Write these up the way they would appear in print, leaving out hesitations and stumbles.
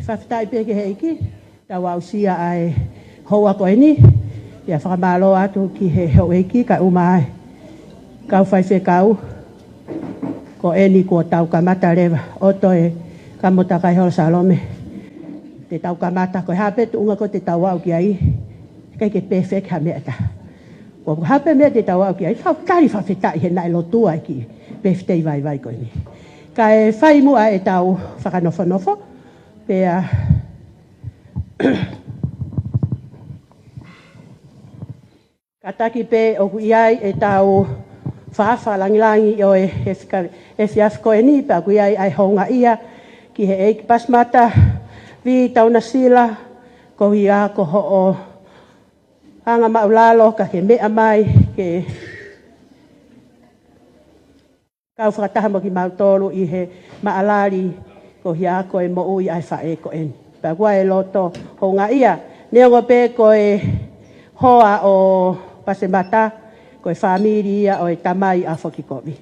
Whawhitai peke heiki, tau au sia ai hoa koe ni, ia whakamalo atu ki he heo eiki, ka umai, kau whaiwhe kau, ko eni ko tau kamata rewa, oto e kamota kai holo salome, te tau kamata, koe hape tu unga ko te tau au ki ai, kai ke pefek ha mea ta. Ko hape mea te tau au ki ai, tau kari whawhitai he nai lotua ki, pefitei vai koe ni. Ka e whai mua e tau whakanofo, pea kataki pe o iai e tau whaafa langilangi o e whiafko e ni pa ku iai ai honga ia ki he eiki pasmata vi tauna sila ko ia ko ho o hanga maulalo ka ke mea mai ke kau whakataha mo ki mautolu i he maalari ko hia ko e mo ui ai whae ko en. Pa kua e loto honga ia. Neongo pe ko e hoa o pasemata, ko e whamiri ia o e tamai a whakikomi.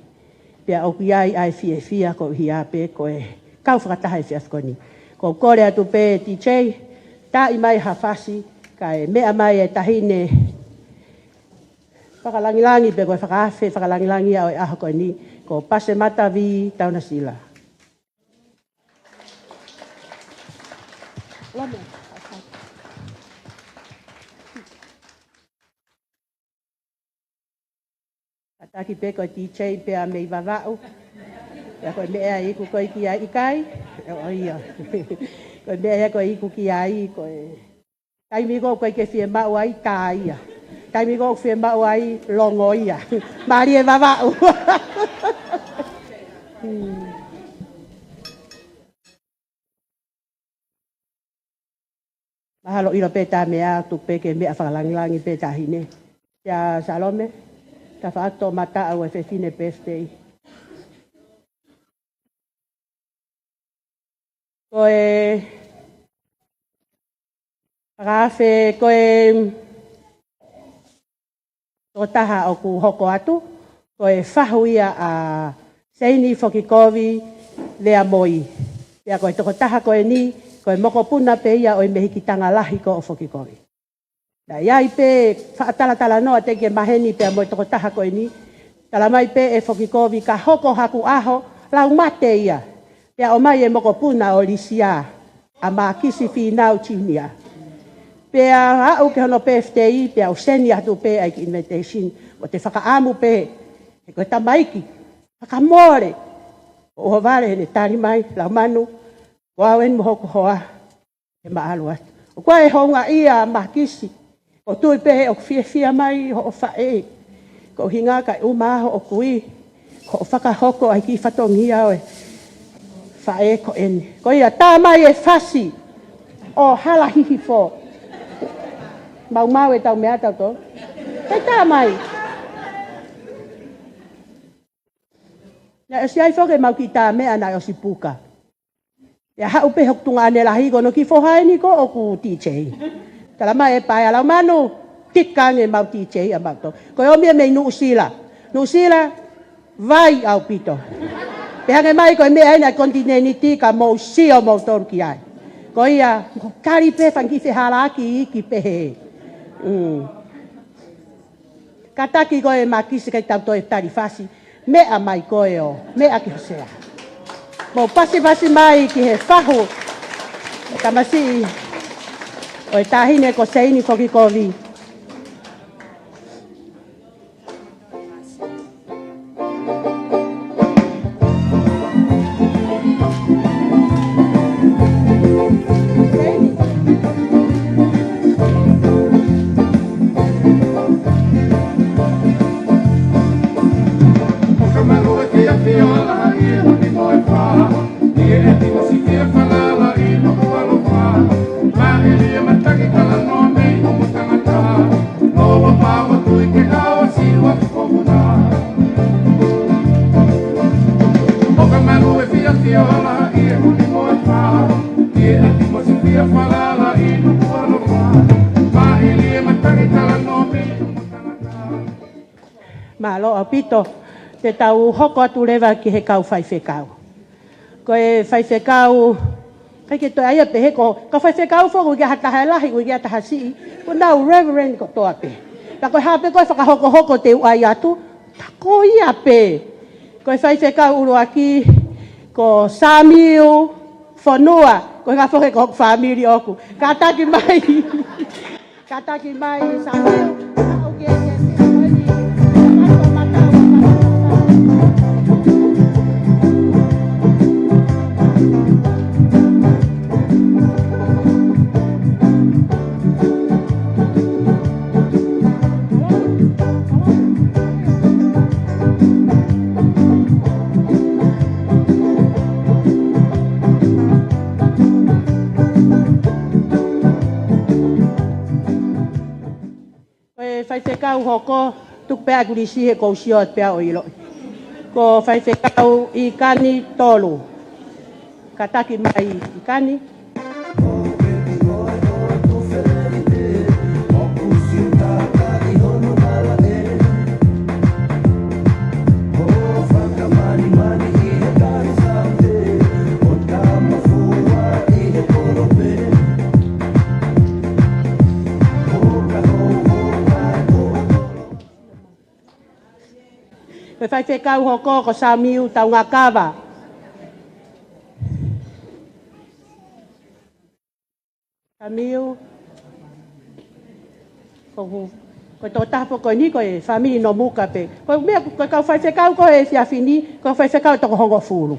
Pea o ki ai ai fia ko hia pe ko e kau whakataha e fiafko ni. Ko kore atu pe DJ, ta i mai hawhasi, ka e mea mai e tahine whakalangilangi pe ko e whakaafe whakalangilangi o e aha ko ni. Ko pasemata vi tauna sila. Ataki pe ko DJ pe a mei vavau. Ya ko mea iku ko ki ai kai. O ia. Ko mea ko iku ki ai ko e. Tai mi ko ke fie mau ai kai ia. Tai mi ko fie mau ai longo ia. Mari e vavau. Mahalo ilo pe ta mea tu pe ke mea whakalangilangi pe ta hine. Ya salome, ta whaato mata au e whewhine birthday. Ko e Pakafe koe o taha o ku hoko atu, koe whahu ia a seini whokikovi lea moi. Ia koe toko taha koe ni, koe moko puna pe ia o mehi ki tanga lahi ko o whokikovi. Na iai pe whaatalatala noa te ke maheni pe a moi toko taha koe ni, tala mai pe e whokikovi ka hoko haku aho, lau mate ia. Pea o mai e moko puna o lisia, a makisi whinau tiunia. Pea au ke hono PFTI, pea o seni atu pe ai ki invitation, o te whakaamu pe, e koe tamaiki, whakamore, o hovare he ne tari mai, lau manu, wau en mohoko hoa, e maalu atu. O koe e honga ia makisi, o tui pe o fia mai ho o whae, ko hinga kai umaho o kui, ko o whakahoko ai ki whatongia oe, whae ko eni. Ko ia tā mai e whasi, o hala hihi fo. Mau e tau mea tau tō. Kei tā mai. Ia si ai whoke mau ki tā mea nai o si puka. Ia hau pe hok tunga ane lahi kono ki whohae ni ko o ku TJ. Tala mai e pai alau manu, tikane mau TJ a mau tō. Ko o mea mei Nuusila. Nuusila, vai au pito. Pe hange mai ko e mea ena kontineniti ka mou sio mou tōru ki ai. Ko ia, kari pe whanki wheharaki i ki pehe. Kataki koe makisi kai tau toi tari fasi, mea mai koe o, mea ki hosea. Mo pasi mai ki he whahu, e tamasi o e tahine ko seini whokikovi. Malo apito te tau hoko atu lewa ki he kau whaiwhekau. Ko e whaiwhekau, kai ke toi aia pe he ko, ka whaiwhekau whoko ki hataha lahi, ui ki hataha sii, ko nau reverend ko toa pe. Ka koe hape koe whakahoko te uai atu, ta ko ia pe. Ko e whaiwhekau uru aki, ko Samuel Whanua, ko e ka whoke ko whamiri oku. Ka taki mai, ka taki mai Samuel, ka auki e whaiwhekau hoko, tuk pēa kurisi he kou siot pēa o ilo. Ko whaiwhekau I kani tolu. Ka taki mai I kani. Pe whaiwhekau hoko ko Samuel tau ngā kawa. Samuel, ko tō tapo koe ni koe whamiri no muka pe. Koe mea koe kau whaiwhekau koe e whiawhini, koe whaiwhekau toko hongo furu.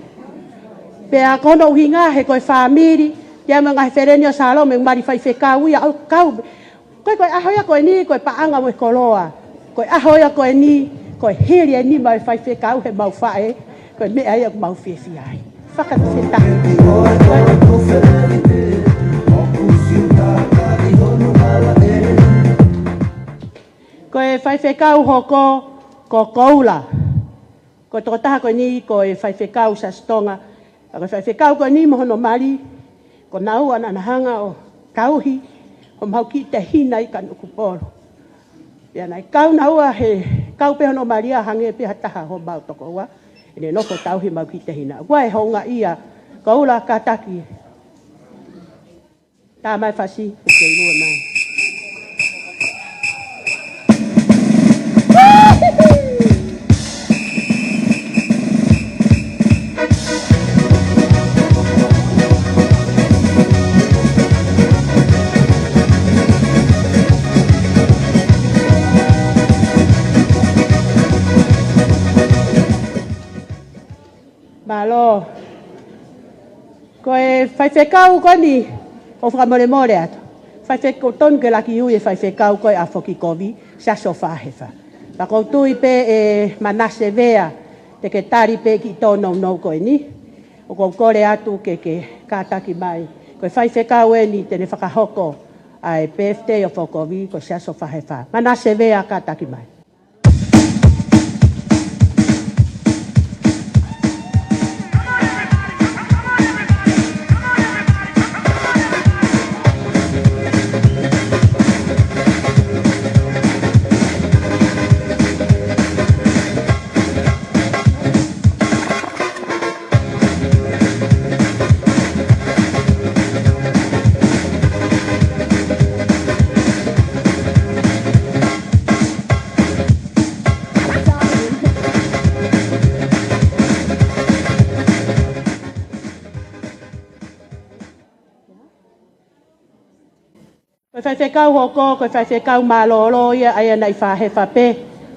Pe a kono uhinga he koe whamiri, tia mga wherenio Salome, mari whaiwhekau ia au kau. Koe ahoia koe ni, koe paanga mo e koloa. Koe ahoia koe ni, koe hiri e ni mai whaiwhekau he mau whae, koe mea ia mau whiawhi ai. Whakatawheta. Koe whaiwhekau hoko ko koula. Koe toko taha koe ni, koe whaiwhekau sa stonga. Koe whaiwhekau koe ni mohono mari, ko nau anahanga o kauhi, o mau ki te hina I ka nuku polo. Ia nai kau na ua he kau pe hono Maria hange pe hataha ho mau toko ua. Ine noko tau he mau ki te hina. Ua e honga ia ka ula ka taki. Tā mai whasi, o ke rua mai. Malo, koe whaiwhekau koni, o whakamore atu. Whaiwhekau tonu ke laki ui e whaiwhekau koe a whoki kovi, sa so whahewha. Pako tui pe e manase vea, te ke tari pe ki tōnou nou koe ni. O kou kore atu ke kātaki mai. Koe whaiwhekau e ni tene whakahoko ai PFT o whokovi, koe sa so whahewha. Manase vea kātaki mai. Koe whaiwhekau hoko, koe whaiwhekau malolo ia aia nei whahewa pe.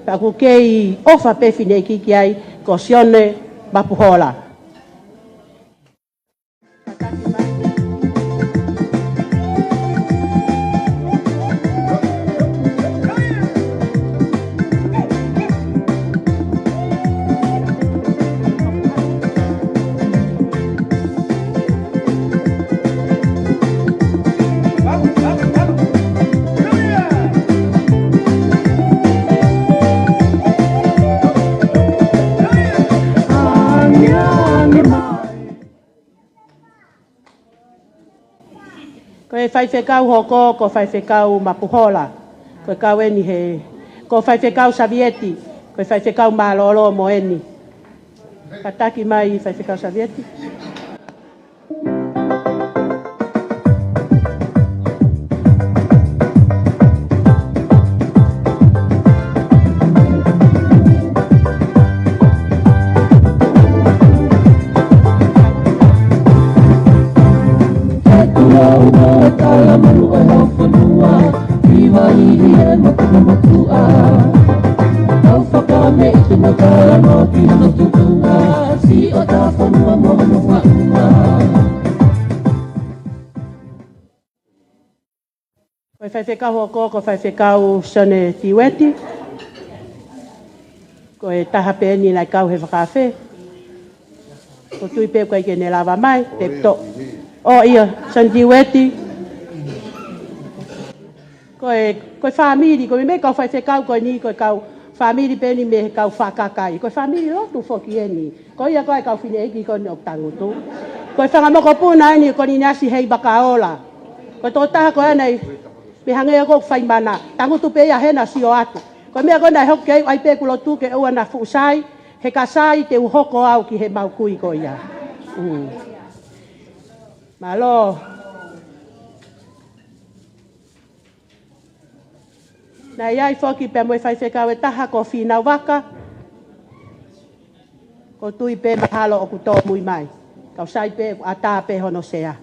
Paku kei ofa pe whine kiki ai, ko sione mapuhola. Koe whaiwhekau hoko, ko whaiwhekau mapuhola. Koe kau eni he, ko whaiwhekau savieti, koe whaiwhekau malolo mo eni. Kataki mai whaiwhekau savieti. Koe whaiwhekau hoko, ko whaiwhekau sone tiweti. Koe taha pe ni nai kau he whakawhe. Ko tui pe koe ke ne lava mai, te to. O ia, sone tiweti. Koe whamiri, koe me kau whaiwhekau koe ni, koe kau whamiri pe ni me kau whakakai. Koe whamiri rotu whoki e ni. Koe ia koe kau whine eki koe ni o tangutu. Koe whangamoko puna e ni, koe ni nasi hei bakaola. Koe tō taha koe anei, me hangea ko whaimana, tangutu pe ia hena si o atu. Koe mea koe nai hoki ai, ai pe kulotu ke ua na fuusai, he kasai te uhoko au ki he maukui ko ia. Malo. Na iai whoki pe moe whaiwhekau e taha ko whinau waka, ko tui pe mahalo o kuto mui mai. Kau sai pe a tā pe hono sea.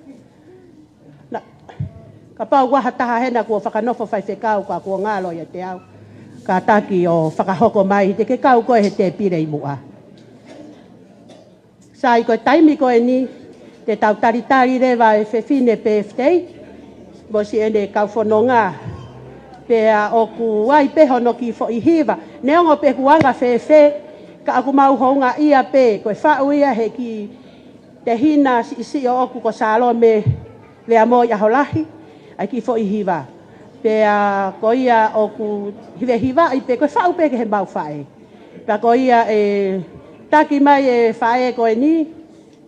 Ka pau waha taha hena kua whakanofo whaiwhekau ka kua ngalo ia te au. Ka taki o whakahoko mai te ke kau koe he te pire i mua. Sai koe taimi koe ni te tau taritari rewa e whewhine PFT. Mosi ene kau whanonga. Pea o ku wai pe hono ki fo i hiva. Neongo pe kuanga whewhe ka aku mau honga ia pe. Koe whau ia he ki te hina si o oku ko Salome lea mo i aholahi. Ai ki fo i hiva. Pea ko ia o ku hive hiva i pe koe whau pe ke he mau whae. Pea ko ia e taki mai e whae koe ni.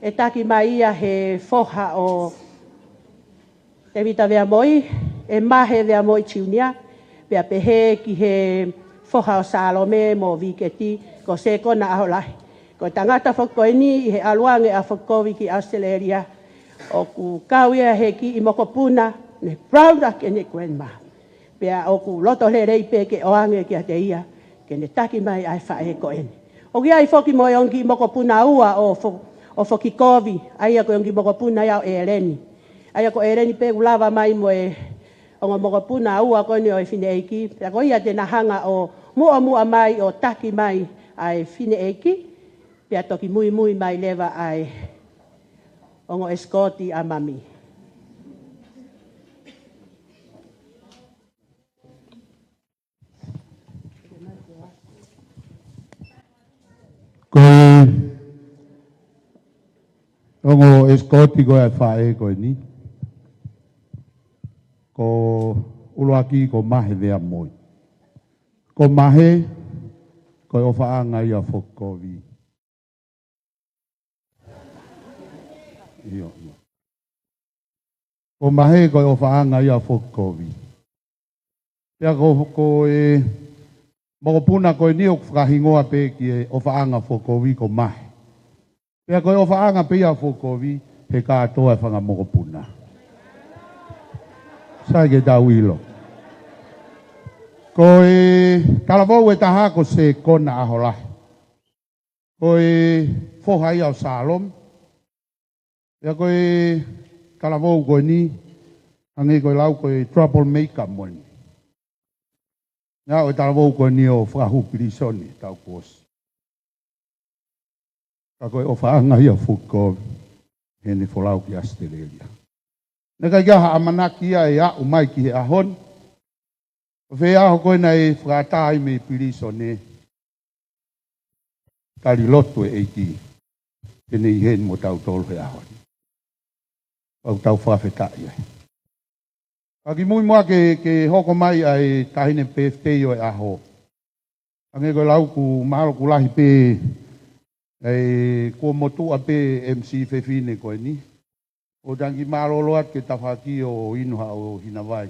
E taki mai ia he foha o te vita vea moi. e mahe vea mo i tiunia, pea pehe ki he foha o Salome mo viketi, ko se kona aho lahi. Ko tangata whakoini i he aluange a whakovi ki Australia, o ku kawia he ki i mokopuna, ne proud a ke ne grandma. Pea o ku loto le rei pe ke oange ki a te ia, ke ne taki mai ai whae ko ene. O ki ai whoki mo e ongi mokopuna ua o whoki kovi, ai ako ongi mokopuna iau e reni. Ai ako e reni pe ulava mai mo e onga mokopuna ua koni o e fine eiki. Pea ko ia te nahanga o mua mai o taki mai ai fine eiki. Pea toki mui mai lewa ai ongo eskoti a mami. Ongo eskoti ko e whae ko ni. Ko uloaki ko mahe vea moi. Ko mahe ko o whaanga ia whokovi. Ko mahe ko o whaanga ia whokovi. Pea ko e mokopuna ko ni o whakahingoa pe ki e o whaanga whokovi ko mahe. Pea ko o whaanga pe ia whokovi he kātoa e whanga mokopuna. Sai ke tau ilo. Ko e talavou e taha ko se kona ahola. Ko e whohai au Salom. Pea ko e talavou ko ni hangi ko lau ko e troublemaker moni. Nga o talavou ko ni o whakahupiri soni tau kos. Ka koe o whaanga ia whuko he ni wholau ki Australia. Neka ia ha amanaki ia e au mai ki he ahon. Whe aho koe nei whakatai me piriso ne. Tari lotu e eiki. Tene i hen mo tau tolu he ahon. Pau tau whawhetai ai. Aki mui mua ke hoko mai ai tahine PFT o e aho. Ange koe lau ku mahalo ku lahi pe ko motua pe MC Fefine koe ni. O tangi maroloat ke tawhaki o inuha o Hinawai.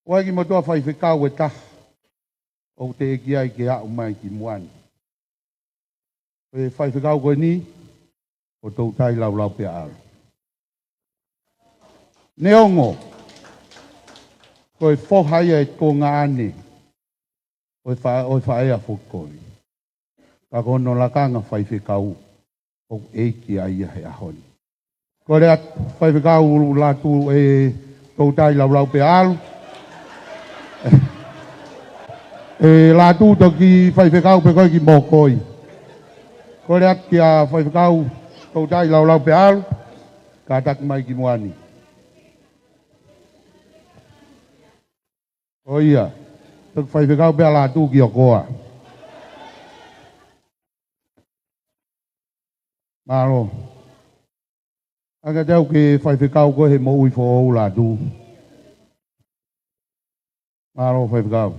O eki motua whai whekau e tah. O te eki ai ke au mai ki muani. O e whai whekau koe ni. O tau tai lau pe aro. Neongo. Koe whohai e tō ngā ane. O e whae a whukoi. Ka kono lakanga whai whekau. O eiki ai he ahoni. Ko rea whai whekau latu e tau tai lau pe aro. E latu toki whai whekau pe koe ki mokoi. Ko rea kia whai whekau tau tai lau pe aro. Ka tak mai ki muani. O ia, tuk whai whekau pe ala tu ki o koa. Maro. Aka tau ke whai whekau koe he mo ui fo o la tu. Maro whai whekau.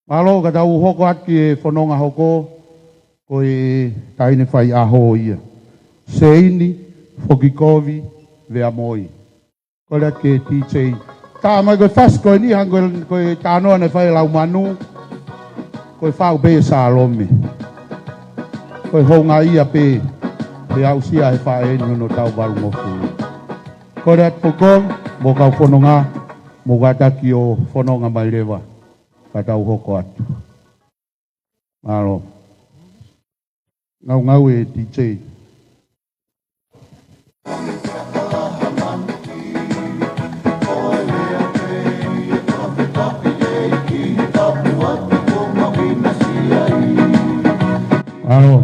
Maro ka tau hoko at ki e whanonga hoko. Koe taine whai aho ia. Seini, Fokikovi, vea moi. Koe rat ke TJ. Tā mai koe whas koe ni hang koe tānoa ne whai lau manu. Koe whau pe Salome. Koe honga ia pe. Pe au sia he whae no tau waru ngofu. Koe rat pokong, mo kau whanonga. Mo gataki o whanonga mai rewa. Ka tau hoko atu. Maro. Ngau e DJ. Maro.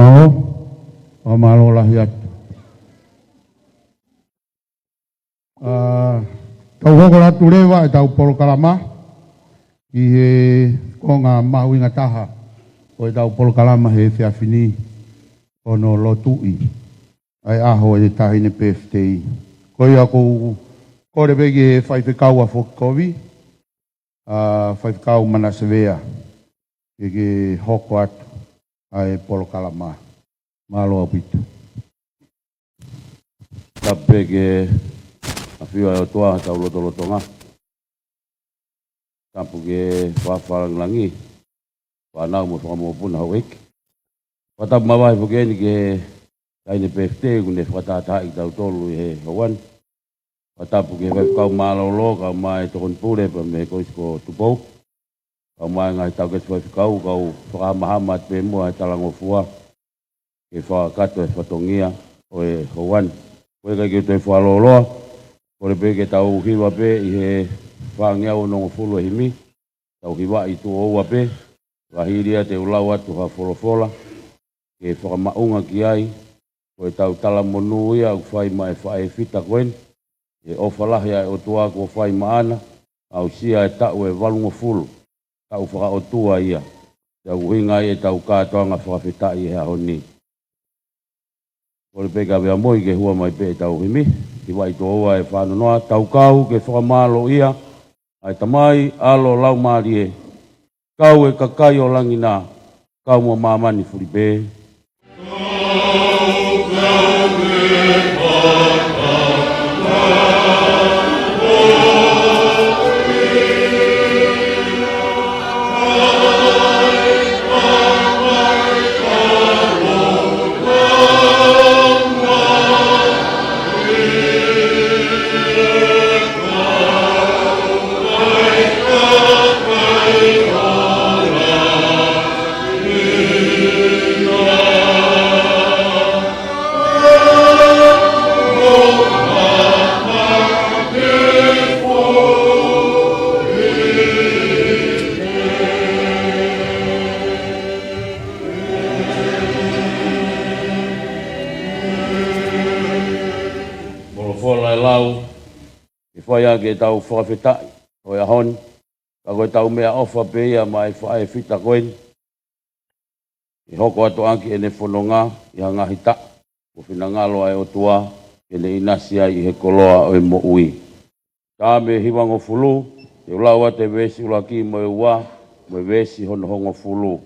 Mau, o malo lahiat. Tau hoko la tulewa e tau polo kalama i he konga mahu inga taha o e tau polo kalama he whiawhini o no lotui ai aho e tahi ne PFTI. Koi ako kore begi he whaiwhekau a whokovi whaiwhekau mana sevea e ke hoko atu ai polo kalama malo apitu. Tapeke a whiwa o toa tau lotolotonga. Tampu ke whawharangilangi. Whanau mo whakamopuna hau eke. Watapu mawai pokeni ke taine PFT kune whakatatai tau tolu i he hawan. Watapu ke whakau malolo kau mai tokon pure pa me koisko tupou. Kau mai ngai tau kes whakau kau whakamahama te mua e talangofua. Ke whakato e whatongia o e hawan. Koe kai ki te whaloloa, kore pe ke tau hiwa pe i he whangeau nongo fulu e himi, tau hiwa i tu oua pe, wahiria te ulau atu ha wholofola, ke whakamaunga ki ai, koe tau tala monu ia au whai mai whae fita koen, e ofalahi ai o tua ko whai maana, au sia e tau e walungo fulu, tau whaka o tua ia, tau hinga e tau kātoanga whakawhitai e hahoni. Kore pe ka wea moi ke hua mai pe tau himi, ki wai to oa e whanonoa, tau kau ke whakamalo ia, ai tamai alo lau maari e, kau e kakai o langina, kau mua mamani furi pe. Ke tau whakawhetai, o ia hon, ka koe tau mea ofa pe ia mai whae whita koen. I hoko atu anki ene whanonga, i hanga hita, o whina ngalo ai o tua, ene inasi ai i he koloa o e mo ui. Tā me hiwango fulu, te ulaua te wesi ulaki mo e ua, mo e wesi hono hongo fulu.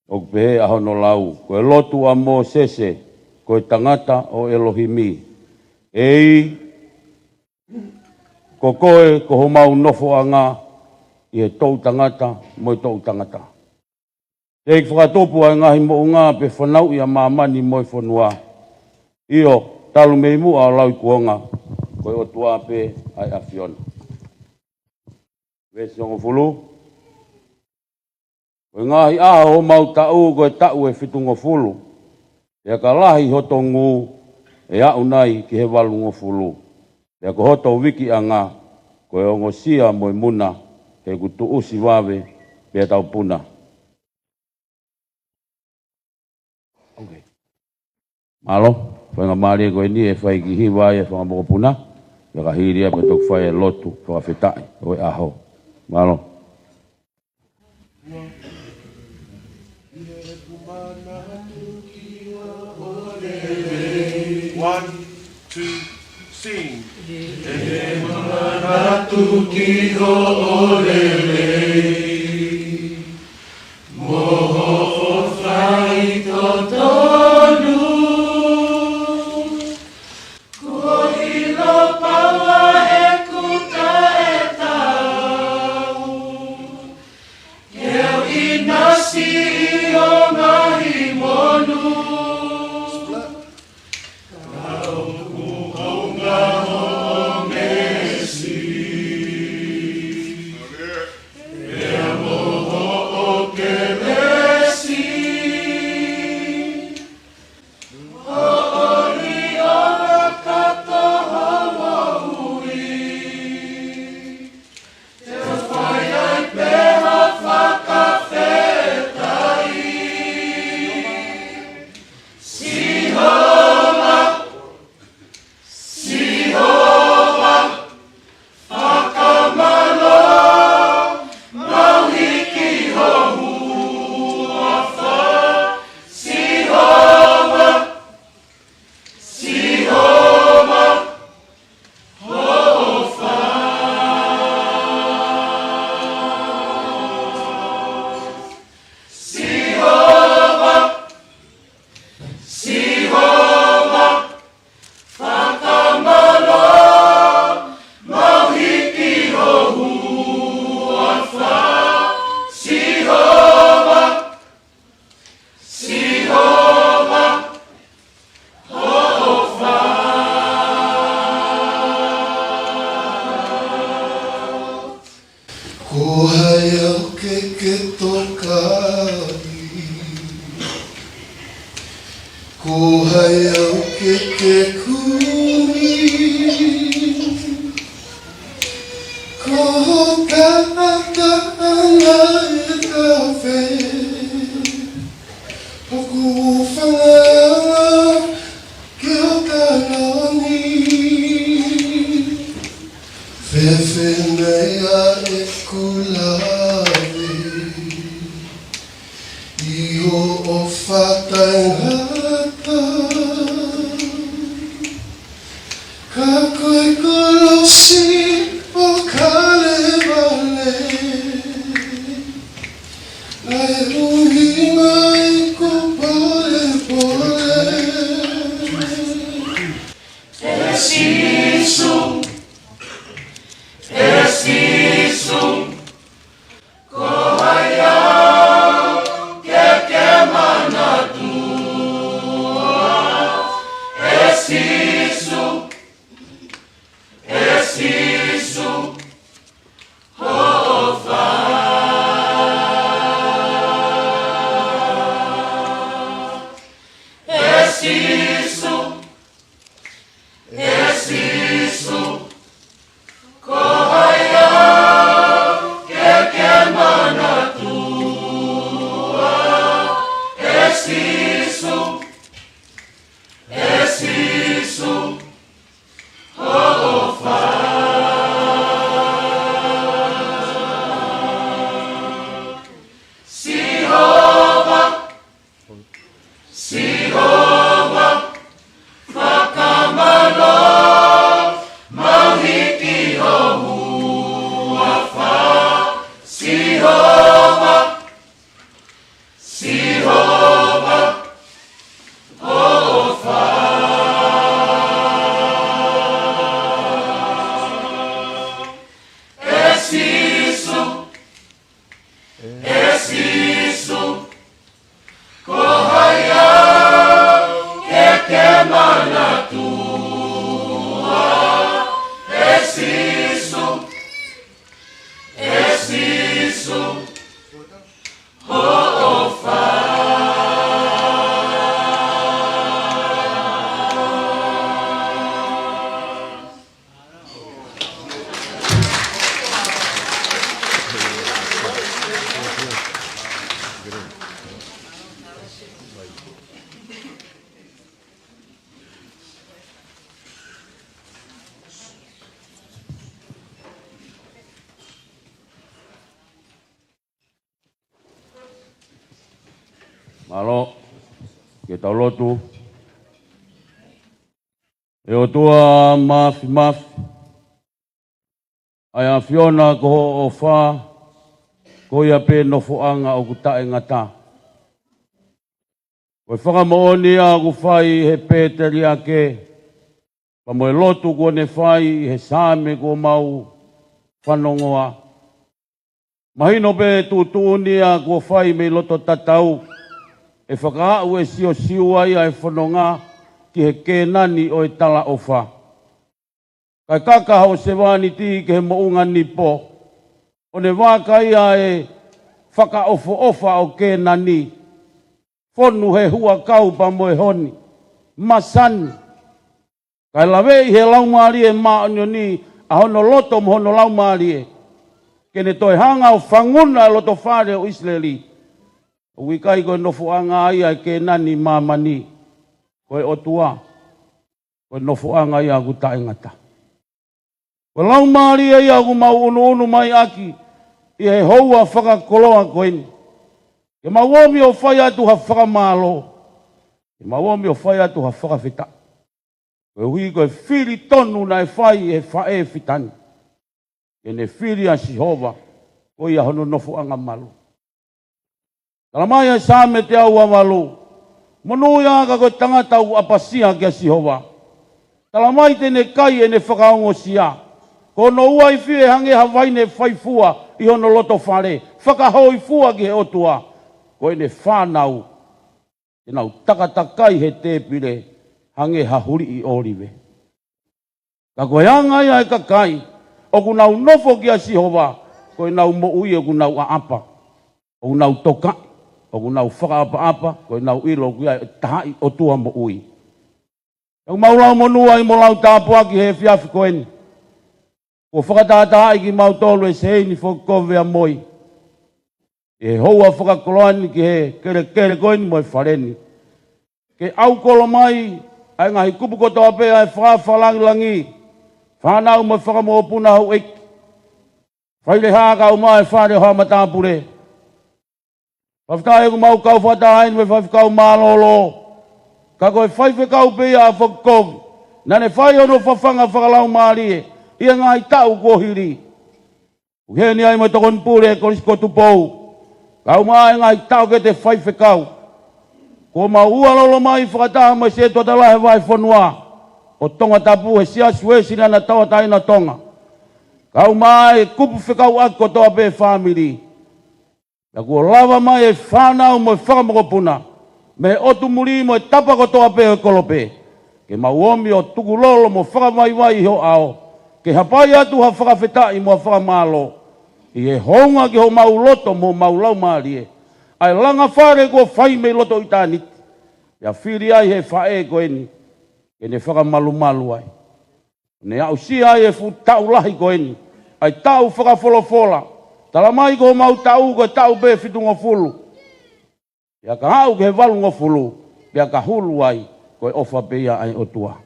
O pehe a hono lau, koe lotu a mo sese, koe tangata o Elohimi. Ei, ko koe, ko ho mau nofo a ngā, i he tau tangata, mo i tau tangata. Te ik whakatopu a ngahi mo ngā, pe whanau i a mamani mo i whanua. Io, talu me imu a lau i kuonga, koe o tua pe ai a Fiona. Wesi ongo fulu. Koe ngahi aha ho mau tau, koe tau e fitungo fulu. Ea ka lahi hoto ngu, e au nai ki he walungo fulu. Ea ko hoto wiki a ngā, koe ongo sia mo i muna, he kutu usi wawe, pia tau puna. Okay. Malo, whainga maari e koe ni e whai ki hiwa e whanga moko puna, ea ka hiria pe tok whai e lotu, whakawhetai, oe aho. Malo. One, two, sing. Ene manatu ki ho olele. hai au ke tokai. Ko hai au ke kumi. Ko kata alai kafe. Poku whanga ke o kaloni. Fefe nei a e kulave. Iho o whatai hata. Ka koe kolosi o kare vale. Nai ruhi mai ko pole pole. Esisu, esisu, ko hayau ke mana tua. Esisu, esisu, hofa. Esisu, esisu, ko hayau ke mana tua. Esisu, esisu, hofa. Sihova, Sihova, whakamalo, mahiki ho huafa. Sihova, Sihova, hofa. Esisu, esisu, ko hayau ke mana tua. Esisu, esisu, hofa. Malo, ke tau lotu. E o tua mafi mafi. Ai a Fiona ko o wha. Ko ia pe no fuanga o kutae ngata. Koe whakamooni a ku whai he Peteri ake. Pa moe lotu ko ne whai he sāme ko mau whanongoa. Mahino pe tūtūni a ku whai me loto tatau. E whakaau e sio siu ai ai whanonga ki he kēnani o e tala o wha. Kai kakaha o se wāni ti ke he mounga ni po. O ne wākai a e whakaofo ofa o kēnani. Whonu he hua kau pa moe honi. Masani. Kai lawe i he laumari e maonyo ni a hono loto mo hono laumari e. Kene toi hanga o whanguna e loto whare o Israeli. O wikai koe nofuanga ai ai ke nani mamani. Koe otua. Koe nofuanga ai aku tae ngata. Koe laumari ai aku mau unu mai aki. I he houa whakakoloa koe ni. Ke mauomi o whai atu ha whakamalo. Ke mauomi o whai atu ha whakawhita. Koe hui koe whiri tonu na e whai e whae whitani. Kene whiri a Sihova. Koe ia hono nofuanga malu. Kalamai e sāme te au amalu. Monu ia ka koe tangata u apasia kia Sihova. Kalamai tene kai e ne whakaongo sia. Ko no ua i whie hange hawaine whaifua i hono loto whare. Whakahoi fua ki he otua. Ko e ne whanau. E nau takatakai he tēpire hange hahuri i oriwe. Ka koe anga ia e kakai. O ku nau nofo kia Sihova. koe nau mo ui o ku nau aapa, o ku nau toka, o ku nau whakaapa-apa, koe nau ilo o kuia tahai o tua mo ui. Au maulau mo nua i mo lau tāpua ki he fiafi koeni. Ko whakatātāi ki mau tolu e seini whakakowea moi. E hoa whakakoloani ki he kere koeni mo e whareni. Ke au kolo mai, ai ngahi kupu kotoa pēa e whawhalangi, whanau mo whakamopuna hau eki. Whaile hāka au mai whare hoa matāpure. Whaftahe ku mau kau whatahain me whafkau mālolo. Ka koe whaife kau pēa a whakakovi. Nane whai ono whawhanga whakalau mārie. Ia ngai tau kohiri. Uheni ai mo tokon pure e korisko tupou. Kau mai ngai tau ke te whaife kau. Ko ma ua lolo mai whakataha mai se tuata lahe vai whanua. O tonga tapu he sia suesi na tawa taina tonga. Kau mai kupu whekau ako toa pe family. Na kua lava mai e whanau mo e whakamokopuna. Me otu muri mo e tapa ko toa pe e kolope. Ke mauomi o tuku lolo mo whakamaiwai ho ao. Ke hapai atu ha whakawhetai mo whakamalo. I e honga ki ho mauloto mo maulau maarie. Ai langa whare ko whai me loto i tāniti. Ia whiri ai he whae ko eni. E ne whakamalu ai. Ne au si ai e fu tau lahi ko eni. Ai tau whakawholofola. Tala mai ko mau tau ko tau be fitunga fulu. Ia ka hau ke he valunga fulu. Ia ka hulu ai ko e ofa peia ai o tua.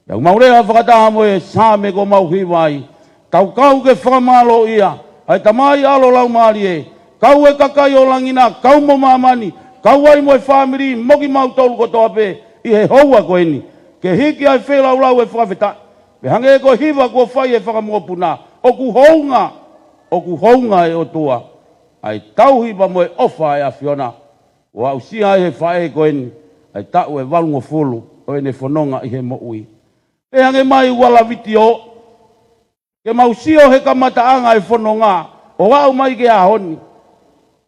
Ia maurea whakataha mo e sāme ko mau hiwai. Tau kau ke whakamalo ia. Ai tamai alo lau maarie. Kau e kakai o langina, kau mo mamani. Kau ai mo e whamiri, moki mau tolu ko toa pe. I he houa ko eni. Ke hiki ai whelau lau e whakawheta. Pe hange ko hiwa ko whai e whakamopuna. Oku hounga e o tua. Ai tau hiwa mo e ofa e a whiona. O au si ai he whae ko eni. Ai tau e walungo fulu. O ene whanonga i he mo ui. E hange mai wala viti o. Ke mausio he kamataanga e whanonga. O wau mai ke ahoni.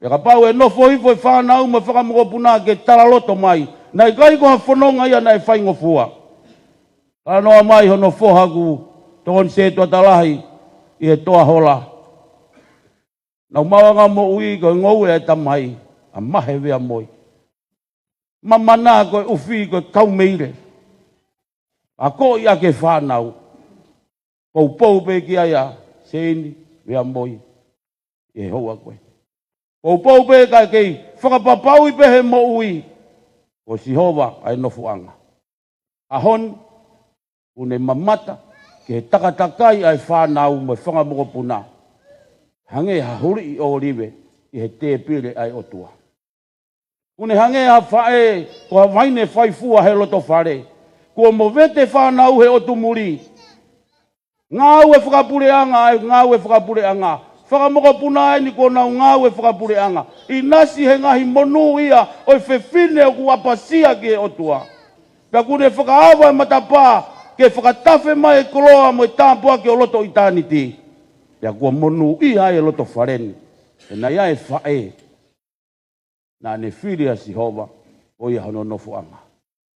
E ka pau e nofo hifo e whanau me whakamokopuna ke taraloto mai. Nai kai ko ha whanonga ia nai whaingofua. Ka noa mai hono fohaku. Tokon se tua talahi. I he toa hola. Nau mawanga mo ui ko ngou e tamai. A mahe vea moi. Mamana ko ufi ko kaumeire. A ko ia ke whanau. Pou pe ki aia. Seini vea moi. E hoa koe. Pou pe ka kei. Whakapapau i pe he mo ui. O Sihova ai nofuanga. Ahon. Une mamata. Ke takatakai ai whanau me whangamokopuna. Hange hahuri i o rive. I he te pire ai otua. Une hange ha whae. Kua vaine whaifua he loto whare. Kua mo vete whanau he otu muri. Ngau e whakapureanga ai ngau e whakapureanga. Whakamokopuna e ni kona ngau e whakapureanga. I nasi he ngahi monu ia o e whewhine o kuapasia ki e otua. Pea kune whakaawa e matapā ke whakatafe mai e koloa mo e tāpua ki o loto i tāniti. Pea kua monu ia e loto whareni. E na ia e whae. Na ne whiria Sihova o ia hono nofuanga.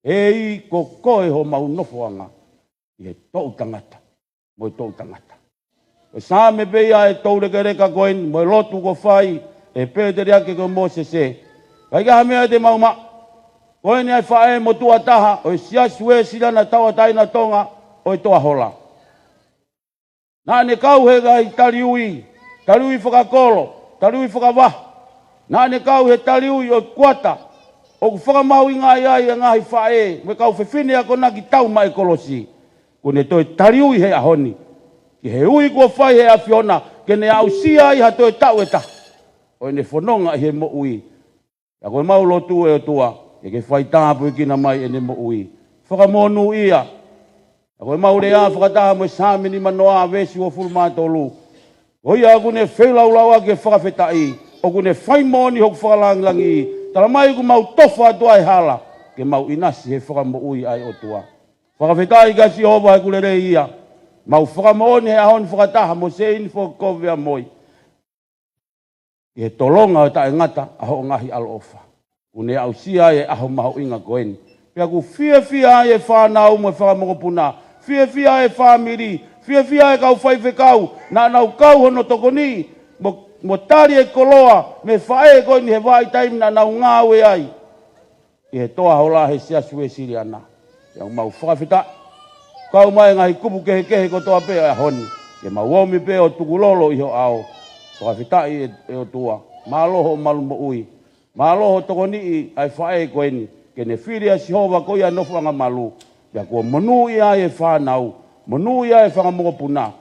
E i ko koe ho mau nofuanga. I he tau tangata. Mo e tau tangata. E sāme peia e tau reka koen, mo e lotu ko whai, e pētere ake ko Mosese. Kai kaha mea te mauma, koen ai whae mo tua taha, o e siasu e silana tawa taina tonga, o e toa hola. Nā ne kau he gai tariui whakakolo, tariui whakawah. Nā ne kau he tariui o kuata, o ku whakamau i ngai ai a ngahi whae, me kau whewhine ako naki tau mai kolosi. Kone toi tariui he ahoni. Ki he ui kua whai he a whiona, ke ne au sia i ha toi tau e ta. O ne whanonga i he mo ui. Ia koe mau lotu e o tua, e ke whai tāpu i kina mai e ne mo ui. Whakamonu ia. Ia koe mau rea whakataha mo e sāmini manoa vesi o fulmatolu. O ia kune wheulaulaua ke whakawhetai, o kune whaimoni hoku whakalangilangi. Tala mai ku mau tofa atua e hala, ke mau inasi he whakamo ui ai o tua. Whakawhetai ka Sihova he kulere ia. Mau whakamooni he ahon whakataha mo se ini whakakovea moi. I he tolonga o tae ngata aho ngahi alo ofa. Kune au sia e aho maho inga koeni. Pea ku fia e whanau mo e whakamokopuna. Fia e whamiri. Fia e kau whaife kau. Na nau kau hono tokoni. mo tari e koloa, me whae koe ni he vai taimi na nau ngāwe ai. I he toa hola he siasu e siri ana. Ia mau whakawhita. Kau mai ngahi kupu kehe ko toa pe a honi. Ke mau omi pe o tukulolo i ho ao. Whakawhita i e o tua. Māloho malu mo ui. Māloho toko ni i ai whae koe ni. Ke ne whiria si hova ko ia nofu anga malu. Ia kua monu ia e whanau. Monu ia e whangamongo puna.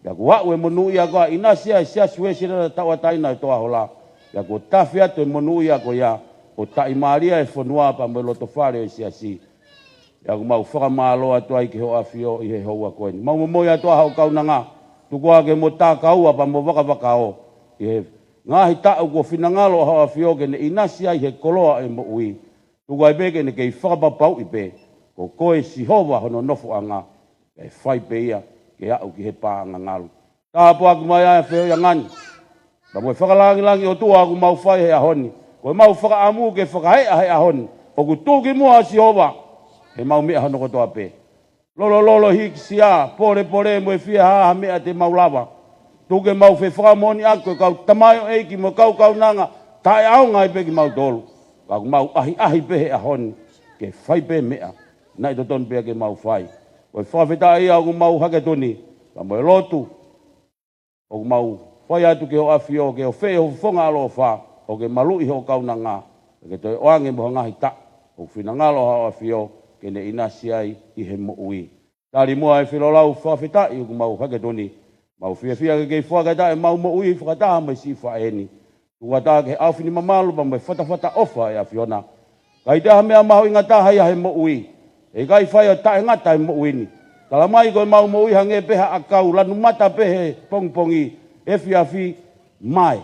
Ia kua ue monu ia koa inasia e siasu e siri na taua taina e toa hola. Ia kua tawhi atu e monu ia ko ia. O tai maria e whanua pa me loto whare o siasi. Ia ku mau whakamalo atu ai ki ho awhio i he hoa koe ni. Mau moi atu ahau kaunanga. Tukua ke mo tā kaua pa mo waka o. I he ngahi tau ko whinangalo ahau awhio ke ne inasi ai he koloa e mo ui. Tukua i peke ne kei whakapapau i pe. Ko koe si hova hono nofo anga. Kei whai pe ia ke au ki he pā anga ngalu. Tāpua ku mai ai whio ia ngani. Pa mo whakalangi o tua ku mau whai he ahoni. Ko mau whakaamu ke whakahea he ahoni. O ku tūki mua si hova. He mau mea hano kotoa pe. Lolo hiki sia, pore mo e fia haha mea te maulawa. Tuke mau fe whakamoni ako, kau tamayo eiki mo kau nanga, tae au ngai pe ki mau tolu. Kau mau ahi pe he ahoni, ke whai pe mea. Nai to ton pe ke mau whai. Ko whawheta ia o mau hake toni, ka mo e lotu. O mau whai atu ke o awhio, ke o whee ho whonga alo wha, o ke malu i ho kau nanga. Ke toi oange mo ngahi ta, o whinangalo ha o awhio, ke ne inasi ai i he mo ui. Tari mua e whilolau whawheta i uku mau hake toni. Mau whia ke kei whakata e mau mo ui whakataha mai si whaeni. Tuata ke awhini mamalu pa mai whata ofa e a whiona. Kai teha mea maho i ngataha ia he mo ui. E kai whai o tae ngata he mo ui ni. Tala mai koe mau mo ui hange peha a kau lanu mata pehe pongpongi e whiawhi mai.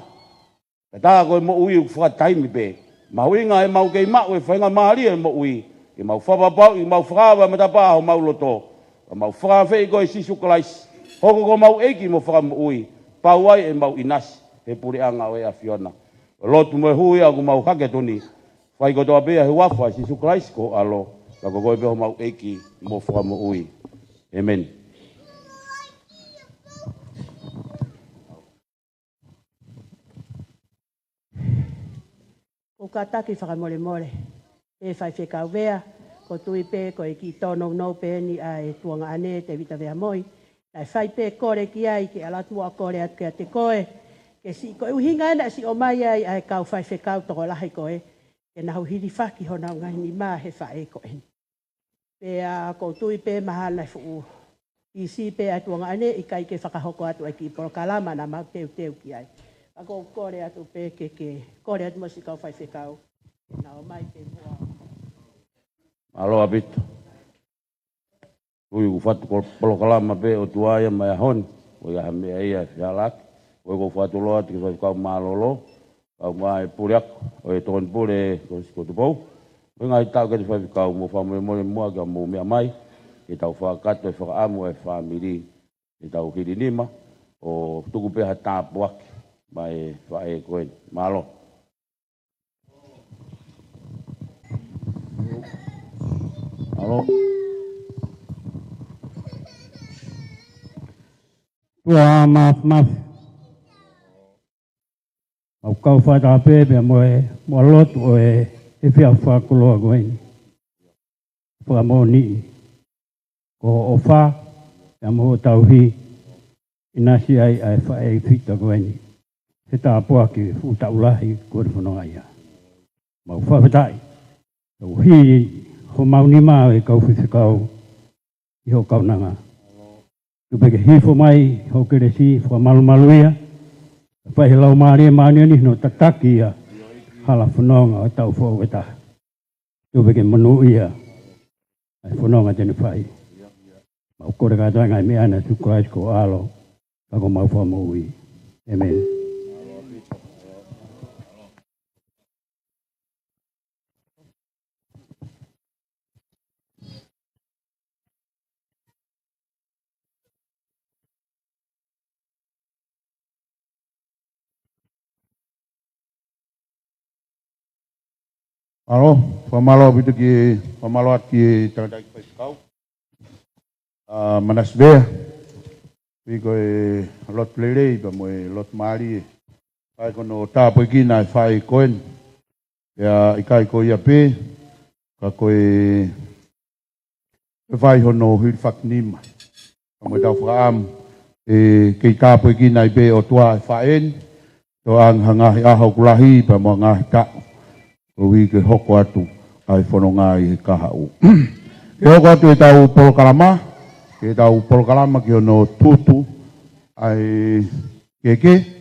Kataha koe mo ui uku whakataimi pe. Mau inga e mau kei mau e whainga maari e mo ui. I mau whapapau, i mau whakawa matapā ho mau loto. I mau whakawhi koe sisu kalaisi. Hoko ko mau eiki mo whakamu ui. Pau ai e mau inasi. He puri anga o e a whiona. Lotu mo e hui au mau hake toni. Whai ko toa pia he wafwa sisu kalaisi ko alo. Kako koe peho mau eiki mo whakamu ui. Amen. Ko kataki whakamore. E whai whekau wea, ko tui pe, ko e ki tono no pe ni ai tuanga ane te vita wea moi. Ai whai pe kore ki ai, ke alatua kore at ke te koe. Ke si koe uhinga ana si o mai ai kau whai whekau toko lahi koe. Ke nahu hiri whaki hona o ngahi ni maa he whae koe. Pe ko tui pe mahana fu i si pe ai tuanga ane, i kai ke whakahoko atu ai ki porokalama na mau teu ki ai. Ako kore atu pe ke kore atu mo si kau whai whekau. Nao mai te mua. Aloha pito. Ui ku whatu polo kalama pe o tuaia mai ahon. O ia hamea ia whialak. O ko whatu loa te kau kau malolo. Kau mai puriak. O e tokon pure ko tupou. O ngai tau ke te whai kau mo whamu e mone mua ka mo mea mai. E tau whakato e whakaamu e whamiri. E tau hiri nima. O tuku peha tāpuak. Mai whae koe. Malo. Alo. Tua maaf. Au kau whata pepe mo lotu o e whia whakuloa koe ni. Whamoni. Ko o wha, ia moho tauhi, inasi ai whae whita koe ni. He tāpua ki futa ulahi kore whanonga ia. Mau whawhetai. Tau hi ho mauni maa e kau whiwhikau i ho kaunanga. Tupeke hifo mai ho kere si whamalu ia. Whai he lau maari e maani ni no tataki ia. Hala whanonga o tau whaweta. Tupeke manu ia. Ai whanonga tene whai. Mau kore kātai ngai mea na tukurais ko alo. Kako mau whamui. Amen. Alo, whamalo bitu ki, whamalo at ki taradaki whaikau. Manas bea, wiko e lot plere, iba mo e lot maari e. Ai kono tapo kina fai koen. Ya ikai ko ia pe ka koe vai hono hui faknima. Mo tau fram ke tapo kina pe o tua faen to ang hanga aho kulahi pa mo nga ta. O wi ke hoko atu ai fono ngai ka hau. Ke hoko atu e tau polokalama ke tau polokalama ki ono tutu ai keke.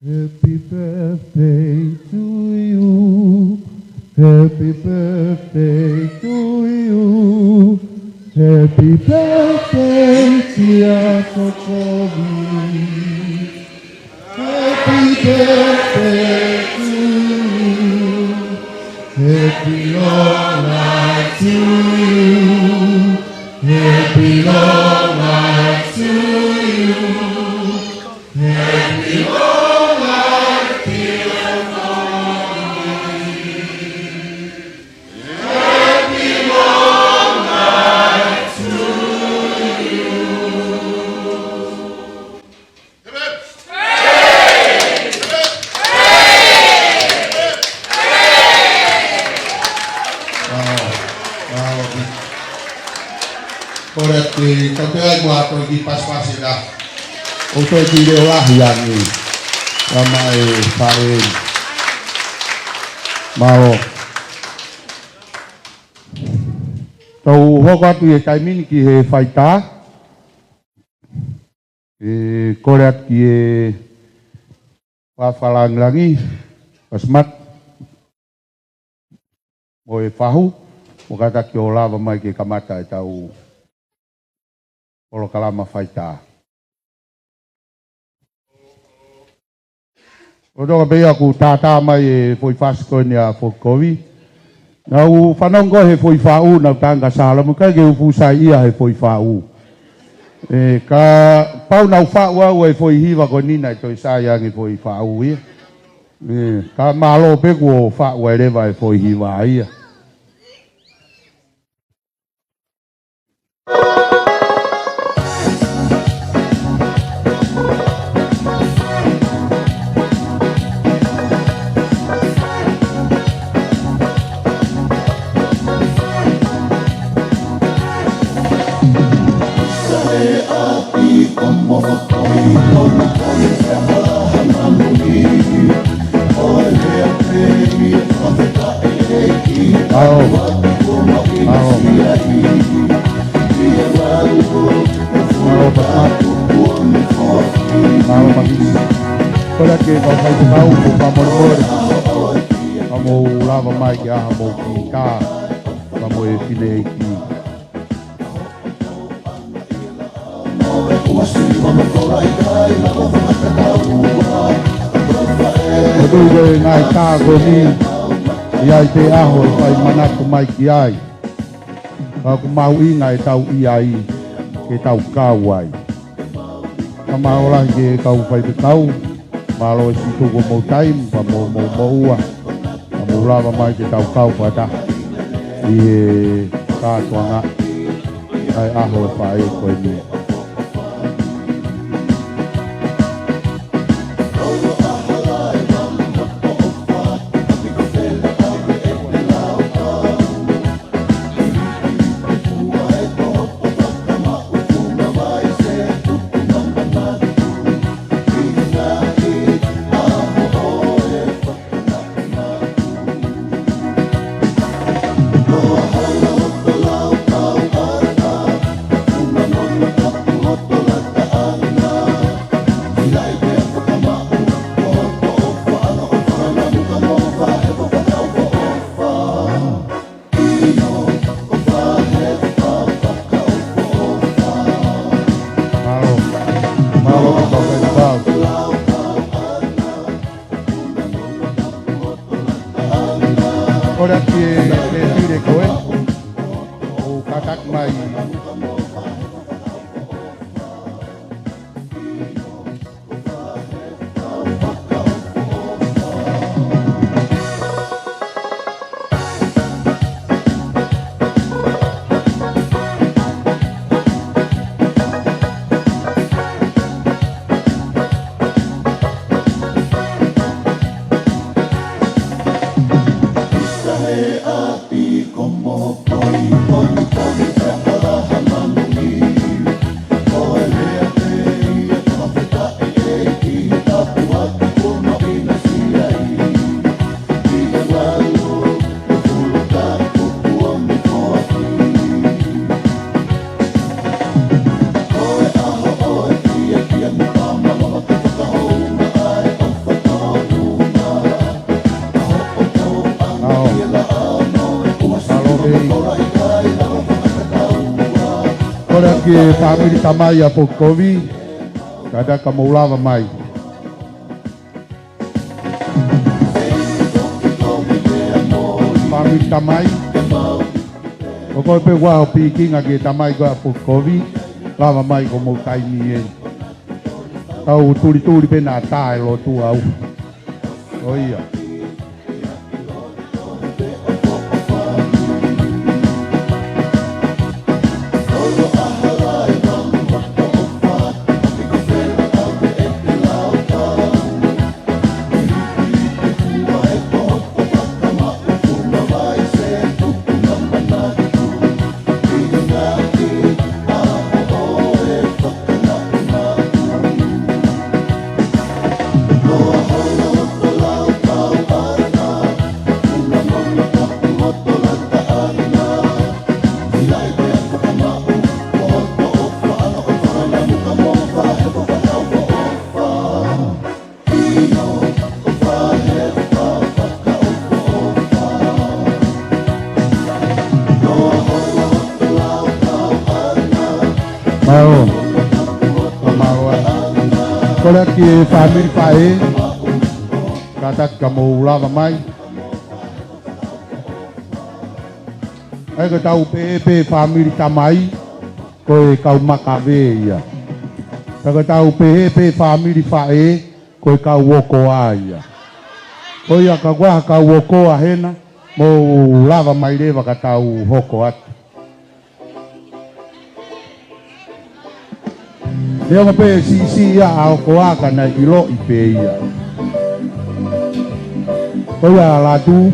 Happy birthday to you. Happy birthday to you. Happy birthday, dear Kokobi. Happy birthday to you. Happy long life to you. Happy long life to you. Happy long life, dear Kokobi. Happy long life to you. Ora que campeão mo ato di pas-pas ila. O to di lah yang ni. Ramai parin. Mau. Tau hoka tu e taimin ki he faita. Koreat ki e falang langi pasmat. Mo e fahu. Mo kata ki o lava mai ke kamata e tau polokalama faita. O doa be aku tata mai e foi fasko ni a fokovi. Na u fanongo he foi fau na tanga sala mo ka ge u fusa ia he foi fau. Ka pau na fa wa we foi hiva ko ni na to sa ya ngi foi fau ia. Ka malo pe ko fa we le vai foi hiva ia. Olha que kau fai tau ko pamor kamu lava mai ki aha mo ki ka kamu e fine ki Odu go ngai ka go ni ia te aho fai mana ko mai ki ai ka ku mau i ngai tau i ai ke tau ka wai kama ora ke kau fai tau malo si tu go mo time pa mo ua mo lava mai ke tau kau pa ta i ka tuanga ai aho fai ko ni ke family tamai a Pukovi, kada ka maulava mai. Family tamai, o koe pe wao pikinga ke tamai ko a Pukovi, lava mai ko mo taimi e. Tau turi pe na tae lo tu au. O ia. Kola ki family pae kata kamu lava mai ai ka tau pe family tamai ko kau makave ia ka tau pe family pae ko kau woko ia ko ia ka gua ka woko ahena mo lava mai leva ka tau hoko at Leo pe si ia ao koaka na ilo i pe ia. Oia la tu.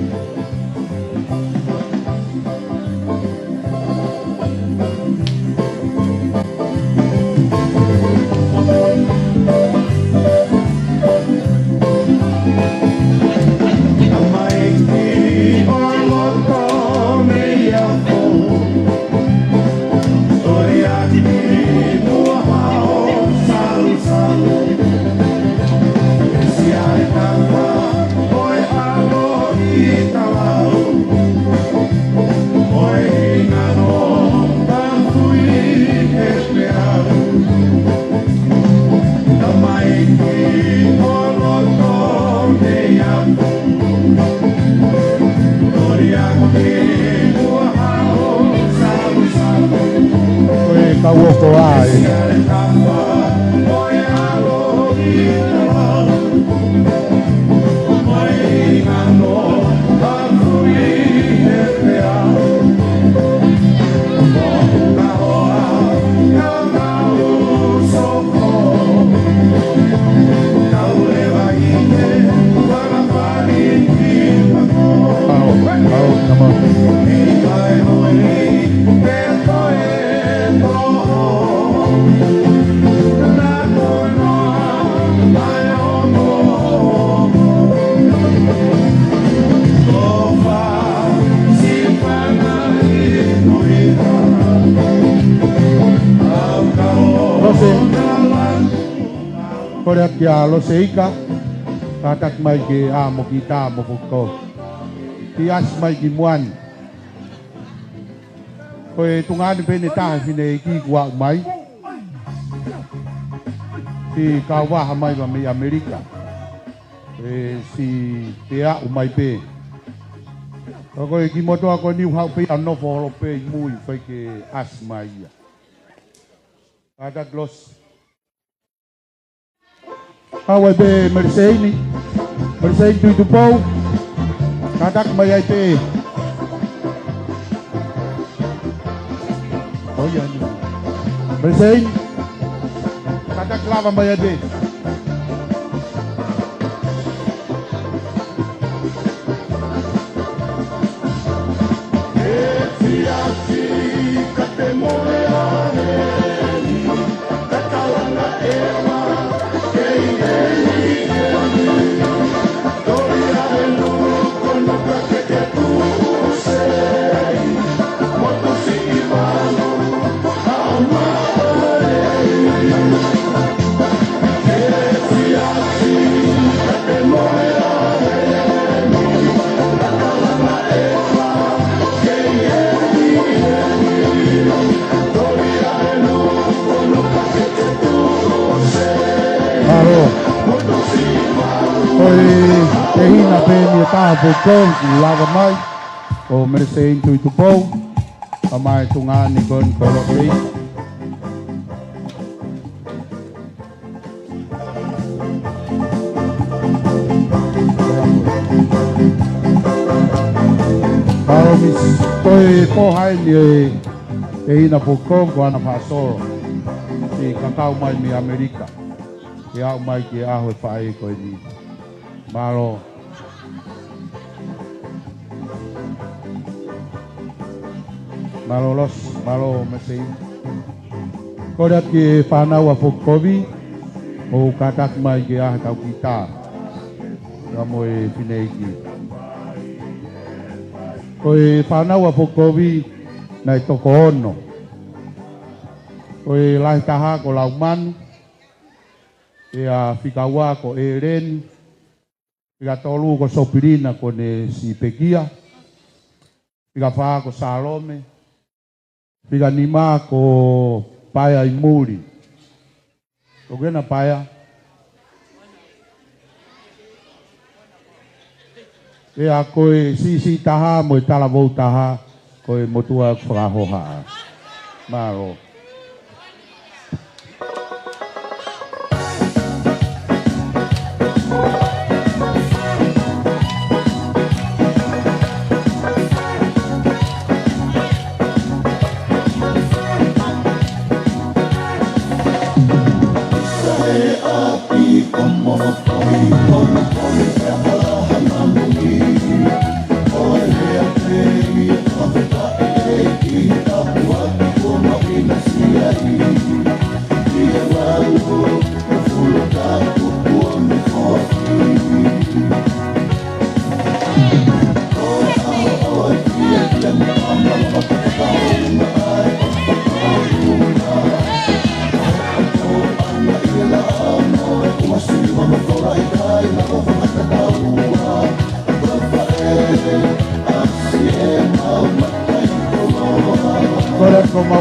Korea kia lo seika katak mai ke a mo kita mo poko tias mai ki muan koe tungan pene ta sine ki gua mai si kawa mai ba me Amerika si pea umai pe koe ki moto ko ni ha pe no fo pe mui fe ke as mai katak los Hawa be Mercedes tu pau kadak mayai pe oh ya Mercedes kadak lava mayai pe e hina pe mi ta po kon lava mai o merse intu itu po amai tunga ni kon kolo ei kalau mis toi po hai ni e hina po kon ko ana pasoro si kakau mai mi Amerika ke au mai ke aho fai ko ni malo los malo mesei ko dat ke pana wa fokovi o katak mai ke ah kau kita kamoi pineki ko pana wa fokovi nai toko ono ko lai taha ko lauman ia fikawa ko eren Pika tolu ko sopirina ko ne si pekia. Pika fa ko salome. Pika nima ko paya imuri. Ko gena paya. E a koe si taha mo tala vou taha koe motua whakahoha. Maro.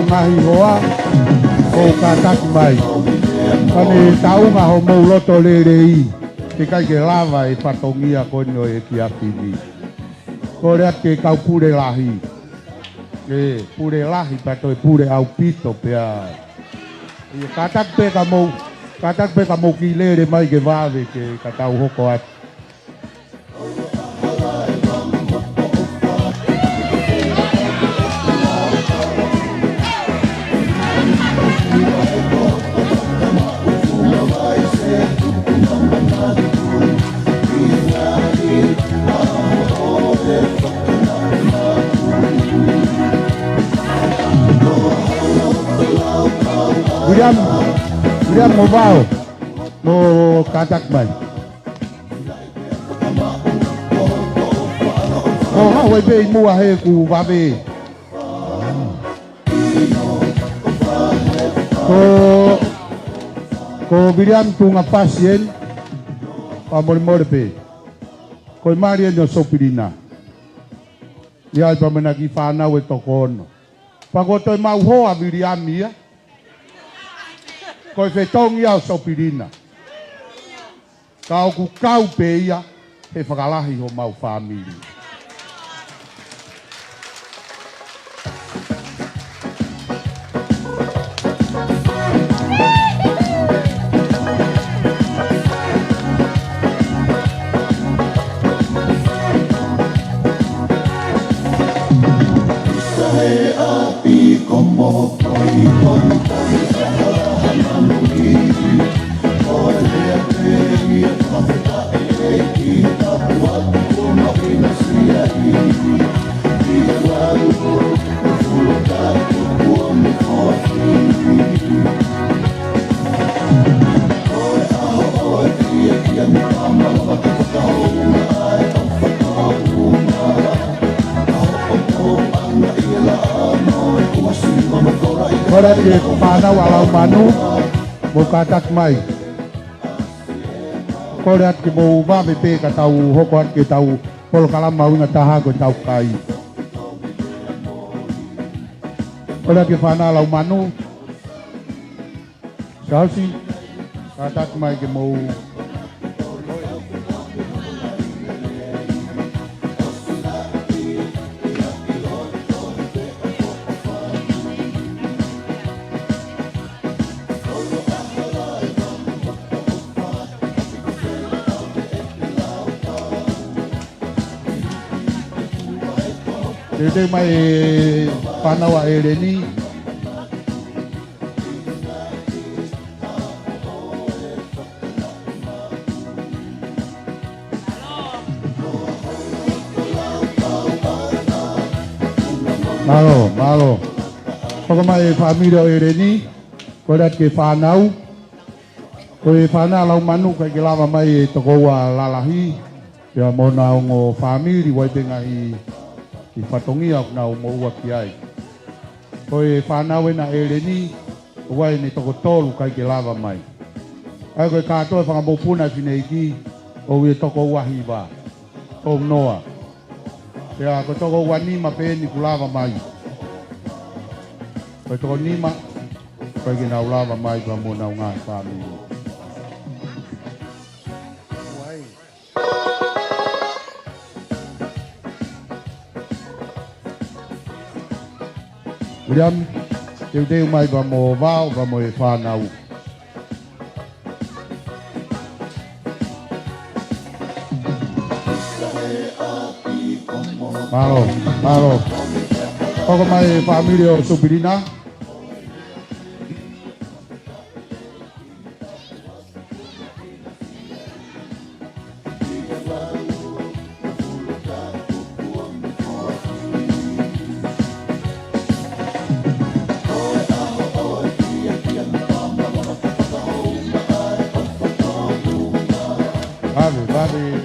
Ngahi hoa o katak mai kani tau nga ho mo loto le rei te kai ke lava e patongia ko no e kia pili ko rea ke kau pure lahi ke pure lahi pato e pure au pito pea e katak pe ka mo ki le re mai ke vave ke katau hoko at William Mobile mo katak mai. Oh, ha we be mua he ku babe. Ko William tunga pasien pa morpe. Ko Maria no sopirina. Ya pa menagi fana we tokono. Pa ko to mau ho a William ia. Ko fe tong ia sopirina. Kau ku kau pe ia he whakalahi ho mau family. Ora ke pana walau manu mo katak mai. Korat ke mo ba be ka tau hokot ke tau pol kalam mau na taha ko tau kai. Ora ke pana lau manu. Salsi katak mai ke mo Te mai whanawa e reni. Malo. Koko mai whamira e reni. Koe rat ke whanau. Koe whanau lau manu kai ke lava mai e toko ua lalahi. Ia mona o ngō whamiri waipenga i whatongia o nau mo ua ki ai. Koe whanau e na e reni. Wai ni toko tolu kai ke lava mai. Ai koe kātoa whangamopuna whine iki. O e toko ua hiwa. O noa. Ia koe toko ua nima pēni ku lava mai. Koe toko nima. Koe ki nau lava mai pa mo nau ngā whamiri. William, teu mai pa mo vau, pa mo e whanau. Malo. Koko mai whamiri o Tupirina. Vale.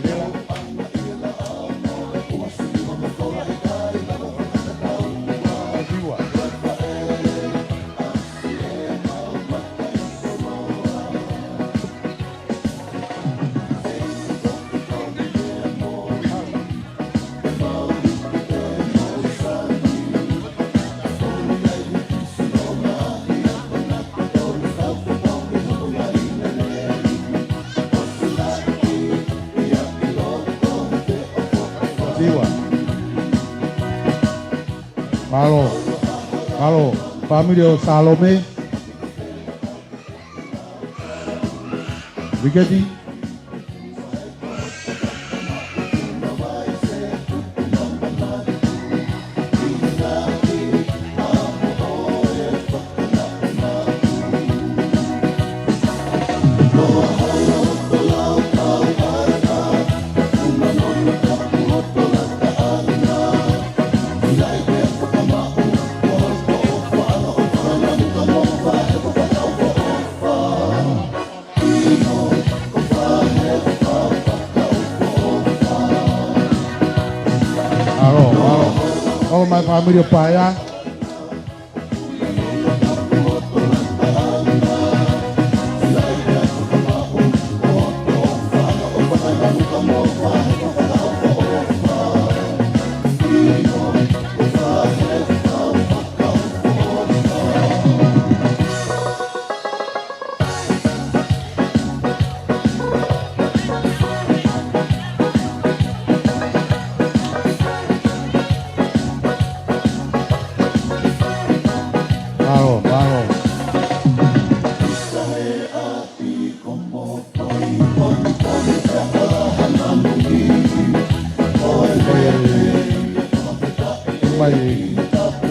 Malo, família Salome. Brigadi. All my family paya.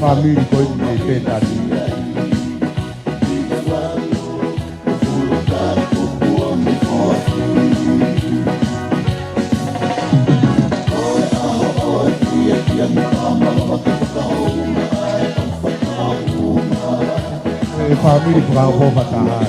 Família foi de tentativa. Família para o povo atrás.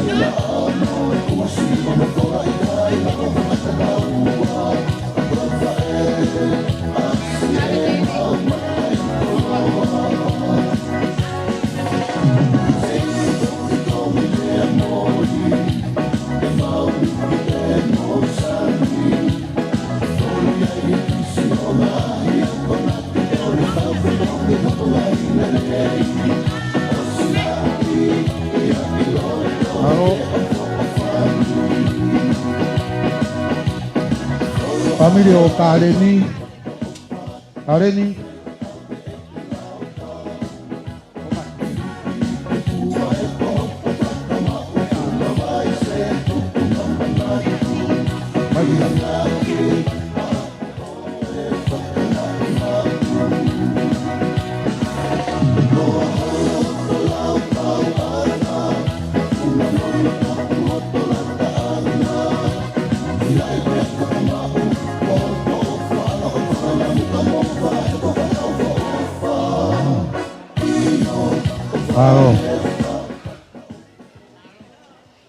Família o Kareni.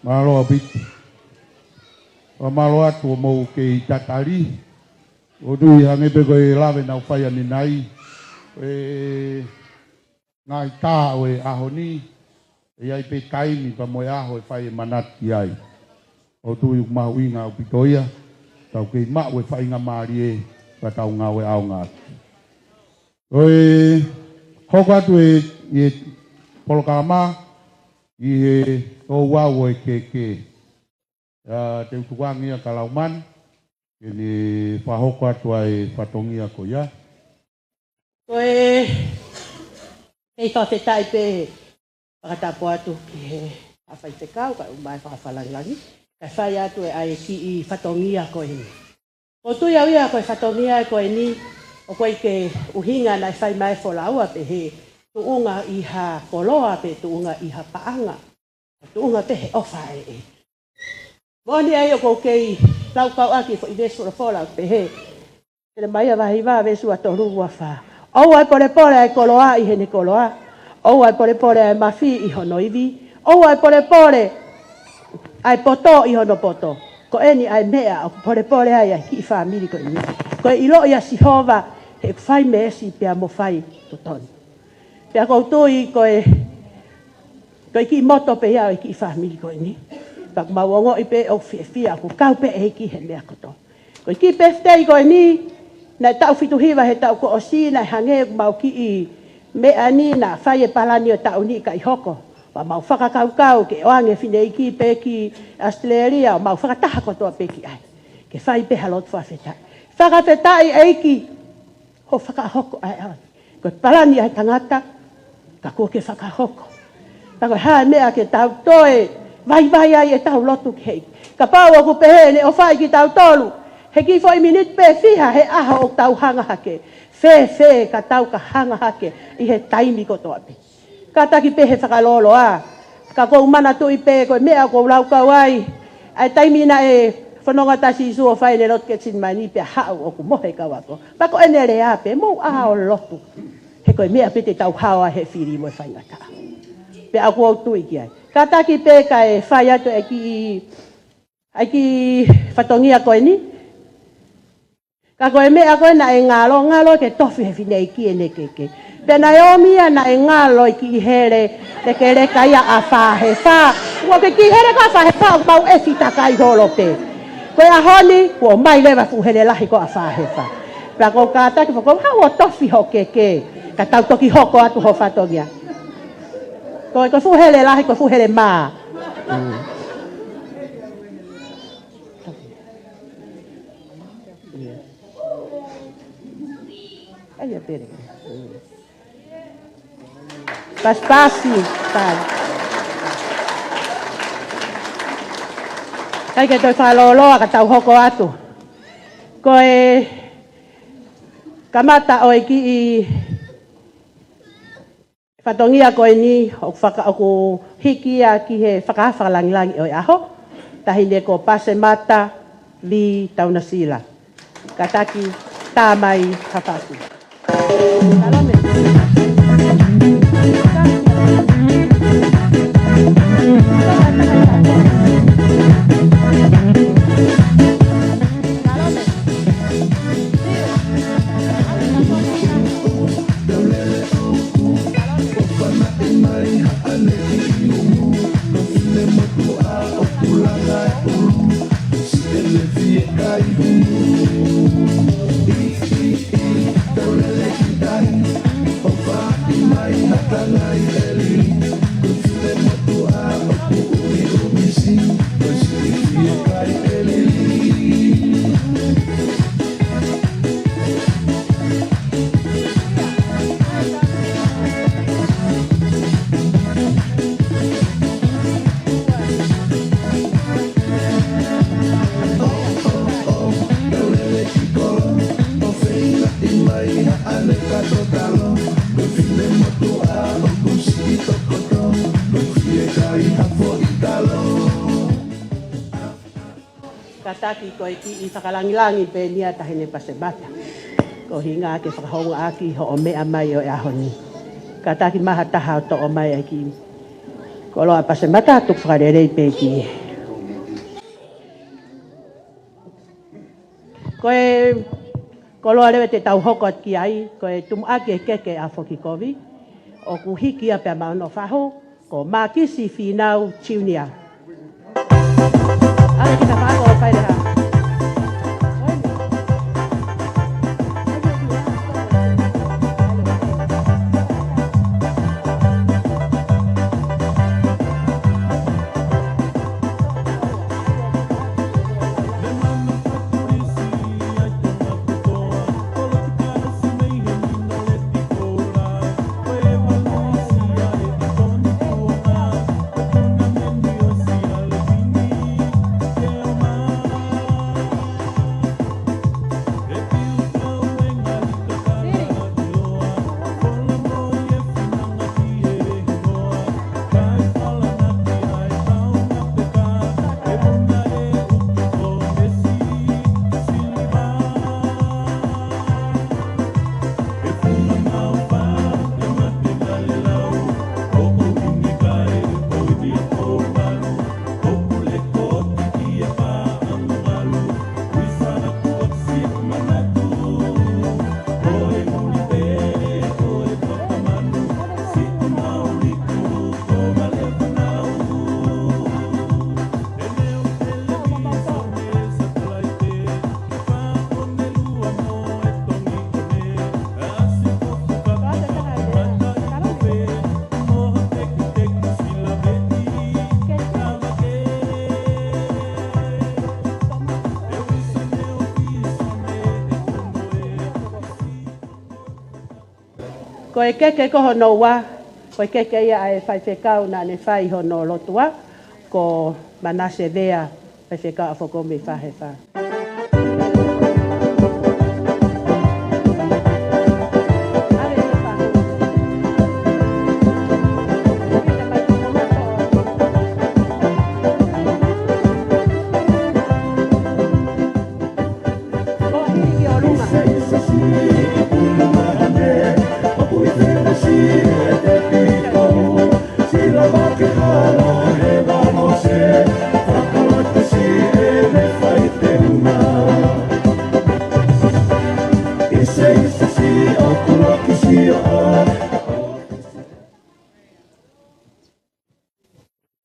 Malo abit. Malo atu mo ke tatali. Odu hange be ko lave na faya ni nai. Ngai ta we ahoni. Ia pe kai ni pa mo aho fai manat ai. Odu yu ma winga pitoia. Tau ke ma we fai nga marie pa tau nga we au nga. Oi hoka tu e polokama i o wa ke te utuangia kalauman ini fahoko atuai fatongia ko ya Koe hei te tai pe pakatapo atu ki he awhai te kau ka umai whakawhalangangi ka whai atu e ai ki i fatongia koe ni. O tui au ia koe fatongia koe ni o koe ke uhinga nai whai mai wholaua pe he tuunga i ha koloa pe tuunga i ha paanga. Tuunga pe he ofa e. Moni ai o kou kei lau kau aki fo i vesu la fola pe he. Tele mai a wahi wā vesu a toru ua wha. Ou ai pore pore ai koloa i hene koloa. Ou ai pore pore ai mafi i hono iwi. Ou ai pore pore ai poto i hono poto. Ko eni ai mea o pore pore ai ki i whamiri ko ini. Ko i lo ia sihova he whai meesi pia mo whai tutoni. Pia koutui koe ki moto pe ia ki i whamiri ko ini. Pak mawongo i pe o fia ku kau pe e ki he mea koto. Ko ki peftei ko ini na tau fitu hiwa he tau ko o si na hange mau ki i mea ni na whai e palani o tau ni ka i hoko. Wa mau whakakau ke oange fine ki pe ki Australia o mau whakataha kotoa pe ki ai. Ke whai pe halot whawhetai. Whakawhetai eiki ho whakahoko ai ai. Ko palani ai tangata ka kua ke whakahoko. Tako haa mea ke tau toe vai ai e tau lotu ki hei. Ka pau o ku pehe ne o whai ki tau tolu. He ki foi minute pe fiha he aha o tau hanga hake. Fe ka tau ka hanga hake i he taimi kotoa pe. Ka taki pehe whakalolo a. Ka kou mana tu i pe koe mea kou lau kau ai. Ai taimi na e whanonga tasi isu o whai ne lot ketsin mai ni pe hau o ku mohe kau ako. Pako ene le a pe mou aha o lotu. He koe mea pe te tau hawa he whiri mo e whai ngata. Pe aku au tui ki ai. Ka taki pe ka e whai atu e ki whatongia koe ni. Ka koe mea koe na e ngalo ke tofi he whine ki e ne keke. Pe na eomia na e ngalo i ki here le ke re kai a whahe wha. Ua ke ki here ka whahe wha o mau e fita kai holo pe. Koe a honi, ua mai lewa fuhere lahi ko a whahe wha. Pea kou ka taki whako, hau o tofi ho keke. Ka tau toki hoko atu ho whatongia. Koe fuhere lahi, koe fuhere maa. Ai a pere. Paspasi, pai. Kai ke toi whaloloa ka tau hoko atu. Koe kamata o ki i whatongia koe ni o ku hiki a ki he whakawhakalangilangi o aho. Tahi ne ko pase mata li tauna sila. Kataki tamai hapatu. Salome. Go. kataki ko i whakalangilangi pe nia tahine pasemata. Ko hinga ke whakahonga aki ho o mea mai o e ahoni. Kataki maha taha o to o mai aki. Ko loa pasemata tuk whakarerei pe ki. Ko loa lewe te tau hoko at ki ai, ko e tumu ake keke a Fokikovi. O ku hiki a pia maono whaho, ko makisi whinau tiunia. Aki na whaako o whaireha. Ko e keke ko hono wa, ko e keke ia e whai whekau na ne whai hono lotua, ko manase vea whai whekau a whakome whahe wha.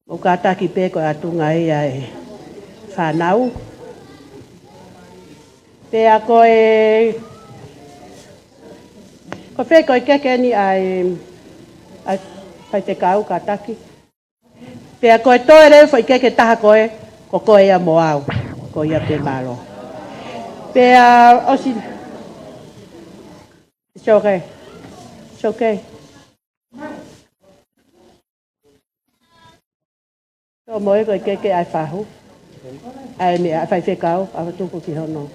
O kataki pe ko atunga ia e whanau. Pea ko e... Ko pe ko e keke ni ai whai te kau kataki. Pea ko e toe reu whai keke taha koe, ko koe ia moau, ko ia pe malo. Pea osi... It's okay. It's okay. So moe ko e keke ai whahu. Ai me ai whai whekau, a tuku ki hono.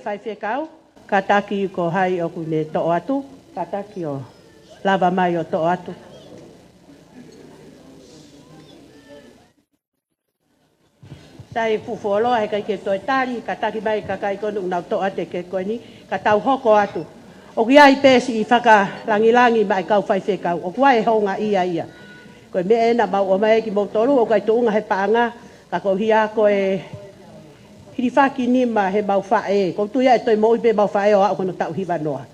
Whai whekau, kataki ko hai o kune to'o atu, kataki o lava mai o to'o atu. Sai fufuoloa he kai ke toi tari, kataki mai kakai konu unau to'o ate ke koe ni, katau hoko atu. O ki ai pesi i whaka langi mai kau whai whekau, o kuai honga ia. Koe me ena mau o mai ki motoru, o kai tuunga he paanga, ka ko hia koe Hirifaki ni ma he mau whae, ko tu ia e toi mo ipe mau whae o au kono tau hiwa noa.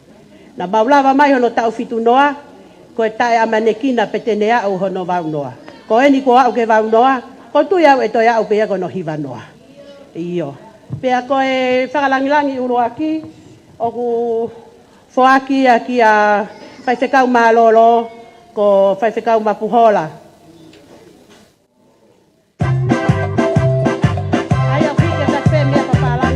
Na mau lava mai hono tau fitu noa, ko e tae amanekina petene au hono vau noa. Ko eni ko au ke vau noa, ko tu ia e toi au pea kono hiwa noa. Iyo. Pea ko e whakalangilangi uro aki, o ku whoaki aki a whaiwhekau malolo, ko whaiwhekau mapuhola. Ai au hike ta whemea papala.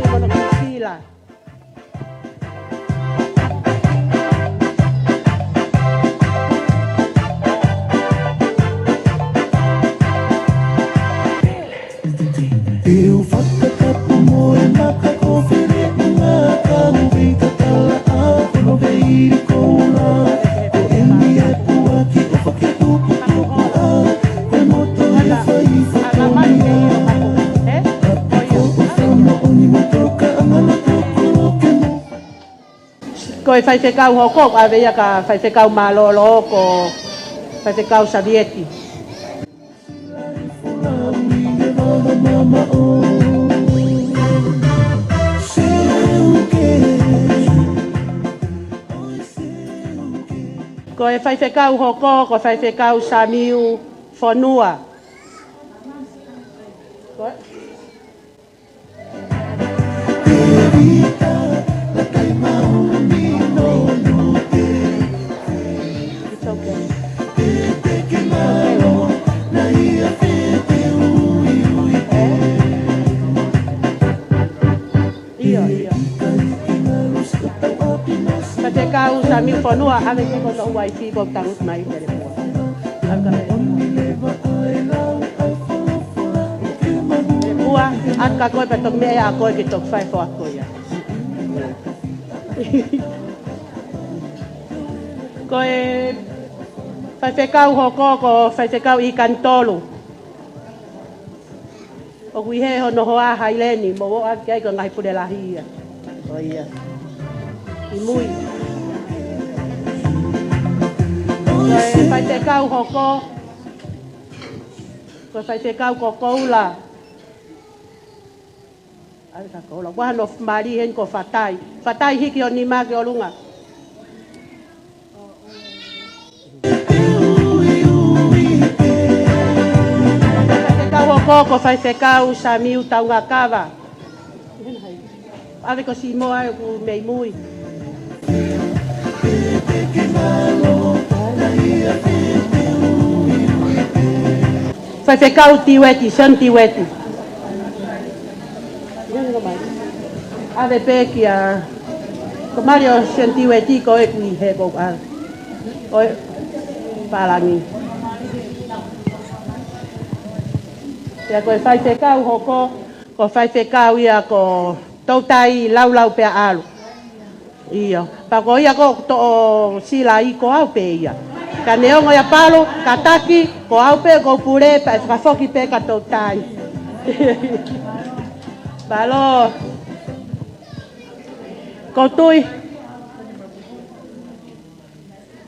Ko e whai whekau hoko, a vea ka whai whekau malolo ko whai whekau Savieti. Ko e whai whekau hoko, ko whai whekau Samiu Fonua. Ko It's okay. Iya. Ketika Samiu Fonua, ave ke kono wifi ko tangut mai dari po. Ua, at ka koe patok mea a koe ki tok whai fo a koe ya. Koe whai whekau hoko ko whai whekau I kantolu. O kui he hono hoa haileni, mo o a kia ko ngai pule lahi ia. O ia. I mui. Koe whai whekau hoko, koe whai whekau ko koula. Ai ka koula, wahano mari hen ko whatai. Whatai hiki o ni mage o lunga. Ko whai whekau Samiu Taungakawa. Ave ko si moa e ku mei mui. Whai whekau Tiweti, Son Tiweti. Ave pe ki a... Ko Mario Son Tiweti ko e kui he ko a... Ko e... Palangi. Pea koe whai whekau hoko, ko whai whekau ia ko tautai laulau pea alu. Ia. Pa ko ia ko to sila I ko au pe ia. Ka neongo ia palo, ka taki, ko au pe ko pure, pa whafoki pe ka tautai. Palo. Ko tui.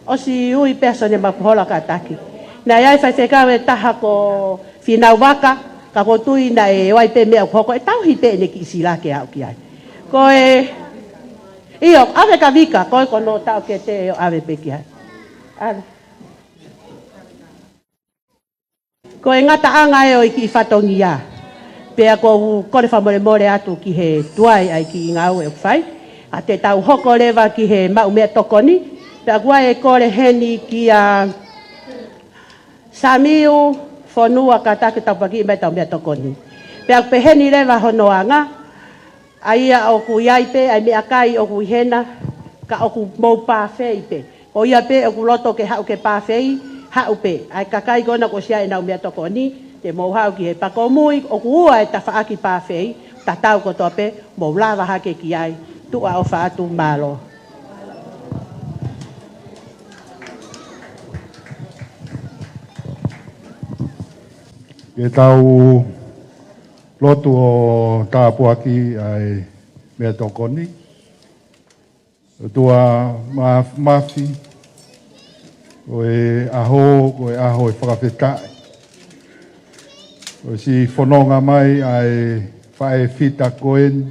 O si ui peso ne makuhola ka taki. Na iai whai whekau e taha ko... Finau waka, ka kotui na e wai pe mea koko, e tau hi pe ne ki sila ke au ki ai. Ko e... Iyo, ave ka vika, koe kono tau ke te ave pe ki ai. Ave. Ko e ngata anga e o iki I whatongi ia. Pea ko kore whamore more atu ki he tuai ai ki ngau e whai. A te tau hoko lewa ki he mau mea tokoni. Pea kua e kore heni ki a... Samiu Fonua ka take tapaki mai tau mea tokoni. Pea peheni lewa honoanga, aia o ku iai pe, ai mea kai o ku hena, ka o ku mou pāwhei pe. O ia pe o ku loto ke hau ke pāwhei, hau pe. Ai kakai gona ko sia e nau mea tokoni, te mou hau ki he pakomui, o ku ua e ta whaaki pāwhei, ta tau ko tope, mou lawa hake ki ai, tua o whaatu malo. Ke tau lotu o tāpuaki ai mea tokoni. Tua mafi, koe aho e whakawhetai. Koe si whanonga mai ai whae whita koen.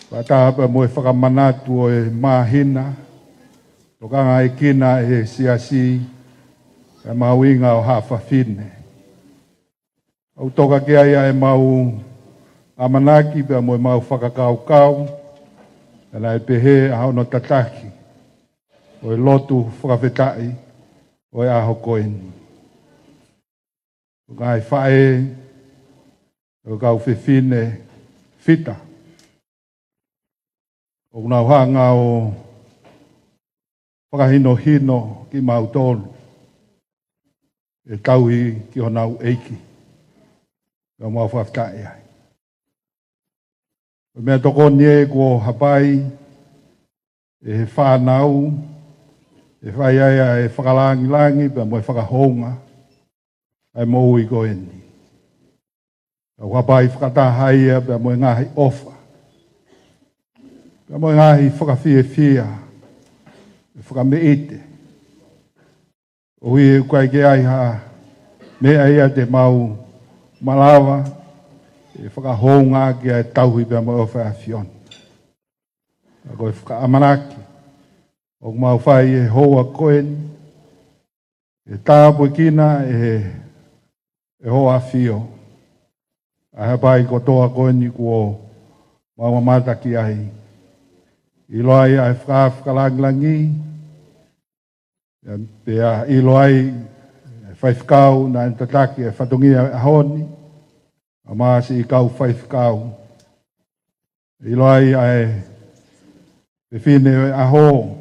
Whatahapa mo e whakamanatu o e mahina. Tokanga e kina e siasi, e mauinga o hawhawhine. Au toka ke ai e mau amanaki, pia mo e mau whakakau-kau, ana e pehe a hono tataki, o e lotu whakawhetai, o e aho koeni. O kai whae, o kau whiwhine whita. O nau hanga o whakahino-hino ki mau tolu, e tauhi ki honau eiki. Ka mau whaftai ai. Mea toko nie ko hapai, e he whanau, e whai ai e whakalangi-langi, pia mo e whakahonga, ai mou I koeni. Ka hapai whakatahai, pia mo e ngahi ofa. Ka mo ngai whakawhiawhia, whakameete. O hui kai ke ai ha, mea ia te mau malawa, e whakahonga ki ai tauhi pia mo o whawhion. A koe whakaamanaki, o mau whai e hoa koen, e tāpoi kina e hoa whio. A hapai ko toa koen i kuo mau mata ki ai. I loai ai whakalangi, pia i loai whaifkau na entataki e whatungi a honi, a maasi i kau whaifkau. I loai ai pe whine a ho,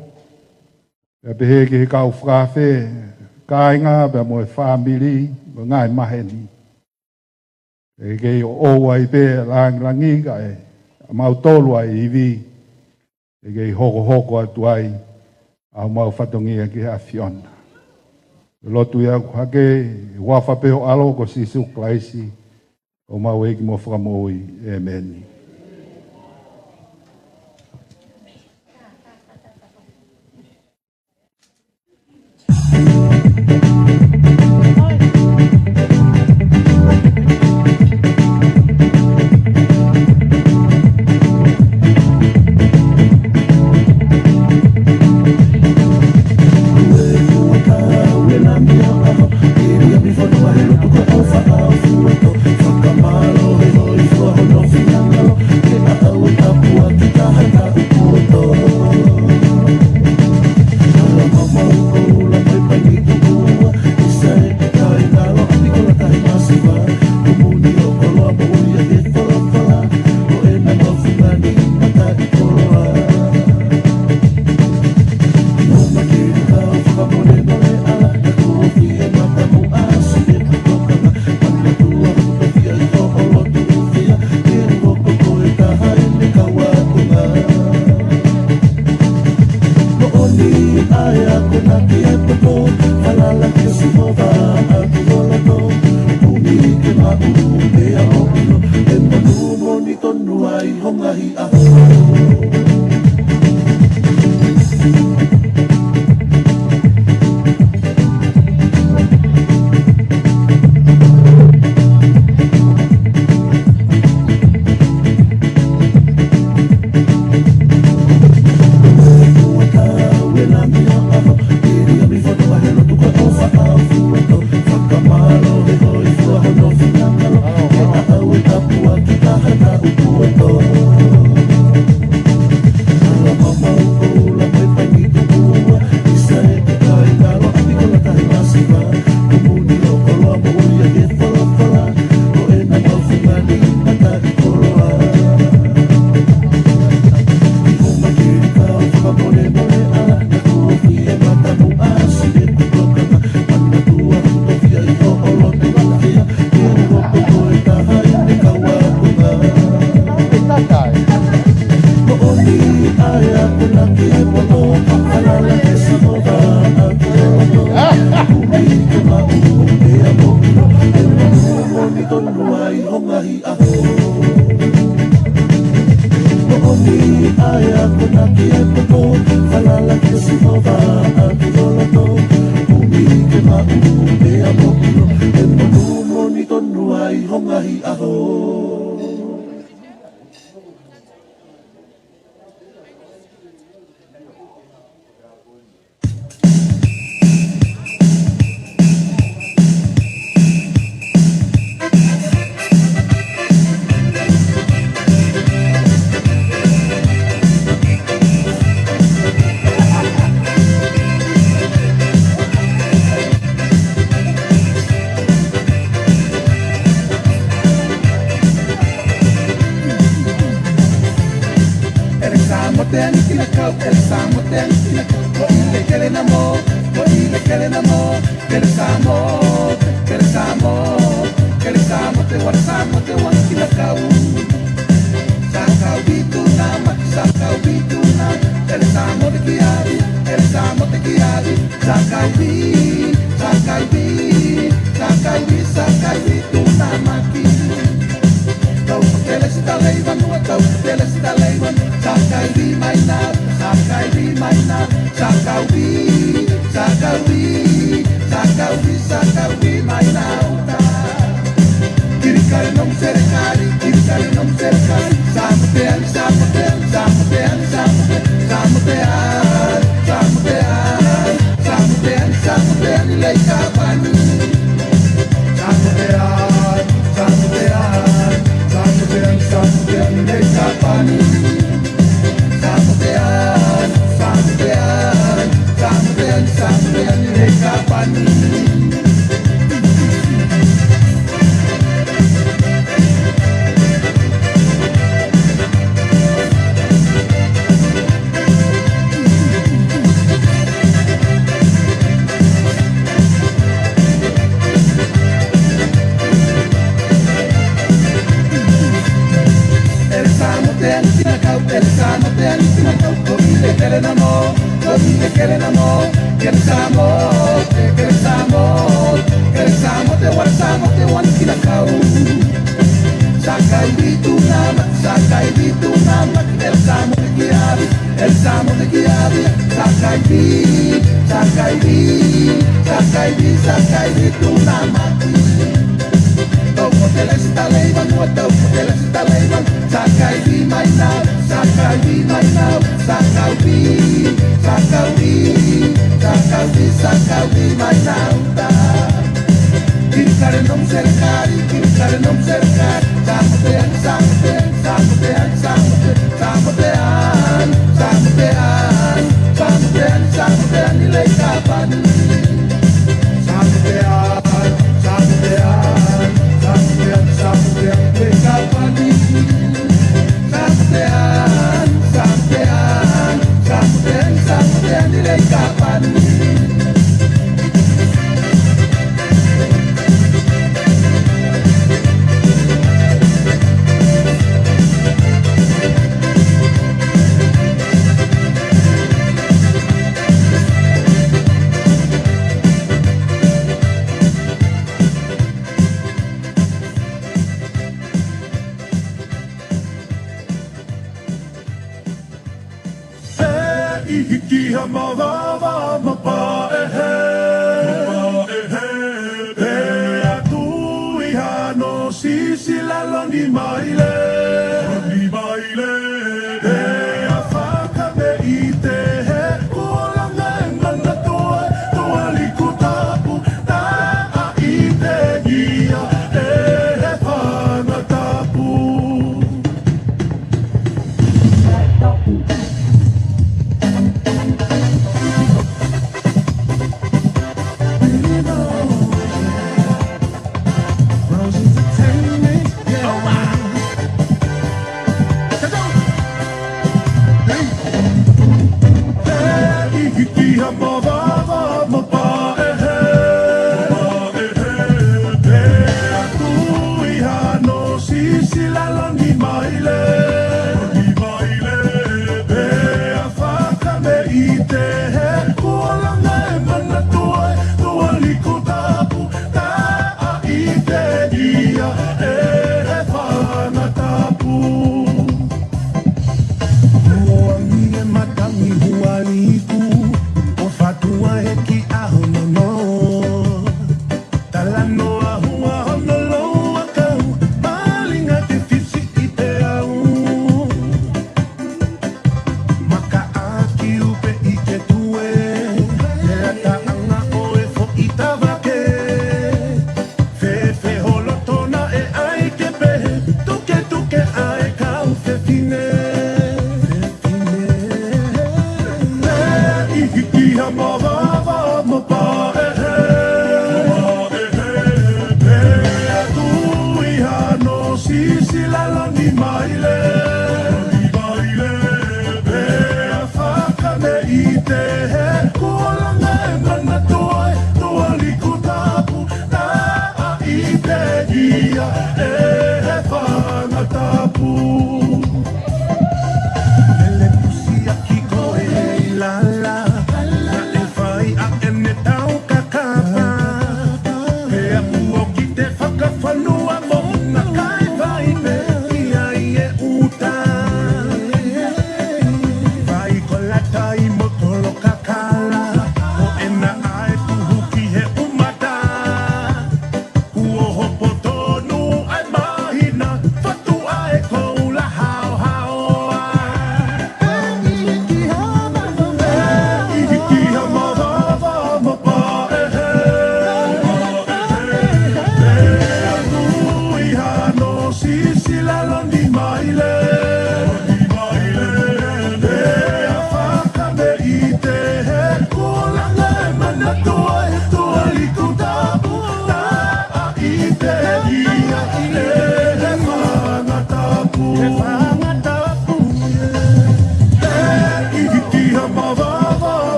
pia peheke he kau whakawhe, kāinga, pia mo e whamiri, mo ngai maheni. E kei o oa i pe langi ka e, a mau tolu ai i vi, e kei hoko atu ai, au mau whatongia ki a whiona. Lotu ia hake, wafa peho alo ko sisu klaisi, o mau eki mo whakamoi, amen. Sakai vi tu na maki. Kau pakai lesi talai vanua tau teles taleiman sakai di maina sakai di maina sakaubi sakaubi sakaubi sakaubi maina uta kiri kali nom serikali kiri kali nom serikali samutean samutean samutean samutean samutean samutean samutean nilai kapani samutean samutean samutean samutean nilai kapani samutean samutean samutean samutean nilai kapani.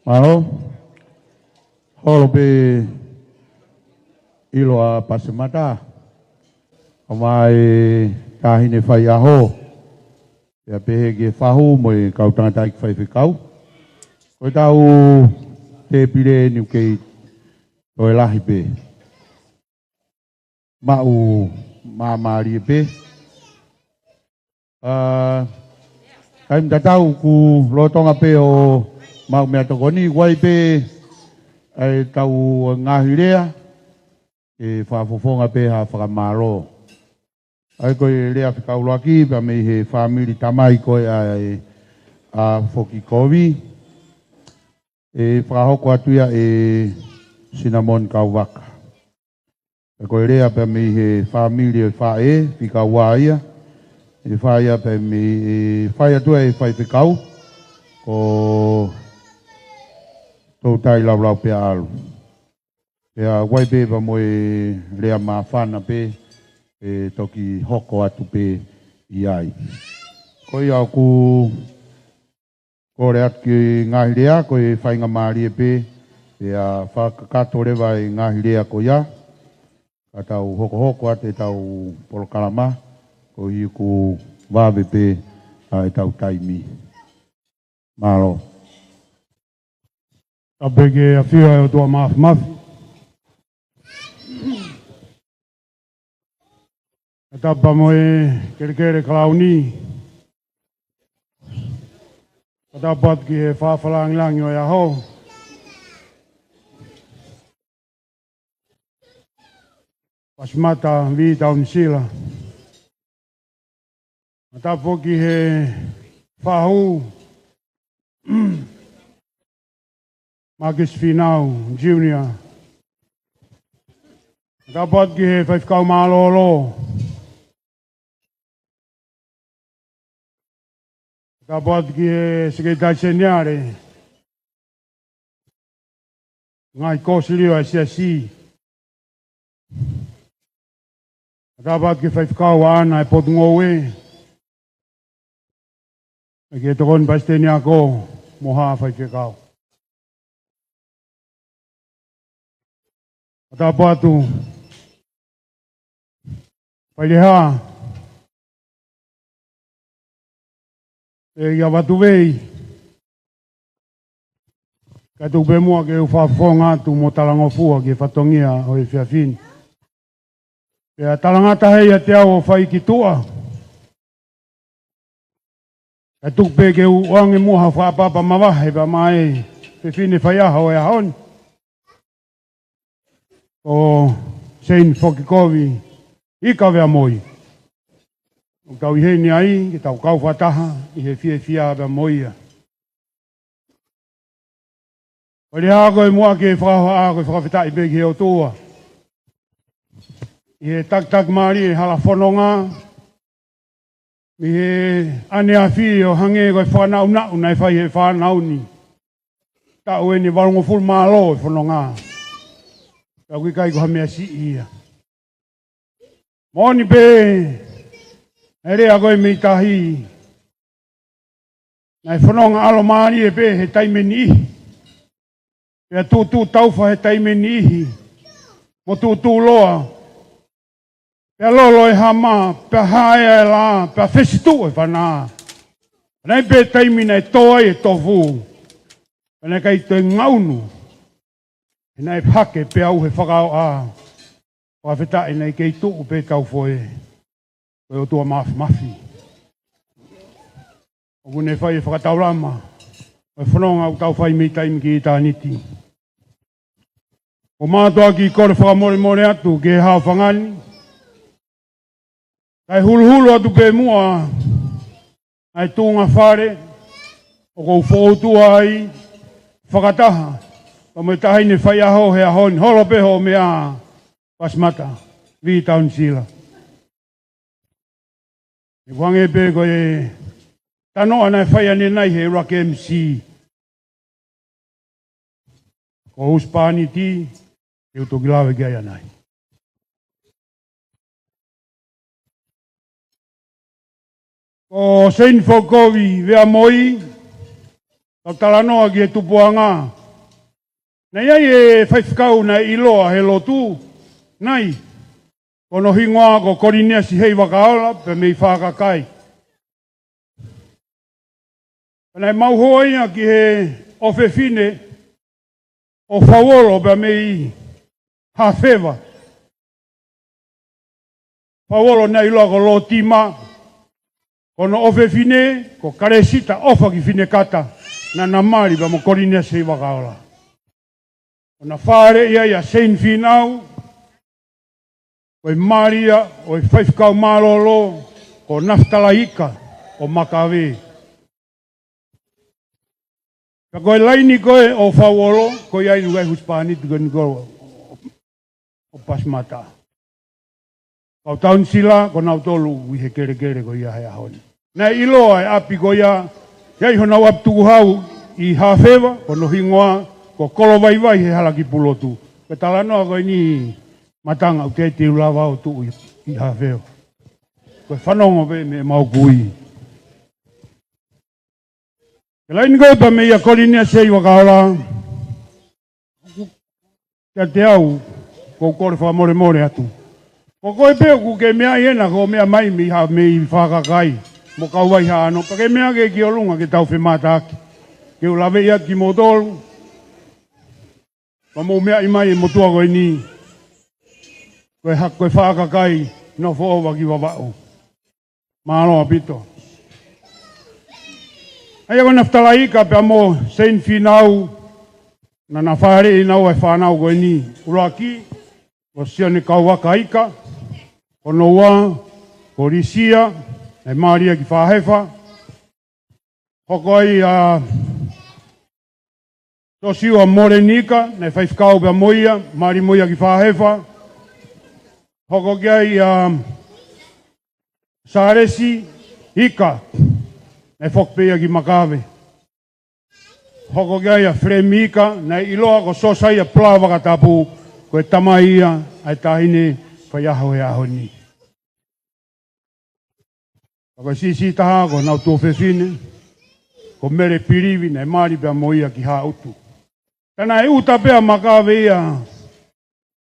Malo. Holo pe ilo a pasemata. Amai tahine fai aho. Ia pehe ge fahu mo e kau tangata ki fai whikau. Koe tau te pire ni kei toi lahi pe. Mau mamari pe. Kai mta tau ku lotonga pe o mau mea tokoni wai pe ai tau ngahirea e whafofonga pe ha whakamaro. Ai koe rea whikau loaki pa mei he whamiri tamai koe ai a Foki Kovi. E whahoko atuia e Cinnamon Kauwaka. E koe rea pa mei he whamiri e whae, whikau waia. E whaia pa mei e whai atua e whai whikau. Ko tau tai lau lau pe alu. Pea wai pe pa moe rea maa whana pe. E toki hoko atu pe i ai. Ko iau ku kore atu ki ngahirea, ko e whainga maari e pe, e a whakakato rewa e ngahirea ko ia, ka tau hoko atu e tau polokalama, ko hiu ku wawe pe a e tau taimi. Malo. Abege a whia e o tua mafi. Tapa moe kere kalauni. Tapat ki he whawhalangilangi o iaho. Pasmata vi taun sila. Tapo ki he whahu. Marcus Finau, Junior. Tapat ki he whaifkau malolo. Dapat ki sekretar seniare. Ngai kosilio SSC. Dapat ki whaifkau ana e potungowe. E ke tokon pasteni ako moha whaifkau. Dapat tu whaileha. E ia watu wei. Ka tu be mua ke u whawhonga tu mo talangofua ke whatongia o e whiawhini. E a talangata hei a te au o whai ki tua. Ka tu be ke u oange mua whaapapa mawahe pa mai whiawhini whaiaha o e ahon. O Sein Foki Kovi ika wea moi. O tau i hei ai, ki tau kau whataha, i he whia ba moia. O le hako e mua ke whakahoa a koe whakawhitai pe ki he o tua. I he tak maari e hala whanonga. I he ane a whi o hange koe whanau nau, nai whai he whanau ni. Tau e ni warongo ful malo e whanonga. Tau ki kai ko hamea si ia. Moni pe... Ere a koe mei tahi. Nai whanonga alo maari e pe he taimeni ihi. Pea tūtū tauwha he taimeni ihi. Mo tūtū loa. Pea lolo e hama. Pea hae e la. Pea whesitu e whanā. Nei pe taimina e toa e tofu. Nei kai te ngaunu. Nei hake pea au he whakao a. Whawheta e nei kei tuu pe tau foe. Koe o tua mafi. O kune whai e whakataurama. O whanonga o tau whai mei taimi ki i tāniti. O mātua ki kore whakamore atu ke hao whangani. Kai hulu atu pe mua. Ai tūnga whare. O kou whautua ai. Whakataha. O me tahine whai aho he ahoni. Holo peho mea. Pasmata. Vi taun sila. E wange pe koe tano ana whai ane nai he Rock MC. Ko uspani ti, e utoki lawe ki aia nai. Ko Sein Fokovi vea moi, tau talanoa ki e tupuanga, Nei ai e whaifkau na iloa he lotu, nei, kono hingoa ko korinia si hei wakaola, pe mei whakakai. Nei mauhoia ki he ofefine, o whawolo pe mei hawhewa. Whawolo na iloa ko lo tima, kono ofefine, ko karesita ofa ki fine kata, na namari pe mo korinia si hei wakaola. Ona whare ia sein finau, oi Maria, oi whaifkau malolo, ko Naftalaika, o Makawe. Ka koe laini koe o whawolo, koe ai nukai huspani tuka niko o Pasmata. Kau taun sila, ko nau tolu wihe kere ko ia hea honi. Nā iloa e api ko ia, iai hona wap tukuhau i hawhewa, ko no hingoa, ko kolo vai he halaki pulotu. Ko talanoa koe ni matanga u te te ulawa o tu i hawheo. Koe whanongo pe me mau kui. Ke laini koe pa me ia korinia sei wakaola. Te au, ko kore wha more atu. Ko koe peo ku ke mea iena ko mea mai mi ha me i whakakai. Mo kau wai ha ano. Pa ke mea ke ki olunga ke tau whemata aki. Ke ulawe ia ki modolu. Pa mo mea i mai e motua koe ni. Koe whakakai no fo waki wawao. Maaloa pito. Ai ako Naftalaika pe amo sein finau na whare i nau e whanau koe ni. Uraki, o sione kauwakaika, o noua, ko Risia, e Maria ki whahefa. Hoko ai Tosio Morenika, ne whaifkau pe moia, Mari moia ki whahefa. Hoko ki ai Saresi, Ika, ne whokpea ki Makawe. Hoko ki ai Fremika, ne iloa ko sosai a plawaka tapu, koe tamaia, ai tahine, whaiaho e aho ni. Ako sisi taha, ko nau tōwhewhine, ko mere piriwi, ne Mari pe moia ki ha utu. Tana e uta pea Makawe ia,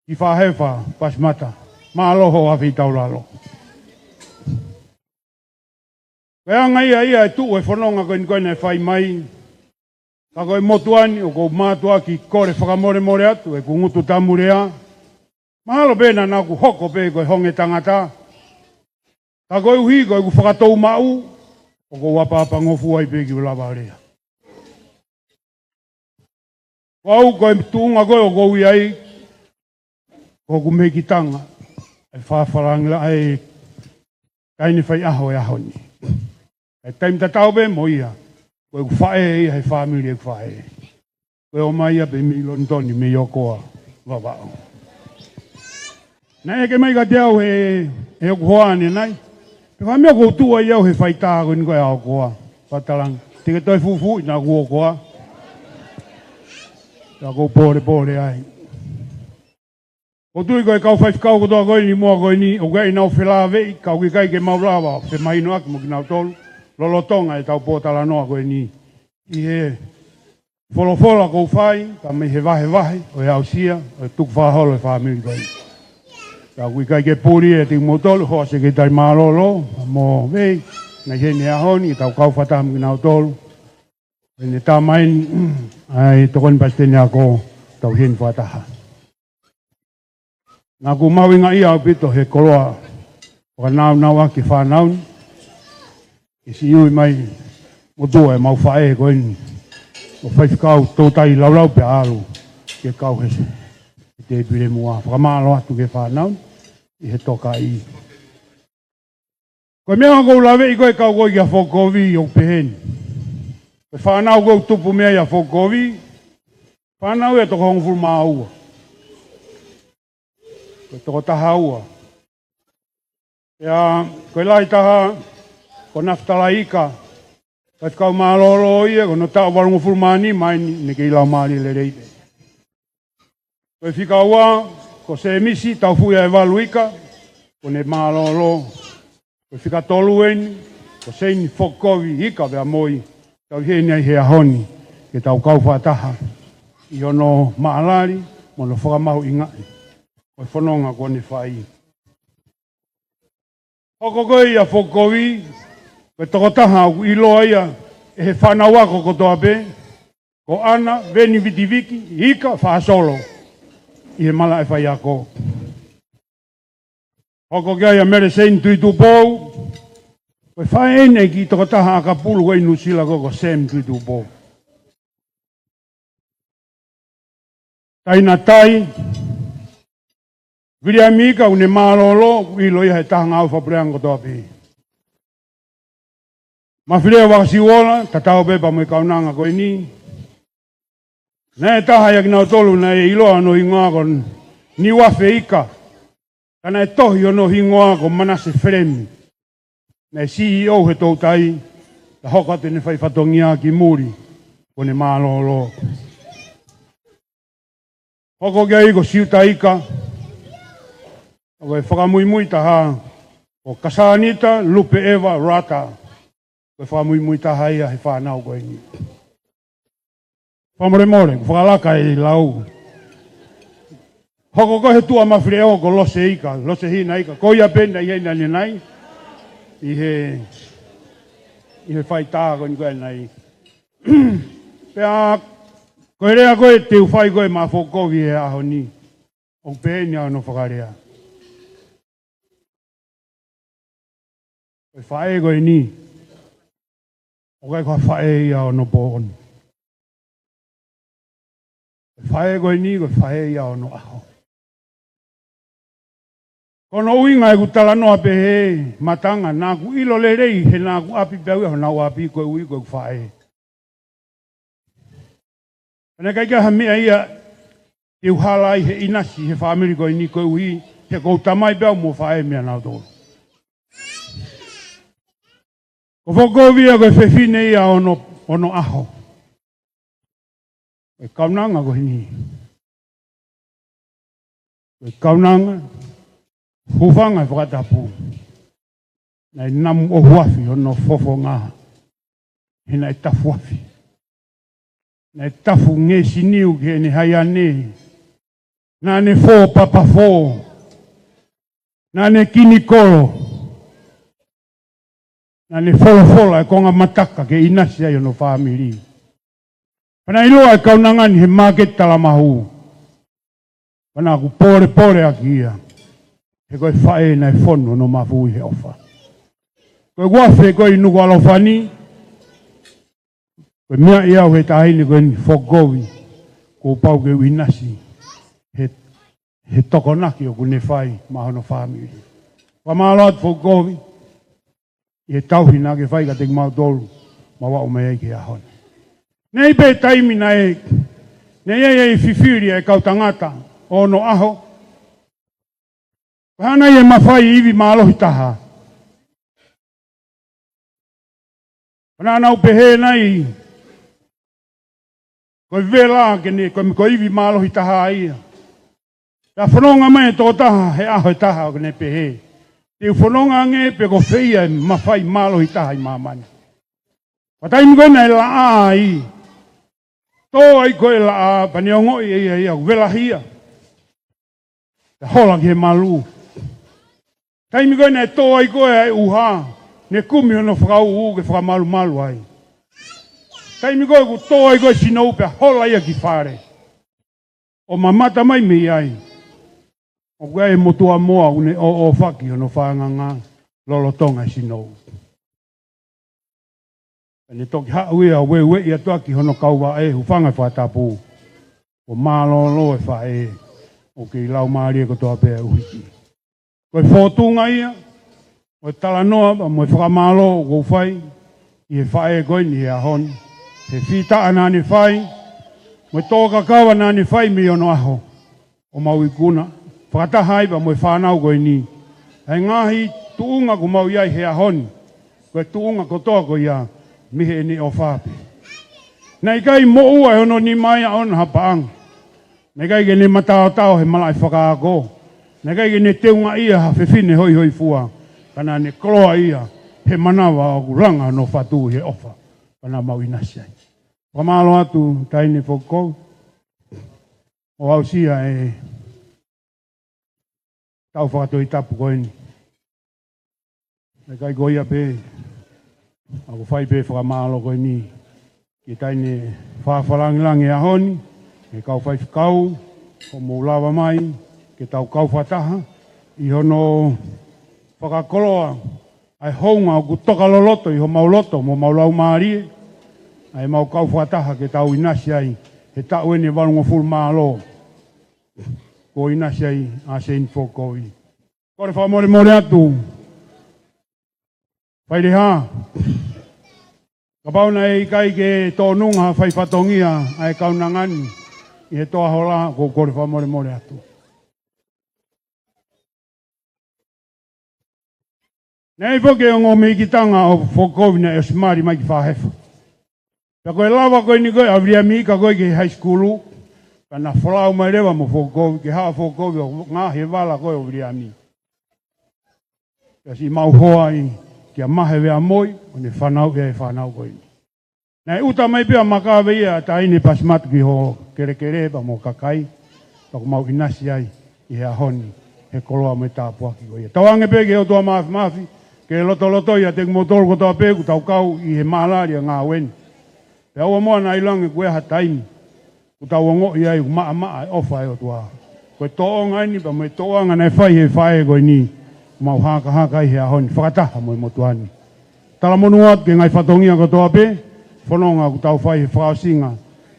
ki whahefa, Pasmata. Maaloho awhi tauralo. Koe anga ia e tu e whanonga koe nei whai mai. Ka koe motuani o kou mātua ki kore whakamore atu e kungutu tamurea. Mahalo pēna nā ku hoko pē koe honge tangata. Ka koe uhi koe ku whakatou mau o kou wapapa ngofu ai pē ki ulawa rea. Wau koe tuunga koe o kou iai ko ku meki tanga. Ai whawharangila ai kaini whai aho e aho ni. Ai taim tatau pe mo ia. Koe ku whae ia hei whamiri e ku whae. Koe o mai ia pe mi lontoni me iokoa wawao. Nai eke mai ka te au he oku hoane nai. Pe whamea kou tua iau he whai tāko ni koe ao koa. Whatalang. Tike toi fufu ina kuo koa. Ta kou pore ai. O tui koe kau whaifkau kotoa koe ni mua koe ni o koe nau whelawei, kau ki kai ke maulawa, whe maino aki mo ki nau tolu, lolotonga e tau pōtala noa koe ni. I he wholofola kou whai, ka me he wahe, o e ausia, o e tuku whaholo e whamiri koe ni. Kau ki kai ke pūri e tiki mo tolu, hoa se ke tai mālolo, mo wei, nei he ne ahoni, e tau kau whataham ki nau tolu. E ne tā maini, ai tokoni pasteni ako, tau hen whataha. Nā ku mawinga ia o pito he koloa waka nau aki whanauni. E si iui mai o tua e mau whae koe ni. O whaifkau tōtai laulau pe alu ke kau hese. E te pire mua whakamalo atu ke whanauni. I he toka i. Koe mea kou lawe i koe kau koe kia whokovi o peheni. Koe whanau kou tupu mea ia whokovi. Whanau e toko hongfuru maa ua. Koe toko taha ua. Ia, koe lai taha, ko Naftalaika. Koe kau maalolo ia, ko no tau warungu furmani, mai ne ke ilau maali le reite. Koe whika ua, ko se emisi, tau fuia e waluika, ko ne maalolo. Koe whika tolueni, ko seini fokovi hika vea moi, tau heni ai hea honi, ke tau kau whataha. I ono maalari, mo no whakamahu ingai. Koe whanonga kone whai. Hoko koe ia whokowi, koe tokotaha au iloa ia, e he whanawako kotoa pe, ko ana, veni vitiviki, hika, whaasolo. I he mala e whai ako. Hoko koe ia mere sein tui tupou, koe whae ene ki tokotaha a kapulu koe nusila koko sem tui tupou. Taina tai, viria mika une malolo, ilo ia he tahanga au whapureanga kotoa pe. Mawhirea wakasiwola, tatao pepa mo i kaunanga koe ni. Nē taha ia kina o tolu na e iloa no hingoa kon ni wafe ika. Kana e tohi o no hingoa kon manase fremi. Nē CEO he tau tai, ta hoka tene whai whatongia ki muri, kone malolo. Hoko kia iko siuta ika, koe whakamui taha, o Kasanita, Lupe Eva, Rata. Koe whakamui taha ia he whanau koe ni. Whamore more, whakalaka e lau. Hoko koe tua mawhire o ko lose ika, lose hina ika. Koia penda i heina ni nai, i he whai taha koe ni koe nai. Pea, koe rea koe te uwhai koe ma whokovi e aho ni. O pēni au no whakarea. Koe whae koe ni. O kai koe whae ia o no pōoni. Koe whae koe ni, koe whae ia o no aho. Kono uinga e kutala noa pe he matanga, nā ku ilo le rei, he nā ku api pēu e nau api koe ui koe whae. Pane kai kia hamea ia, te uhalai he inasi, he whaamiri koe ni koe ui, he kou tamai pēu mo whae mea nau tōru. Ko whokovia koe whewhine ia ono aho. Koe kaunanga koe ni. Koe kaunanga, hufanga e whakatapu. Nei namu o huafi ono fofo ngaha. Hina e tafu wafi. Nei tafu nge siniu ke ne haiane. Nā ne fō papa fō. Nā ne kini kolo. Nā ne fola e konga mataka ke inasi ai ono whamiri. Pana iloa e kaunangani he market talamahu. Pana ku pore aki ia. He koe whae na e whono no mawhui he ofa. Koe wafe koe nuku alofani. Koe mea iau he tahini koe ni whokovi. Ko pau ke winasi. He tokonaki o kune whai mahono whamiri. Wamaloat whokovi. I he tauhina ke whai ka te mau tolu. Mawa o mea ke ahon. Nei pe taimi na e. Nei e whiwhiri e kau tangata. O no aho. Hana ia mawhai iwi maalohi taha. Pana nau pehe nai. Koe vela kene, koe iwi maalohi taha ia. Ka whanonga mai tō taha, he aho e taha o kene pehe. Te whanonga nge pe ko whia e mawhai maalohi taha i mamani. Wataimi koe nei la a i. Tō ai koe la a, pani o ngoi ia, vela hia. Te hola ki he malu. Taimi koe nei tō ai koe ai uha, ne kumi ono whakau ke whakamalu ai. Taimi koe ku tō ai koe sinau pe hola ia ki whare. O mamata mai me ai. O koe e motua moa une o whaki ono whanganga lolotonga sinau. Ne toki hau ia wewe ia toaki hono kauwa e hufanga whatapu. O malolo e whae. O ke lau maari e kotoa pēr uhiki. Koe whotunga ia, koe talanoa, mo e whakamalo o kou whai, i he whae koe ni he ahon. He whitaa nāni whai, mo e tōka kawa nāni whai mi ono aho, o mau i kuna. Whakatahaipa mo e whanau koe ni. Hei ngahi tuunga ko mau iai he ahon, koe tuunga kotoa koe ia, mihe ni o whape. Nei kai mo ua e ono ni mai a on hapaang. Nei kai ke ne matao he malai whakaako. Nei kai ke ne teunga ia ha whewhine hoi fua. Kana ne kloa ia he manawa o ranga no whatu he ofa. Kana mau inasi ai. Wamalo atu taine whokou. o au sia e tau whakatoi tapu koe ni. E kai goia pe, ako whai pe whakamalo koe ni, ki taine whawhalangilangi a honi, e kau whai whikau, o moulawa mai, ke tau kau whataha, i hono whakakoloa, ai hounga o kutoka loloto, i ho mauloto, mo maulau maarie, ai mau kau whataha ke tau inasi ai, he tau ene walunga fulu maalo, ko inasi ai a sein fokoi. Kore whamore more atu, whaire ha, ka pauna e kai ke tōnunga whai whatongia, ai kaunangani, i he toa hola, ko kore whamore more atu. Nei poke o ngō meikitanga o whokovina e o simari mai ki whahefa. Pea koe lawa koe ni koe, awria mi ka koe ki high schoolu, ka na whalau mai rewa mo whokovi, ki haa whokovi o ngā he wala koe o awria mi. Pea si mau hoa i ki a mahe wea moi, o ne whanau e whanau koe ni. Nei uta mai pia makawe ia, ta ine pasimatu ki ho kere pa mo kakai, pa ko mau inasi ai, i he ahoni, he koloa mai tāpuaki koe ia. Tawange peke o tua maafi, ke loto ia te kumotoro ko tau peku tau kau i he malaria ngā weni. Pe aua moa na ilange kue ha taimi. Ku tau ongo i ai maa e ofa e o tua. Koe toonga ni pa moe toanga nei whai he whae koe ni. Mau haka i he ahoni. Whakataha moe motuani. Tala monu atu ke ngai whatongia ko toa pe. Whanonga ku tau whai he whaasinga.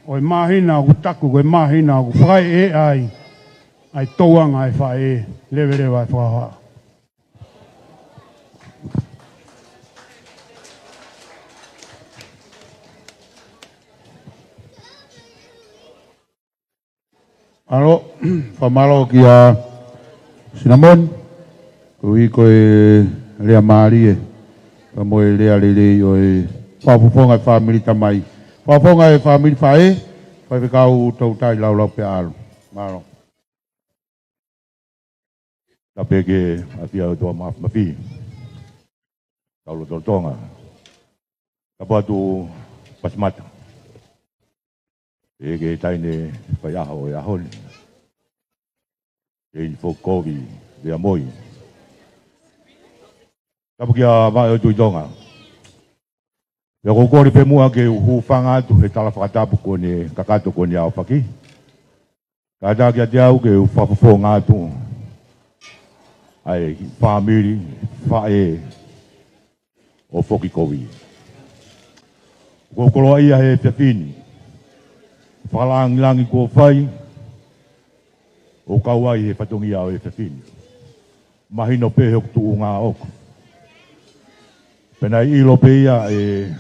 O e mahina ku taku koe mahina ku whai e ai. Ai toanga e whae e. Lewerewa e whaha. Alo, whamalo ki a Sinamon, kui koe lea maari e, ka moe lea lele o e whapufonga e whamiri tamai. Whapufonga e whamiri whae, whai whekau tau tai lau pe alo. Malo. Ta peke a fia o toa mafi. Taulo tonga. Ka patu pasimata. Ege taine whai aho e ahoni. E ni whokovi rea moi. Tapu ki a mai o tuitonga. Ia kokori pe mua ke uhu whanga atu he tala whakatapu kone kakato kone au whaki. Ka taki a te au ke uwhapufo ngā atu. Ai whamiri, whae o whoki kovi. Kokoroa ia he pepini. Whalangilangi ko whai, o kauai he patongi au e whawhini. Mahino pe hok tu ngā oku. Pena ilo pe ia e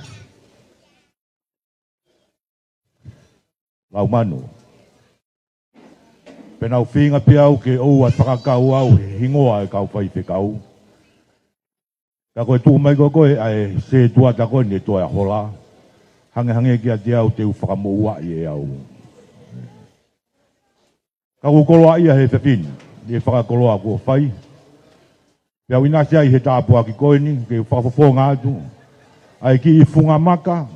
lau manu. Pena u whinga pe au ke ou at whakakau au he hingoa e kau whai pe kau. Ka koe tu mai koe ai se tuata koe ne toa hola. Hange ki a te au te u whakamoua i e au. Ka kukoloa ia he whawhini, ni e whakakoloa kua whai. Pea winasi ai he tāpua ki koe ni, ke whakafofonga atu. Ai ki i funga maka.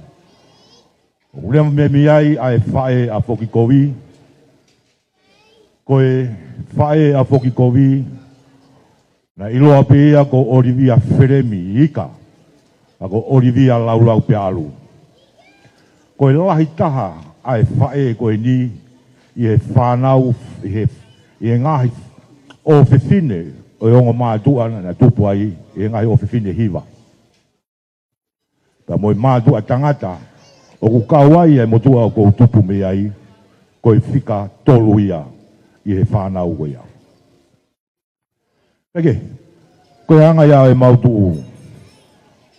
Ulema me mi ai ai whae a whoki kovi. Koe whae a whoki kovi. Na iloa pe ia ko Olivia Feremi ika. Ako Olivia laulau pe alu. Koe lahi taha ai whae koe ni i he whanau i he ngahi o whiwhine o e ongo mātua na tupu ai i he ngahi o whiwhine hiwa. Ka moe mātua tangata o ku kauai ai motua o kou tupu me ai koe whika tolu ia i he whanau koe ia. Eke, koe anga ia e mautu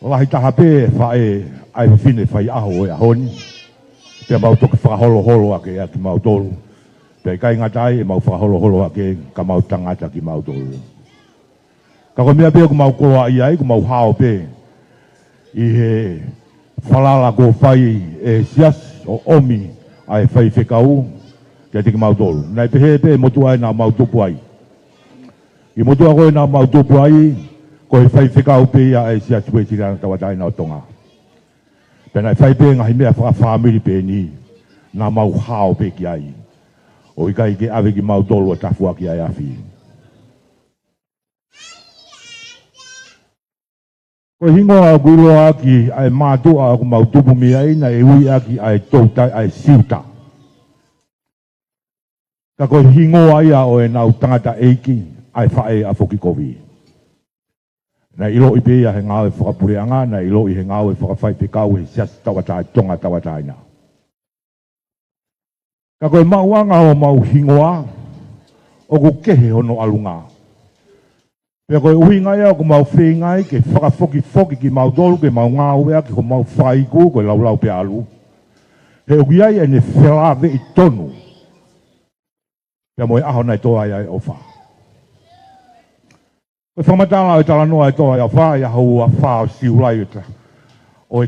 lahi taha pe whae ai whiwhine whai aho e ahoni. Pea mau toke whakaholo ake a ki mau tolu. Pea kai ngatai e mau whakaholo ake ka mau tangata ki mau tolu. Ka koe mea pea ku mau koloa i ai, ku mau hao pe. I he whalala ko whai e sias o omi ai whai whekau kia te ki mau tolu. Nai pehe pe motu ai nā mau tupu ai. I motu a koe nā mau tupu ai, koe whai whekau pe ia e sias pue tirana tawatai nā tonga. Pena whai pe ngahi mea whakawhamiri pe ni, nā mau hao pe ki ai. O i kai ke ave ki mautolo ta fua ki ai afi. Ko hingo a gulo aki ai mātua ku mautupu mi ai na e ui aki ai tautai ai siuta. Ka ko hingo ai a o e nau tangata eiki ai whae a foki kovi. Na ilo i pia he ngāwe whakapureanga, na ilo i he ngāwe whakawhai pekau he sias tawatai tonga tawatai na. Ka koe mauanga o mau hingoa, o ku kehe hono alunga. Pea koe uhinga ea ko mau whengai ke whakafoki ki mau dolu ke mau ngāwea ki ko mau whaiku koe laulau pe alu. He uki ai ene whelawe i tonu. Pea moe aho nei toa ai ofa. Koe whamatala o tala noa e toa ai ofa ia hau a wha o siulai o e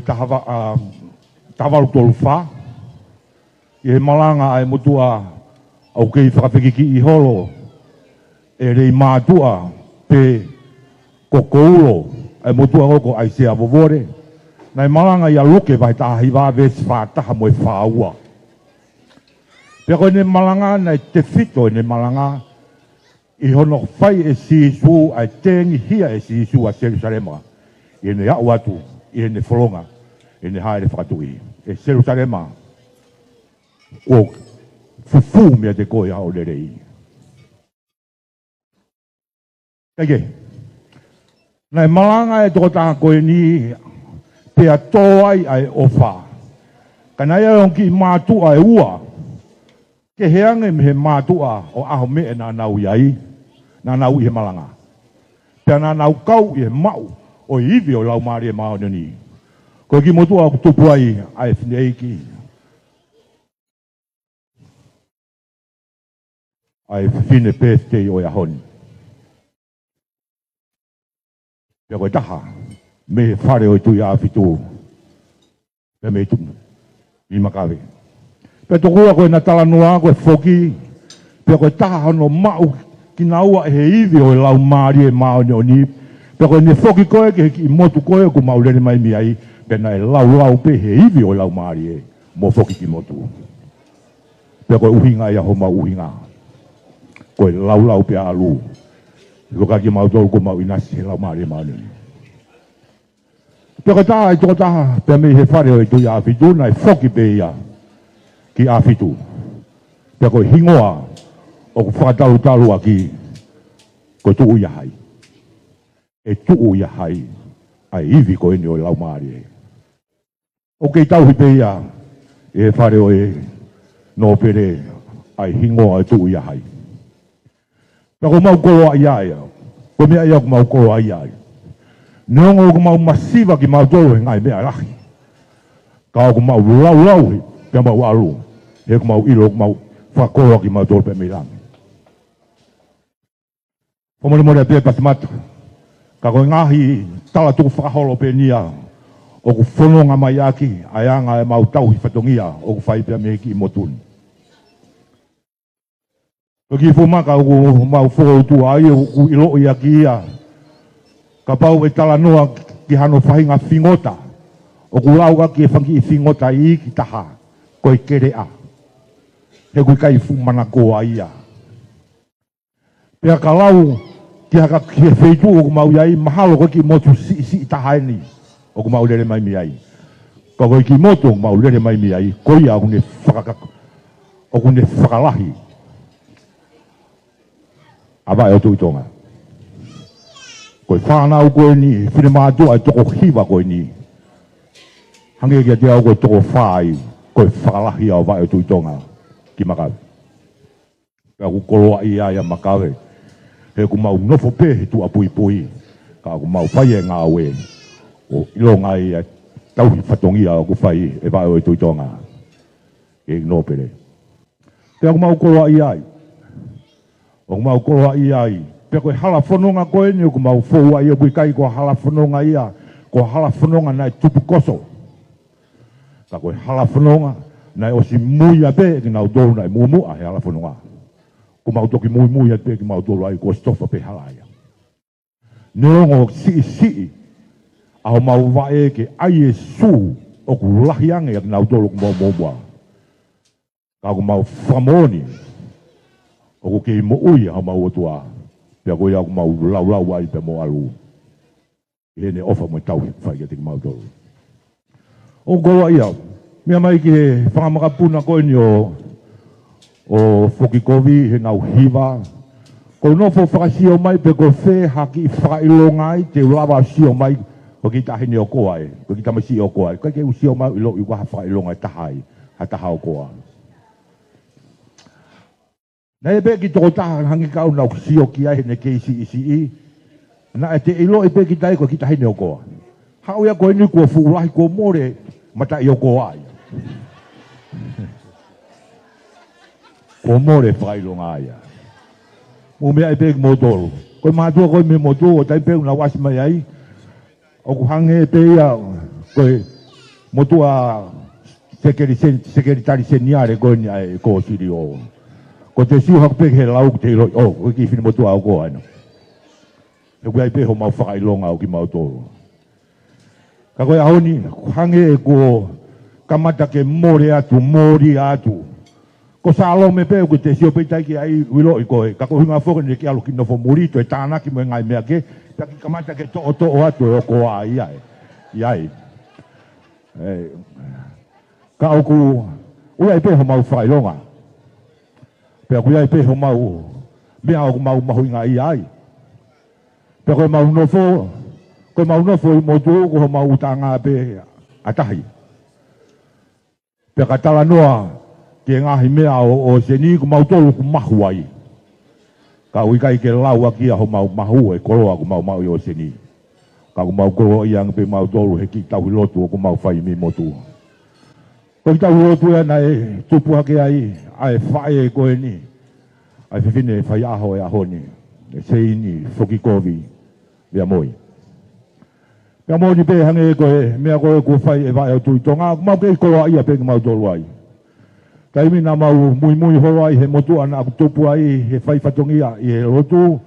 tawaru tolu wha. I he malanga ai mutua au kei whakawhikiki i holo e rei mātua pe kokoulo ai mutua hoko ai se avovore nai malanga ia luke vai tahi wā ves whātaha moe whāua. Pea koe ne malanga nai te whito ne malanga i hono whai e sisu ai tengi hia e sisu a Jerusalema i ne au atu i ne wholonga i ne haere whakatui e Jerusalema o fufu mea te koe hao lerei. Kage, nai malanga e toko taha koe ni pea toai ai ofa. Ka nai aon ki mātua e ua, ke heange me he mātua o aho me e nā nau iai, nā nau i he malanga. Pea nā nau kau i he mau o iwi o lau maari e mao ni. Koe ki motua o tupu ai whine eiki. Ai whine birthday o ia honi. Pea koe taha, me whare o tui a whitu. Pea me tumu, i makawe. Pea tokua koe na tala noa koe whoki. Pea koe taha hono mau ki na ua he iwi o lau maari e mao ni. Pea koe ne whoki koe ke ki motu koe ku maulere mai mi ai. Pea na e lau pe he iwi o lau maari e mo whoki ki motu. Pea koe uhinga ia ho mau uhinga. Koe lau pe alu. Ko ka ki mau tolu ko mau inasi lau maari maani. Pea koe taha e toko taha, pea me he whare o e tui a whitu, nai whoki pe ia ki a whitu. Pea koe hingoa o ku whakatalu a ki koe tuu ia hai. E tuu ia hai, ai iwi koe ni o lau maari e. O kei tauhi pe ia, e whare o e no pere, ai hingoa e tuu ia hai. Pea ko mau koloa ia ia. Ko mea ia ko mau koloa ia ia. Neongo ko mau masiva ki mau tolo he ngai mea rahi. Ka ko mau lau he, pea mau alu. He ko mau ilo ko mau whakoloa ki mau tolo pe me rangi. Pomore more pe patimata. Ka ko ngahi tala tuku whakaholo pe nia. O ku whanonga mai aki, ayanga e mau tauhi whatongia, o ku whai pea me ki i motuni. Ko ki fumaka o ku mau whakautu ai o ku ilo i aki ia. Ka pau e tala noa ki hano whahinga whingota. O ku lauga ki e whangi i whingota i ki taha, ko i kere a. He kui kai fumana ko a ia. Pea ka lau, ki haka ki e wheitu o ku mau iai, mahalo ko ki motu si taha ni. O ku mau lere mai mi ai. Ka koe ki motu o ku mau lere mai mi ai, ko ia o ku ne whakalahi. Awa e o tui tonga. Koe whanau koe ni, whine mātua e toko hiwa koe ni. Hange kia te au koe toko whai, koe whakalahi au wa e o tui tonga ki makawe. Pea ku koloa i aia makawe. He ku mau nofo pe he tu apui pui. Ka ku mau whai e ngā we. O ilo ngai e tauhi whatongia o ku whai e wa e o tui tonga. E no pere. Pea ku mau koloa i ai. O mau koloa i ai. Pea koe hala whanonga koe ni o ku mau whoua i o kui kai ko hala whanonga ia. Ko hala whanonga nai tupu koso. Ka koe hala whanonga nai o si muia pe ki nau dolu nai muamua he hala whanonga. Ko mau toki muia pe ki mau dolu ai ko stofa pe hala ia. Neongo si. Aho mau wae ke ai e su o ku lahiange ki nau dolu ku mau muamua. Ka ku mau whamoni. O ko ke mo ui ha mau tua. Pea ko ia ko mau lau ai pe mo alu. E ne ofa mo tau fai ke te mau tolu. O goa ia. Mea mai ke whakamaka ko ni o Fokikovi he ngau hiva. Ko no fo whakasio mai pe ko whe haki whakailonga ai te lawa sio mai ko ki tahini o koa e. Ko ki tamasi o koa e. Kai ke usio mai ilo i waha whakailonga e tahai. Ha taha o koa. Na e pe ki toko taha hangi kau nau sio ki ai ne keisi isi i. Na e te ilo e pe ki tai ko ki tahini o koa. Hau ia ko eni kua fuulahi ko more mata i o koa ai. Ko more whakailonga ai. Mo mea e pēk motoro. Koe mātua koe me motoro, tai pēk na wasi mai ai. O ku hange e pēia, koe motua sekeritari seniare koe ni ai ko siri o. Ko te siu hak pēk he lau te ilo, o, koe ki whini motua au koe aina. E koe ai pēk ho mau whakailonga au ki motoro. Ka koe ahoni, hange e ko kamata ke mori atu. Ko salo me pe ko te sio pe tai ki ai wilo i koe. Ka ko hinga foko ni ki alu ki no fo morito e tāna ki mo ngai mea ke. Ta ki kamata ke to o atu o ko ai ai. Iai. Ka o ku ua i pe ho mau whailonga. Pe ku ai pe ho mau mea o mau mahu inga i ai. Pe koe mau nofo. Koe mau nofo i motu ko ho mau utanga pe atahi. Pe ka tala noa ke ngahi mea o seni ku mau tolu ku mahu ai. Ka ui kai ke lau aki a ho mau mahu e koroa ku mau i o seni. Ka ku mau koroa i ang pe mau tolu he ki tau hilotu o ku mau whai mi motu. Ko ki tau hilotu e na e tupu hake ai ai whae e koe ni. Ai whiwhine whai aho e aho ni. E seini Fokikovi vea moi. Vea moi ni pe hange e koe mea koe ku whai e vai au tui tonga. Ku mau ke koroa i a pe ku mau tolu ai. Kai mina mau mui horo ai he motu ana aku tupu ai he whai whatongi i he rotu.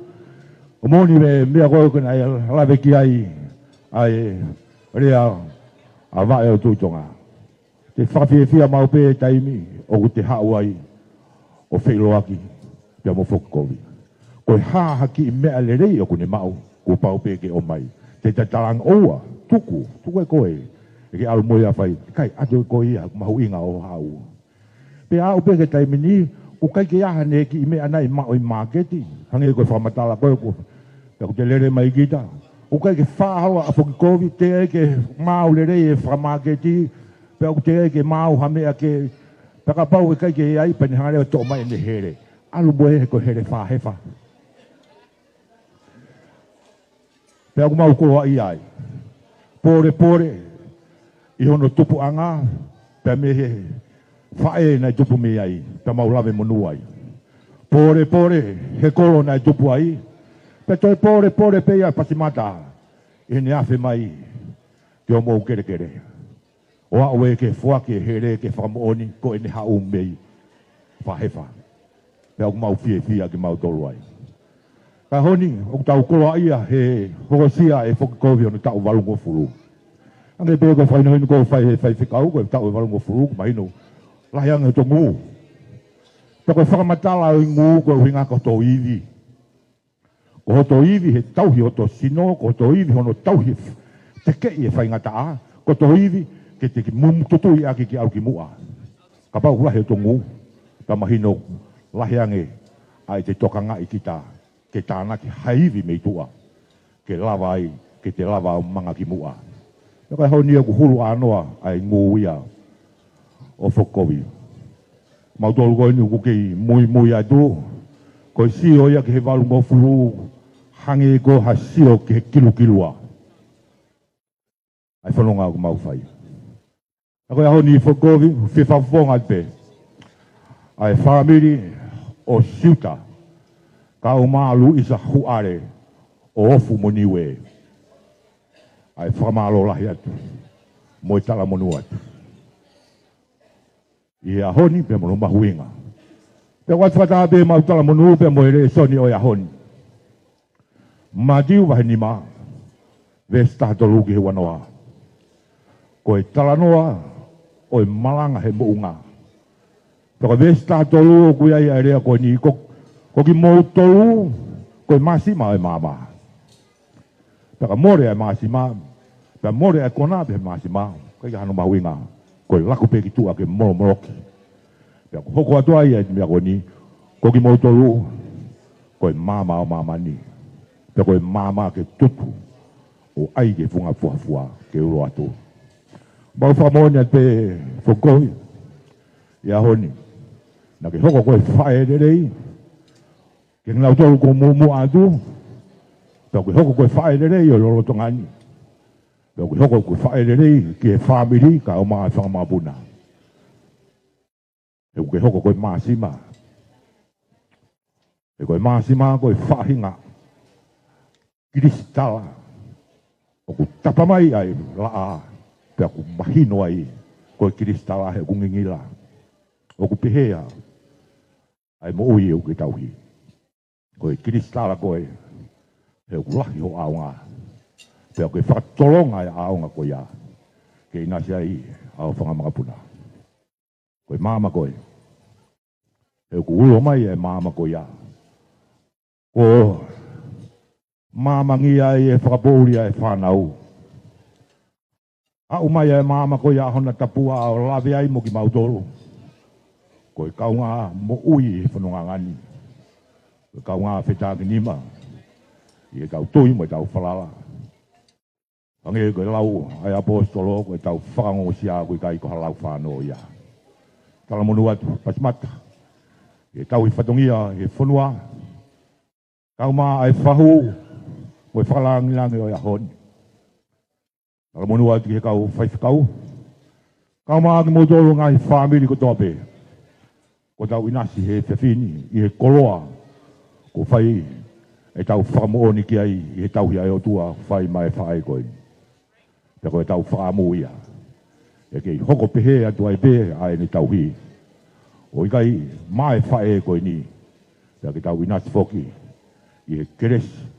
O moni me mea koe kona e lawe ki ai rea a wae o tuitonga. Te whawhiawhia mau pe taimi o ku te hau ai o whailoaki pia mo Fokikovi. Koe haki i mea le rei o kune mau ku pau pe ke o mai. Te tatarang oua, tuku e koe. E ke alu moi a whai, kai ato koe ia mahu inga o hau. Pe au pe ke taimini, o kai ke aha ne ki me ana i mao i marketi. Hange koe whamatala koe ko. Pe ko te lere mai kita. O kai ke whahawa a Fokikovi, te e ke mao lere e whamarketi. Pe ko te e ke mao hamea ke. Pe ka pau e kai ke ai pani hangare o tō mai ne here. Alu boe he ko here whahefa. Pe ko mau koa i ai. Pore. I hono tupu anga. Pe me he. Whae nai tupu me ai, ta mau lawe monu ai. Pore, he kolo nai tupu ai. Pe toi pore pe ia pasimata. E ne awhi mai, te o mou kere. O a oe ke fuake here ke whakamooni, ko e ne hau mei. Whahefa. Pe au mau fia ke mau tolu ai. Ka honi, o tau kolo ia he hokosia e Fokikovi ono tau walungo furu. Ange pe ko whainohinu ko whai whikau, ko e tau walungo furu, mahinu. Lahang e to ngu. Tako whakamatala o ngu ko winga ko to iwi. Ko to iwi he tauhi o to sino, ko to iwi hono tauhi te kei e whaingata a. Ko to iwi ke te ki mum tutui ake ki au ki mua. Ka pau lahi o to ngu. Ta mahino lahang e ai te tokanga i kita. Ke tāna ki haiwi mei tua. Ke lava ai, ke te lava o manga ki mua. Taka hau nia ku hulu anoa ai ngu ia. O Fokikovi. Mau tolu koe ni ku kei mui atu. Koe sio ia ke he walungo furu. Hange ko ha sio ke he kilua. Ai whanonga ku mau whai. Ako ia honi Fokikovi, whiwhawhonga pe. Ai whamiri o siuta. Ka o maalu isa huare o ofu moniwe. Ai whamalo lahi atu. Moi tala monu atu. Ia honi pe mo mahuinga. Pe wata be mau tala monu pe mo re soni o ia honi. Madiu wa ni ma. Vesta to lugi he wanoa. Ko e tala noa o malanga he mounga. Pe vesta to lu ku ia area ko ni ko Ko ki mo tolu ko masima e mama. Peka more e masima. Peka more e kona be masima. Kai hanu mawinga. Ko laku pe ki tu ake mo moroki. Peka hoko atua ia me ko ni. Ko ki mo tolu ko mama o mama ni. Peka ko mama ke tutu. O ai ke funga fuafua ke uro atu. Mau whamonia pe whokoi. Ia honi. Na ke hoko koe whae rei. Ke ngau tolu ko mumu atu. Pea ke hoko koe whae rei o loro tongani. Pea ke hoko koe whae rei ke whamiri ka o maa whangamapuna. E ke hoko koe maasima. E koe maasima koe whahinga. Kiristala. O ku tapamai ai laa. Pea ku mahino ai. Koe kiristala he kungingila. O ku pehea. Ai mo ui u ke tauhi. Koe kiristala koe. He ku lahi ho aonga. Pea koe whakatolonga e aonga koe ia. Ke inasi ai au whangamangapuna. Koe mama koe. He ku ulo mai e mama koe ia. Ko mama ngia e whakapouria e whanau. A umai e mama koe ia hona tapua o lawe ai mo ki mautoro. Koe kaunga mo ui e whanonga ngani. Koe kaunga whetaki nima. I kau tui mo tau whalala. Ange koe lau ai apostolo koe tau whakango sia koe kai ko halau whanau ia. Tala monu atu pasimata. E tau i whatongia e whanua. Kau maa ai whahu. Koe whakalangilangi o ia honi. Tala monu atu ke kau whaifakau. Kau maa ki motoro ngai whamiri ko tope. Ko tau inasi he whiwhini i he koloa. Ko whai e tau whakamooni ki ai i he tau hi ai o tua whai mai whaai koe. Pea koe tau whakamu ia. E kei hoko pehe atu ai pe ai ni tau hi. O i kai mai whae koe ni. Pea ke tau inasi whoki i he keresi.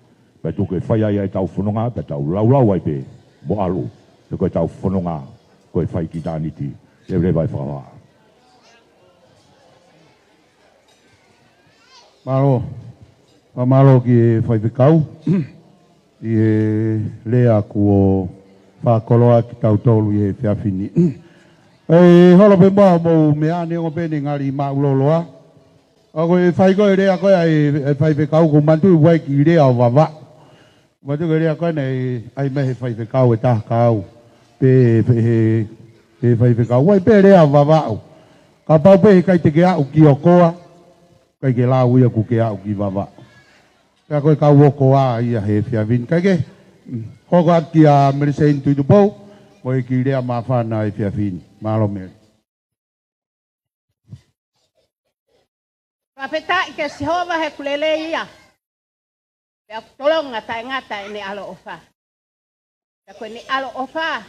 Pea tu koe whai ai tau whanonga. Pea tau laulau ai pe mo alu. Pea koe tau whanonga koe whai ki tāniti. E rewai whakawa. Malo. Malo ki whaipikau. I e lea kuo whakoloa ki tau tolu i e whiawhini. E holo pe mua mou mea ni o pene ngari maa uloloa. O koe whaiko e rea koe ai whaipikau ko mantu i wai ki rea o wawa. Mantu i rea koe nei ai mehe whaipikau e tahkau. Pe whaipikau. Wai pe rea o wawa. Ka pau pe kai te ke au ki o koa. Kai ke lau ia ku ke au ki wawa. Pea koe kau oko a ia he whiawin. Kai ke hoko at ki a meresein tui tupou. Moe ki rea maa whana e whiawin. Malo meri. Whapeta i ke sihova he kulele ia. Pea tolonga tai ngata e ne alo ofa. Pea koe ne alo ofa.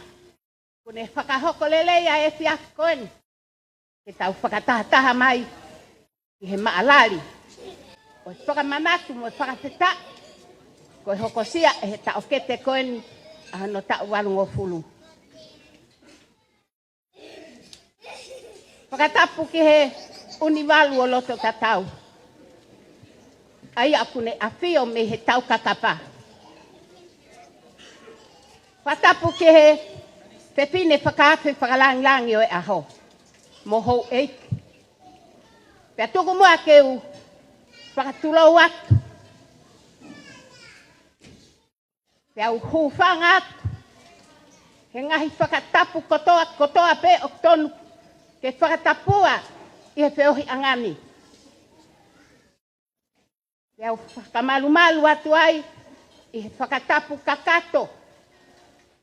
Kune whakahoko lele ia e whiak koen. Ke tau whakatahataha mai. I he maalali. O whakamanatu mo whakapeta. Ko hoko sia e he tau kete koeni. A no tau walungo fulu. Whakatapu ki he uniwalu o loto tatau. Ai akune awhio me he tau kakapa. Whakatapu ki he pepine whakaafi whakalangi o e aho. Moho eiki. Pea tuku mua keu whakatulau atu. Pea uhufanga atu. He ngahi whakatapu kotoa pe o tonu. Ke whakatapua i he whiohi angani. Pea whakamalu atu ai i he whakatapu kakato.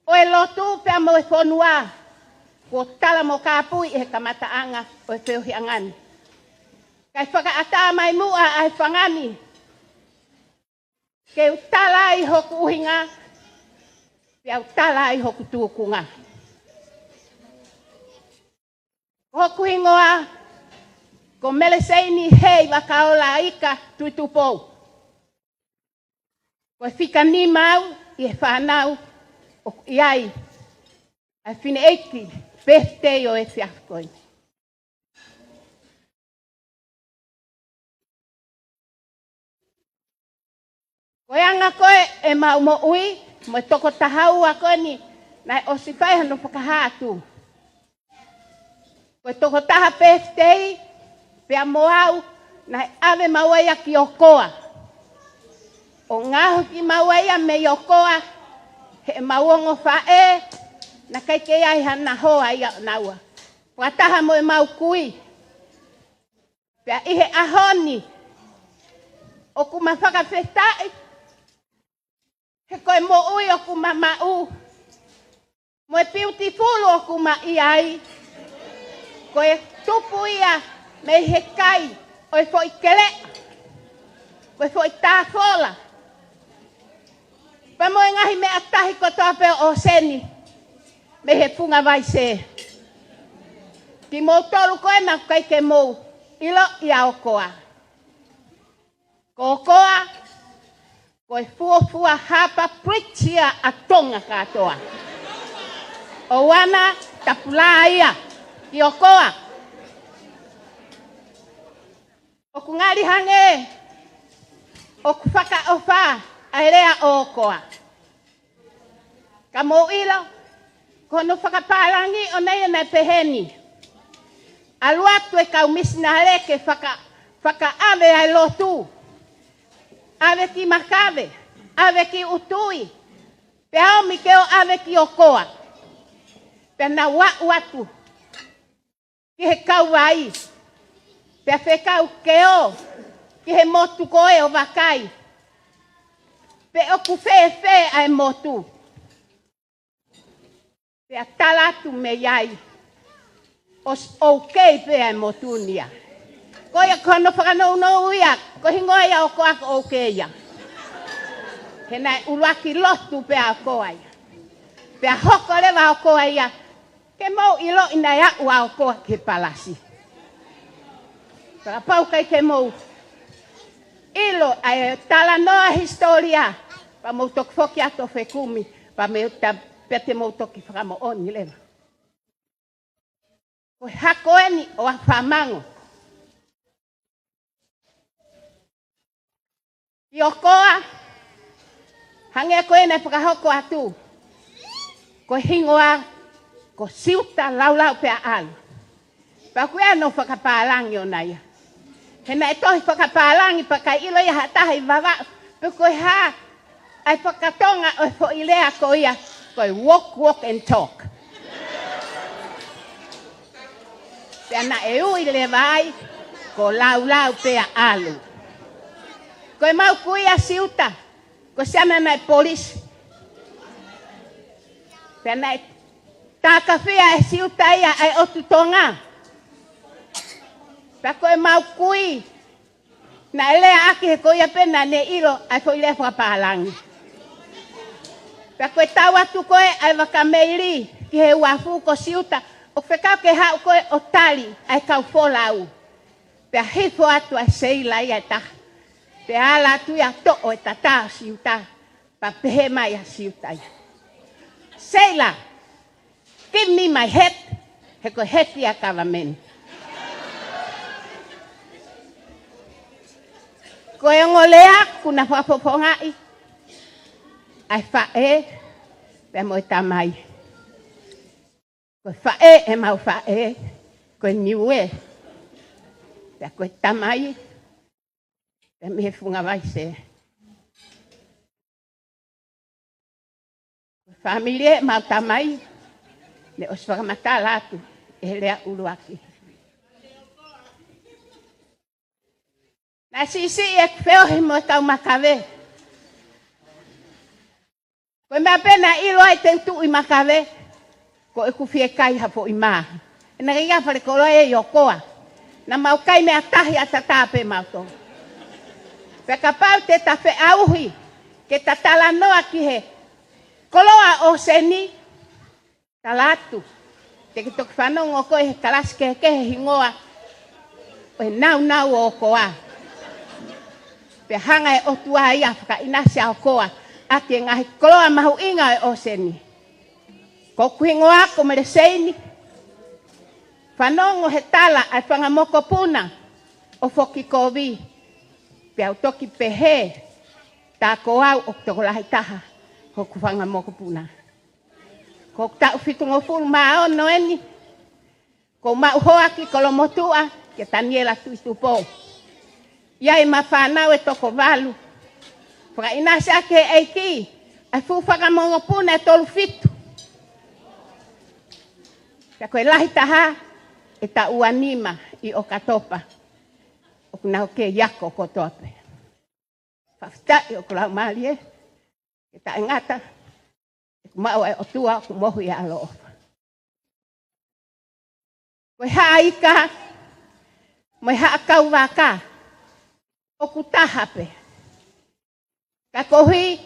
O e lotu pea mo e whonua. Ko tala mo kāpui i he kamataanga o e whiohi angani. Kai whakaata mai mua ai whangani. Ke utala ai hoku uhinga. Pea utala ai hoku tuukunga. Hoku hingoa. Ko meleseini hei wakaola ika tuitupou. Ko e whika ni mau i he whanau. O iai. Ai whine eiki. Birthday o e whiafkoini. Koe anga koe e mau mo ui, mo toko tahau a koe ni, nai o si whai hano whakahātu. Koe toko taha pēftei, pia moau, nai ave mauaia ki okoa. O ngaho ki mauaia me okoa, he mauongo whae, na kai ke ai hana hoa ia naua. Wataha mo e mau kui. Pia ihe ahoni, o kuma whakawhetai, he koe mo ui o kuma mau, mo e beautiful o kuma iai, koe tupu ia me he kai, o e fwoi kele, o e fwoi tāwhola. Pa mo e ngahi me atahi ko toa o seni, me he punga vai se. Ki mō toru koe ma kai ke mō, ilo ia o koa. Ko koa, koe fuafua hapa pritia a tonga katoa. O wana tapula ia, ki o koa. O kungari hange, o kufaka ofa, airea o koa. Ka mō ilo, kono whakaparangi o nei na peheni. Aluatu e kau misina hareke whaka ave ai lotu. Ave ki makave, ave ki utui. Pe aomi ke o ave ki okoa. Pe na watu. Ki he kau vai. Pe a whekau ke o. Ki he motu koe o wakai. Pe o ku whewhe ai motu. Pe a talatu me iai. Os okay pe ai motunia. Koia kono whakanau ia, ko hingoa ia o koa ko okay ia. He nai uruaki lotu pe a koa ia. Pe a hoko lewa o koa ia, ke mau ilo ina ia ua o koa ke palasi. Para pau kai ke mau. Ilo ai tala noa historia, pa mau toki foki ato whekumi, pa me pete mau toki whakamo oni lewa. Ko hako eni o a whamango. I o koa, hange koe nei whakahoko atu. Ko hingoa, ko siuta laulau pe a alu. Pa koe anō whakapālangi o naia. He nei tohi whakapālangi pa kai ilo ia hatahi wawa. Pe koe ha, ai whakatonga o fo ilea ko ia. Koe walk and talk. Pe ana e ui le vai, ko laulau pe a alu. Koe mau kuia siuta, ko siana nai polisi. Pe nai tākawhia e siuta ia ai otu tonga. Pe koe mau kui, na elea aki he koia pena ne ilo ai ko ilea whakapālangi. Pe koe tau atu koe ai wakameiri ki he uafu ko siuta, o whekau ke hau koe o tali ai kau wholau. Pe hifo atu ai seila ia taha. Pe ala atu ia to'o e tata siuta, pa pehe mai a siuta ia. Seila, give me my head, he koe heti a government. Koe ngolea kuna whapopongai, ai whae, pe mo e tamai. Koe whae e mau whae, koe niue, pe koe tamai, pe me funga vai se. Familie mau tamai, ne os whakamata latu, e lea uruaki. Na sisi e kweo mo tau makawe. Koe mea pena ilo ai tentu i makawe, ko e kufie kai hapo i maa. E na ringa pare koroa e yokoa, na mau kai mea tahi atatape mauto. Peka pau te tafe auhi, ke tatala noa ki he. Koloa o seni, talatu. Te ki toki whanong o koe he kalaske ke he hingoa, o he nau o koa. Pe hanga e otua ia whaka inasia o koa, ati e ngahi koloa mahu inga e o seni. Ko kuhingoa ko mere seini, whanong o he tala ai whangamoko puna, o foki kovi. Pe au toki pehe, Ta ko au o toko lahi taha. Ko kufanga moko puna. Ko ta fitungo fulu mao no eni. Ko mau hoa ki kolomotua ke taniela tuistupo. Ia ma whanau e toko walu. Whaka ina sa ke eiki. Ai fuwhaka mongo puna e tolu fitu. Ka koe lahi taha e ta uanima i o katopa. O kuna o ke yako kotope. Whaftai o kulau mali e. E ta ngata. E kumau e o tua ku mohu i alo ofa. Koe haa ika. Moe haa kau waka. O ku tahape. Ka kohi.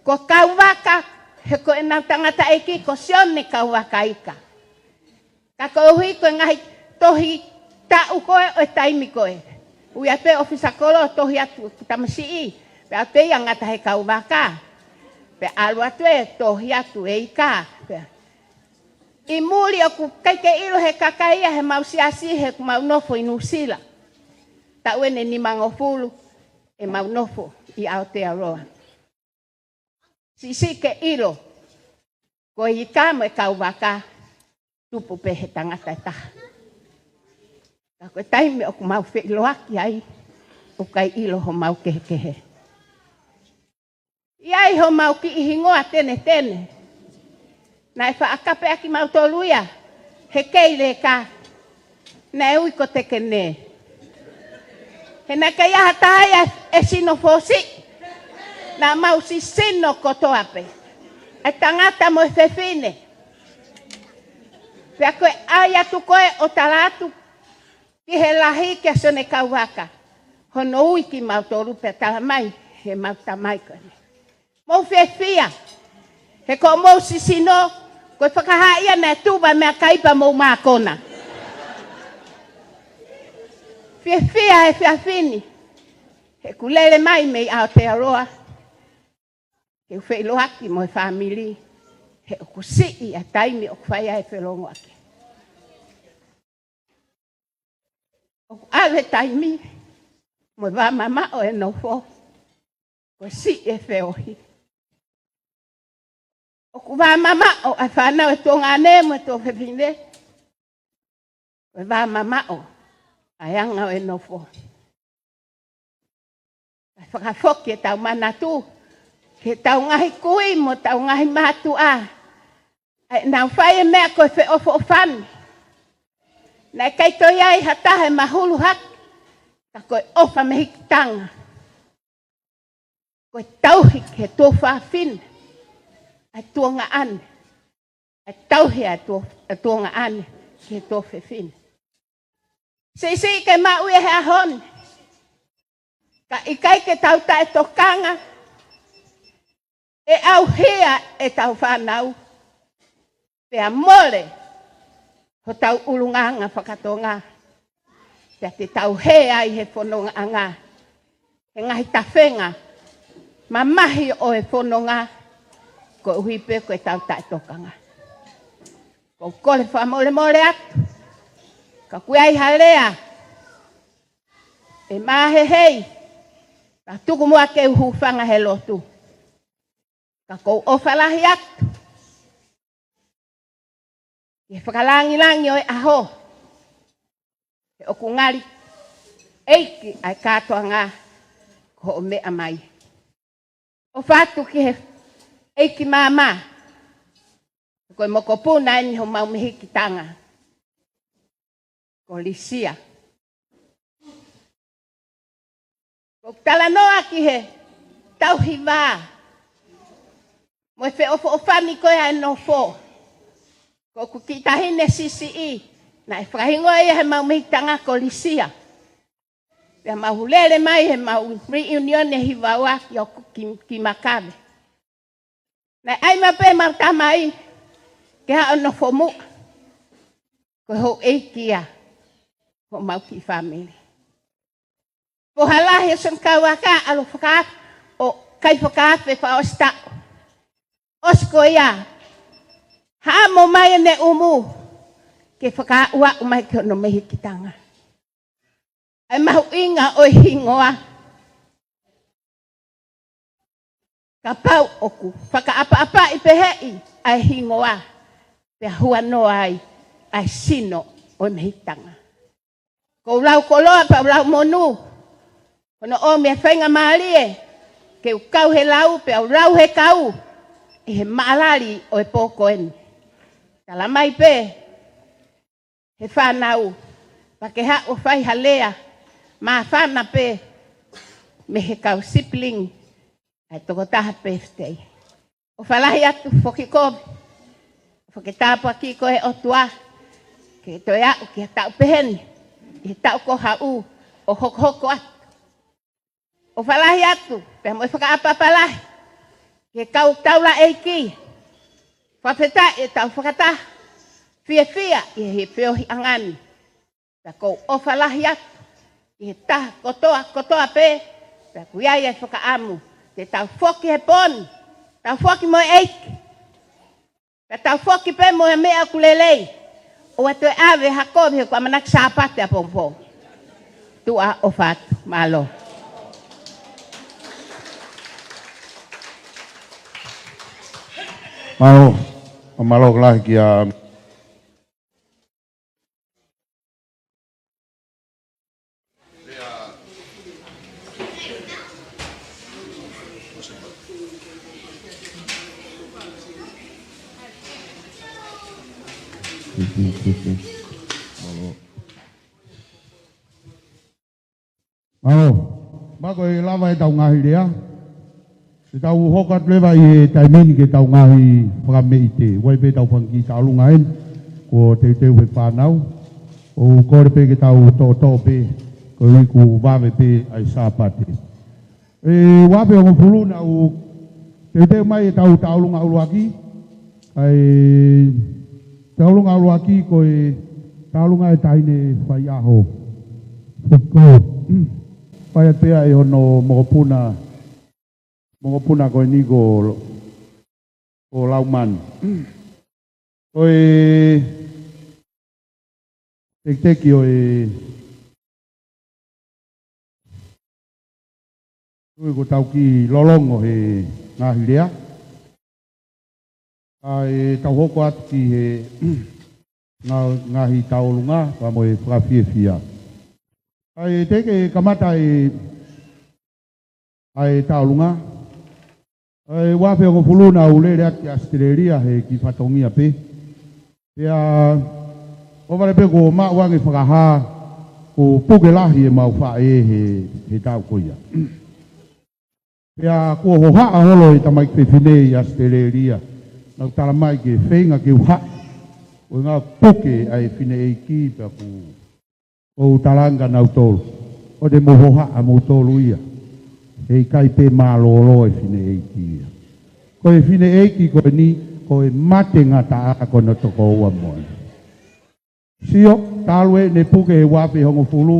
Ko kau waka. He ko e nau tangata eki. Ko sione kau waka ika. Ka kohi ko ngahi tohi ta ukoe o taimi koe. Ui ape ofisa kolo tohi atu tamasi i. Pe ape yang ngata he kau waka. Pe alu atu e tohi atu e ika. I muli o ku kaike ilo he kakaia he mau siasi he ku mau nofo i nusila. Ta uene ni mangofulu e mau nofo i Aotearoa. Sisi ke ilo. Ko i kamo e kau waka. Tupu pehe tangata e taha. Ka koe taime o ku mau whiloaki ai. O kai ilo ho mau kehe. Iai ho mau ki ihingoa tene. Na e whaakape aki mau toluia. He keile ka. Na e ui ko teke ne. He na kai aha taia e sino fosi. Na mau si sino kotoape. E tangata mo e whewhine. Pea koe ai atu koe o talatu. Ki he lahi kia sone kauwaka. Hono ui ki mau toru pea talamai. He mau tamai koe. Mau whewhia. He ko mau sisino. Koe whakahaia na tuba mea kaipa mau mākona. Whewhia he whewhini. He kulele mai mei Aotearoa. He wheloaki mo e whamili. He o kusii a taimi o kwhaia e whelongo ake. O ale taimi. Mo e wamama o e nofo. Ko si e wheohi. O ku wamama o a whanau e tō ngāne mo e tō whewhine. O e wamama o a yanga o e nofo. A whakafoki e tau manatu. Ke tau ngahi kui mo tau ngahi mātu a. Ai nau whai e mea koe whe ofo o whani. Nai kai toi ai hatahe mahulu hak. Ka koe ofa me hikitanga. Koe tauhik he tō whawhine. Ai tuonga ane. Ai tauhi ai tuonga ane. Ke tō whewhine. Sisi ke mau e hea hon. Ka ikai ke tau tae tokanga. E au hea e tau whanau. Pea mole. Ho tau ulunganga whakatonga. Pea te tau hea i he whanonga anga. He ngahi tawhenga. Mamahi o e whanonga. Ko uhipe ko e tau tae tokanga. Ko kole whamole mole atu. Ka kuai halea. E mahe hei. Ka tuku mua ke uhu whanga he lotu. Ka kou ofalahi atu. E whakalangi o e aho. E oku ngari. Eiki ai katoa ngā. Ko o mea mai. O whatu ki he eiki māma. Ko e moko puna eni ho mau mihiki tanga. Ko lisia. Ko tala noa ki he tauhi wā. Mo e whe ofo o whani koe ai no fō. Ko ku ki tahine sisi i. Na e whakahingo e he mau mihitanga ko lisia. Pea mahulele mai he mau reunion e hiwawa ki makabe. Na ai mape mau tamai. Ke hao no fō mu. Ko ho eikia. Ko mau ki family. Po halahi son kawaka alo whakaaf. O kai whakaaf e wha osta. Osko ia. Ha mo mai ne umu. Ke whakaua umai ke no mehi kitanga. Ai mahu inga o hingoa. Ka pau oku, whakaapa-apa I pehei, ai hingoa, pe hua noa ai sino o mehitanga. Ko lau koloa pa lau monu, kono o mea whainga maalie, ke ukau he lau, pe au lau he kau, I he maalari o e poko eni. Tala mai pe, he whanau, pa ke ha o whai halea, ma whana pe, me he kau sibling, ai toko taha birthday. O whalahi atu whoki kobe, whoki tāpua ki ko he otua, ke toi au ki ha tau peheni, I tau ko hau, o hoko atu. O whalahi atu, pe mo whakaapa palahi, ke kau taula eiki, whapeta e tau whakata, fia I he whiohi angani, pe kou o whalahi atu, I he taha kotoa pe, pe kuiai e whakaamu, te tau whoki he poni, tau whoki mo eiki, pe tau whoki pe mo he mea kulelei, o atu e ave hakobi he kua manak sāpate a pongpong. Tua o whatu, malo. Malo lahi ki a Bako e lava e tau ngahi rea. Te tau hokat lewa I taimini ke tau ngahi whakame I te. Wai pe tau whanki sa alunga en. Ko te teu he whanau. O kore pe ke tau tō pe. Ko riku wawe pe ai sāpate. E wape o ngofuru na o te teu mai e tau taulunga uluaki. Ai taulunga uluaki ko e taulunga e taine whai aho. Whako. Pai atea e hono mokopuna koe niko o lauman. Koe teki o e koe ko tau ki lolongo he ngahi rea. Ai tau hoko atu ki he ngahi taulunga pa mo e whakawhiawhia. Ai teke kamata ai taulunga. Ai wape o ngofuluna ulere ati Australia he ki whatongia pe. Pea o vare pe ko maa wangi whakaha ko puke lahi e mau whae he tau koia. Pea ko hoha holo I tamai ke whine I Australia. Nau tala mai ke whenga ke uha. O ngā puke ai whine e ki pea ko o talanga nau tolu. O te mohoha a mo tolu ia. Hei kai pe mālolo e whine eiki ia. Ko e whine eiki ko ni, ko e mate ngata a ko na toko ua moe. Sio, talwe ne puke e wape hongo fulu,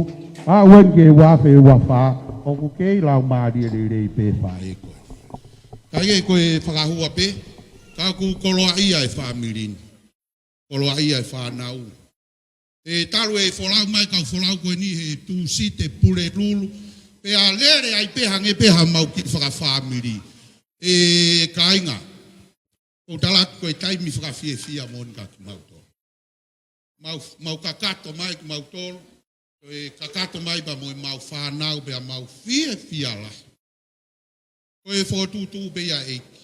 a wenke e wape e wafaa, o kukei lau maari e rei pe wha e koe. Kai e koe whakahua pe, ka ku koloa ia e whaamirin. Koloa ia e whanau. E talu e wholau mai kau wholau koe ni he tu si te pule rulu. Pe a lere ai peha nge peha mau ki whakawhamiri. E kainga. O talat koe taimi whakawhiawhia mon ka ki mautoro. Mau kakato mai ki mautoro. E kakato mai ba mo e mau whanau bea mau whiawhia la. Koe whotutu bea eiki.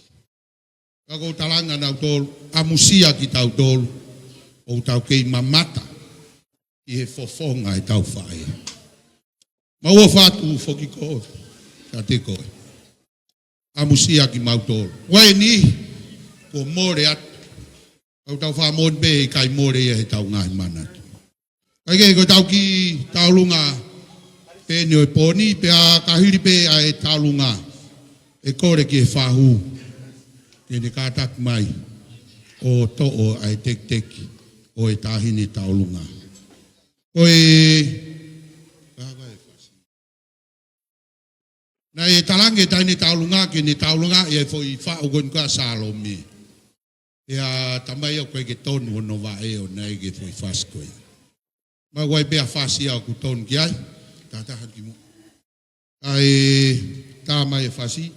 Kako talanga nau tolu. Amusia ki tau tolu. O tau kei mamata. I he fofonga e tau whae. Maua whātu whoki koe. Ka te koe. Amusia ki mautoro. Wai ni, ko more atu. Kau tau wha mon be kai more ia he tau ngai manatu. Kai kei ko tau ki taulunga pe nio e poni, pe a kahiri pe a e taulunga. E kore ki e whahu. Kene kātak mai. O to'o a e tek-teki. O e tahini taulunga. Oi na e talange taine taulunga ke ni taulunga e foi fa o gon ka salome e a tamai o ke ton no va e o nei ke foi fas ko ma wai be a fasi a ku ton ki ai ta ha ki mo ai ta mai fasi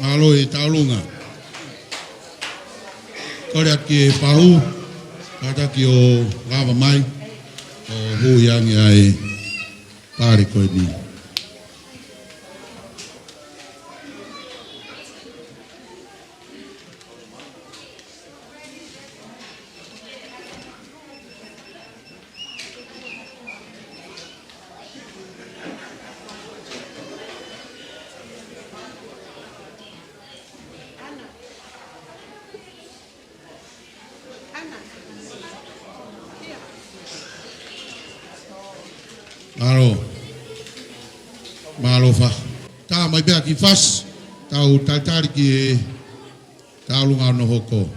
Malo e taulunga. Kore ki pau, kata ki o lava mai, o huiangi ai pare koe ni. Malo fa. Ta mai bea ki fas, tau taltari ki taulunga no hoko.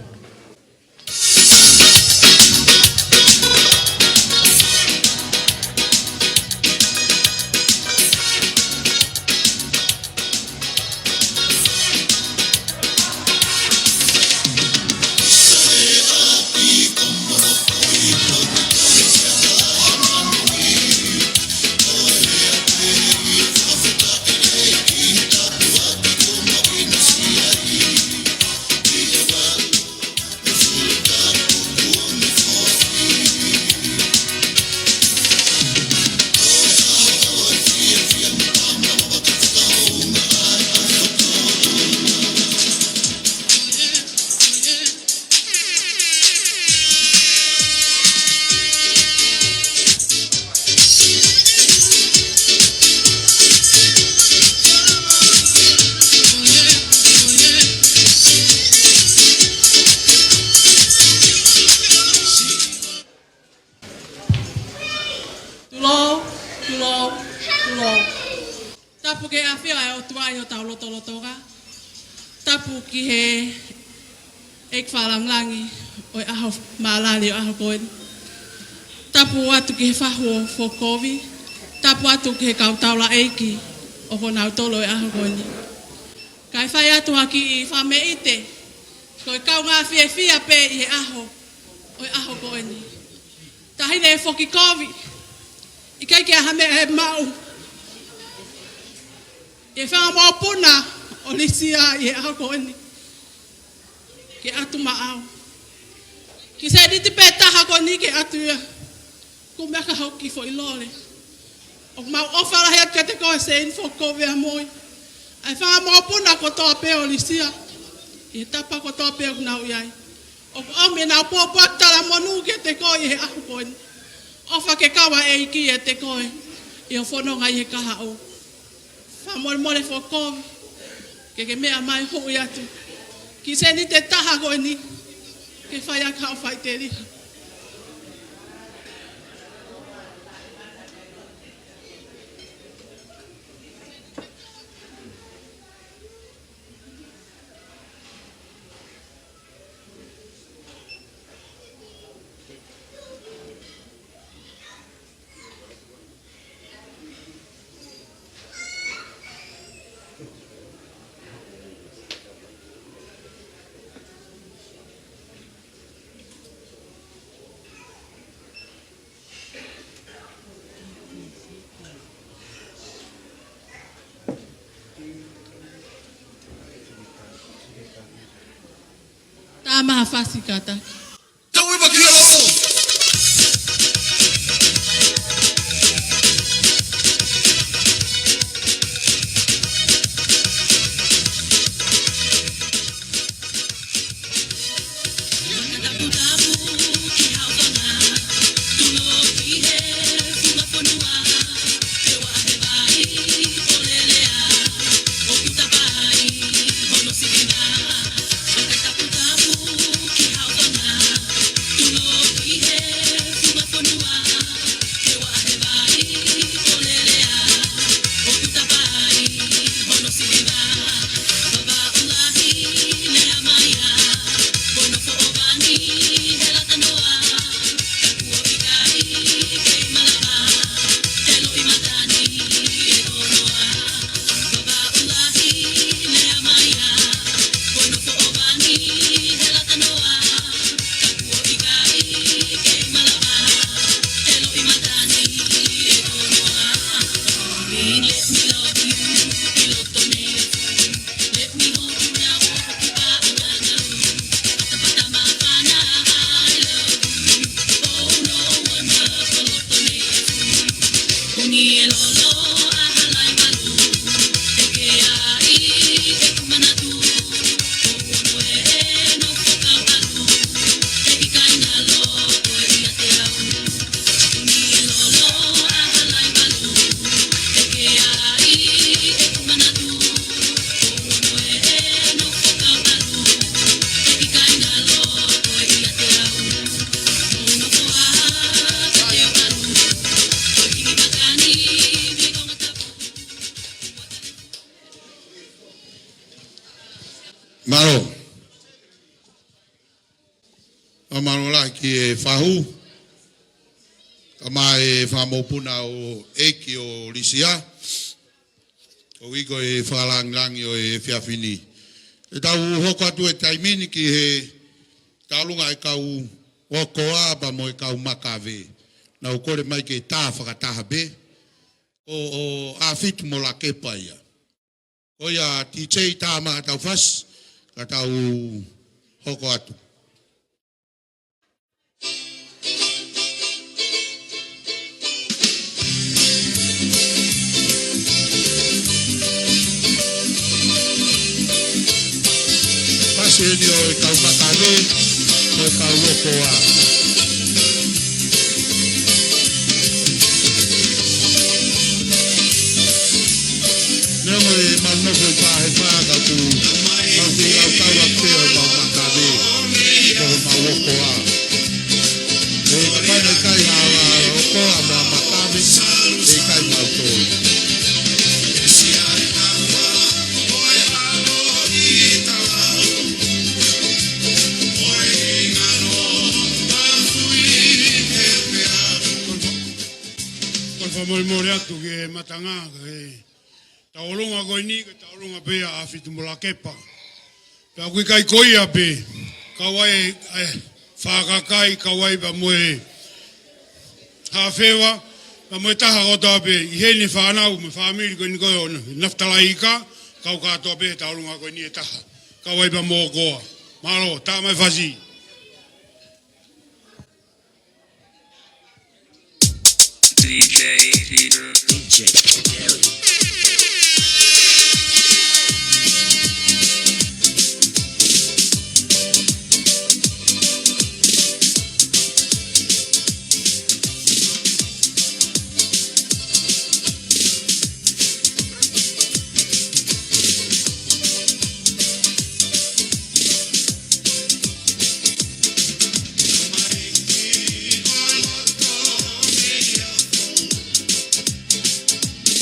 Tapu ke awhia e o tuai o tau lotoga. Tapu ki he ek whalamlangi o e aho maalali o aho koen. Tapu atu ki he whahu o Kovi. Tapu atu ki he kautaula eiki o honau tolo e aho koen. Kai whai atu haki i whame ite. Ko e kau ngā whia pe i he aho o e aho koen. Tahine e whoki Kovi. I kai ki a hame e mau. E whanga mō puna o lisia i e aho koeni. Ke atu maau. Ki se riti pē taha koeni ke atu ia. Ko mea ka hauki fo i lore. O mau ofara hea ke te koe se info kowe a moi. Ai whanga mō puna ko toa pē o lisia. I e tapa ko toa pē o nau iai. O ome nau pōpua tala monu ke te koe i he aho koeni. Ofa ke kawa e iki e te koe. I o whanonga i he kaha o. Whamore fo kovi, ke mea mai hui atu. Ki se ni te taha koe ni, ke whai a kau whai te riha. Maha fasi kata. Tawi bakilo. Maro. Maro la ki e fahu. Kama e whamopuna o eki o Lisia. O iko e whalangangi o e whiawhini. E tau hoko atu e taimini ki he talunga e kau okoa pa mo e kau makawe. Na o kore mai ke tā whakataha be. O a fitu mo la kepa ia. O ia ti chei tā maha tau whas. Ka tau hoko atu. Paseni o e kau makawe, o e kau lokoa. Nemo e malmofo i pahe whaaka tu. Mau ki au kau a pēo mau makawe, o mau lokoa. E kapaina kai hawa lokoa mau makawe, e kai mau tōru. Mori atu ke matanga ke taolonga koini ke taolonga pe a fitumula kepa. Pe kui kai koia pe kawai whakakai kawai pa moe hawhewa pa moe taha kota pe i heni whanau me whamiri koini koe naftalaika kau katoa pe taolonga koini e taha kawai pa moe koa. Malo, tā mai whasi. DJ Peter. DJ Peter.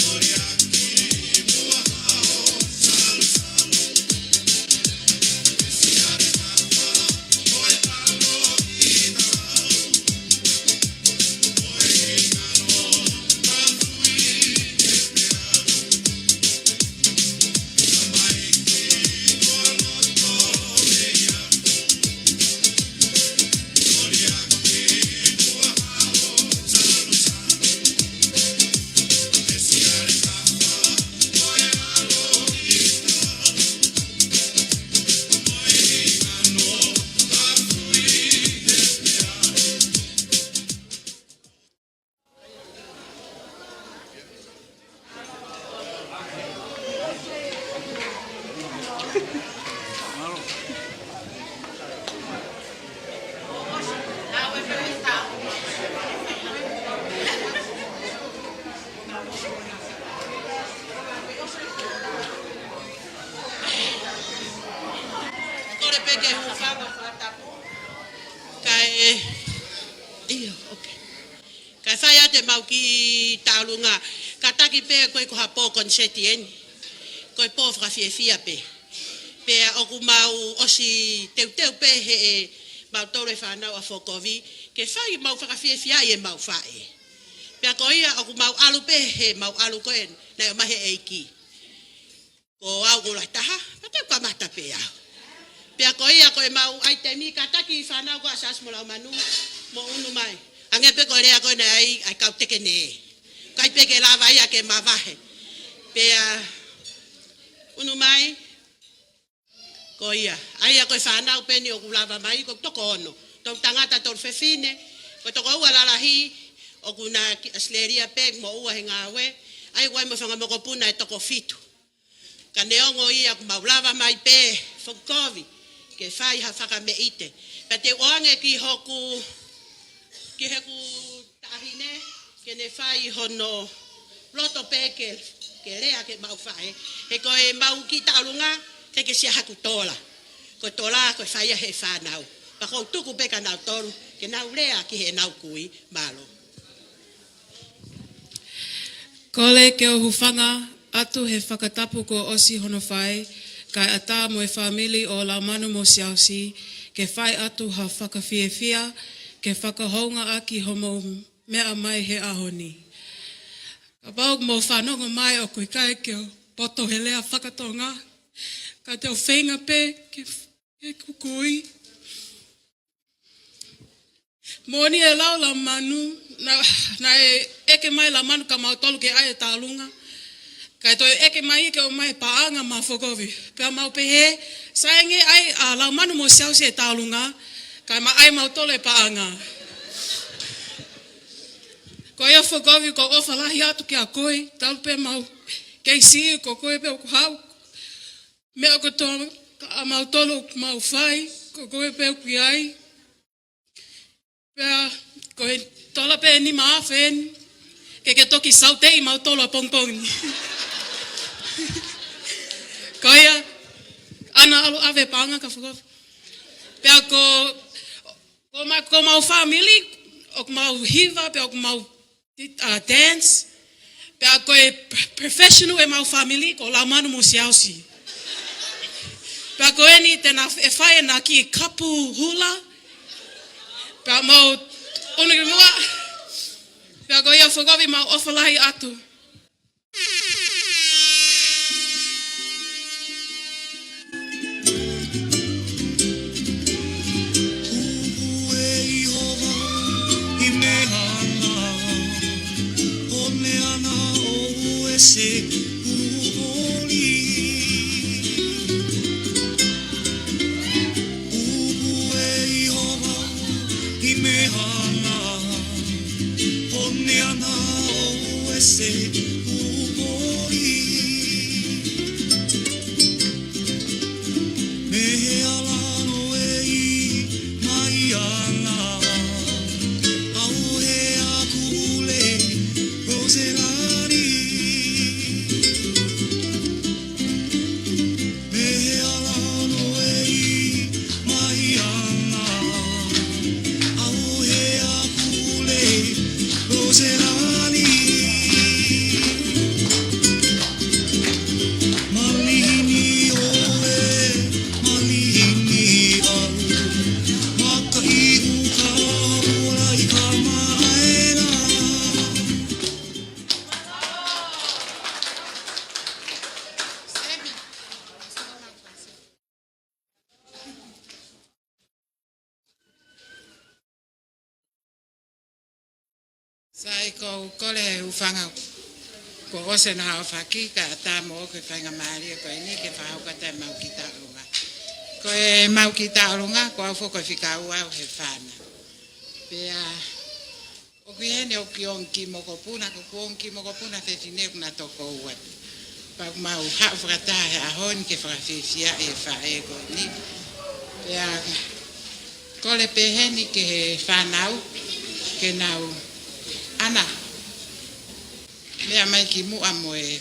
Gloria peke hufanga whatapu. Kai, iyo, okay. Kai whai ate mau ki tālunga, ka taki pe koe ko hapo konseti eni. Koe po whakawhiawhia pe. Pea oku mau osi teuteu pe he e mau tore whanau a whokovi, ke whai mau whakawhiawhia e mau whae. Pea ko ia oku mau alu pe he mau alu koe na o mahe eiki. Ko au ko lai taha, patau ka mata pe au. Pea ko ia koe mau aitemi ka taki whanau ko asas mo lau manu, mo unu mai. Ange pe ko rea koe na ai kau teke ne. Kai pe ke lava ia ke mawahe. Pea unu mai, ko ia. Aia koe whanau pe ni o kulava mai, ko toko ono. Tau tangata tol whewhine, ko toko ua lalahi, o kuna asleria pe mo ua he ngāwe. Ai wai mo whangamoko puna e toko fitu. Ka neongo ia ku maulava mai pe whakakovi ke whai ha whakame ite. Pa te oange ki hoku tahine ke ne whai hono loto pe ke rea ke mau whae. He koe mau ki taurunga te ke sia haku tola. Ko tola koe whai he whanau. Pa kou tuku pe ka nau toru ke nau rea ki he nau kui malo. Kole ke o hufanga atu he whakatapu ko osi hono whai, kai ata mo e whamili o la manu mo siausi, ke whai atu ha whakawhiewhia, ke whakahounga aki homo mea mai he ahoni. Ka pau mo whanonga mai o kui kai ke o poto he lea whakatonga, ka te o whenga pe ke kukui. Moni e lau la manu, na eke mai la manu ka mautolu ke ai e tālunga, kai toi eke mai ke o mai paanga ma whokovi. Pea mau pe he, saenge ai a lau manu mo siausi e tālunga, kai ma ai mau tole paanga. Ko ia whokovi ko ofa lahi atu ki a koe, tau pe mau kei siu ko koe pe o kuhau. Mea ko tō a mau tolo mau whai, ko koe pe o kui ai. Pea ko he tola pe ni maa when, ke toki sautei mau tolo a pongpongi. Ko ia, ana alu ave paanga ka whakofi. Pea ko mau family, o mau hiva, pea ko mau dance, pea ko e professional e mau family, ko la manu mo siausi. Pea ko e ni tena e whae na ki kapu hula, pea mau unigi mua, pea ko ia whakofi mau ofalahi atu. Se uvoli Ubu e Ihova I mehana Pone ana o ese uvoli Mehe alano e I mai ana Au he akule Roserani Sai ko kole ufanga ko ose na hawhaki ka ta mo ke whainga maari ko ini ke whahauka te mau ki taurunga. Ko e mau ki taurunga ko au whoko whika ua he whana. Pea o ki hene o ki onki moko puna ko ku onki moko puna te tine kuna toko ua. Pa mau hau whakatahe a hon ke whakawhiwhia e whae ko ni. Pea kole pe heni ke he whanau ke nau ana mea mai ki mua mo e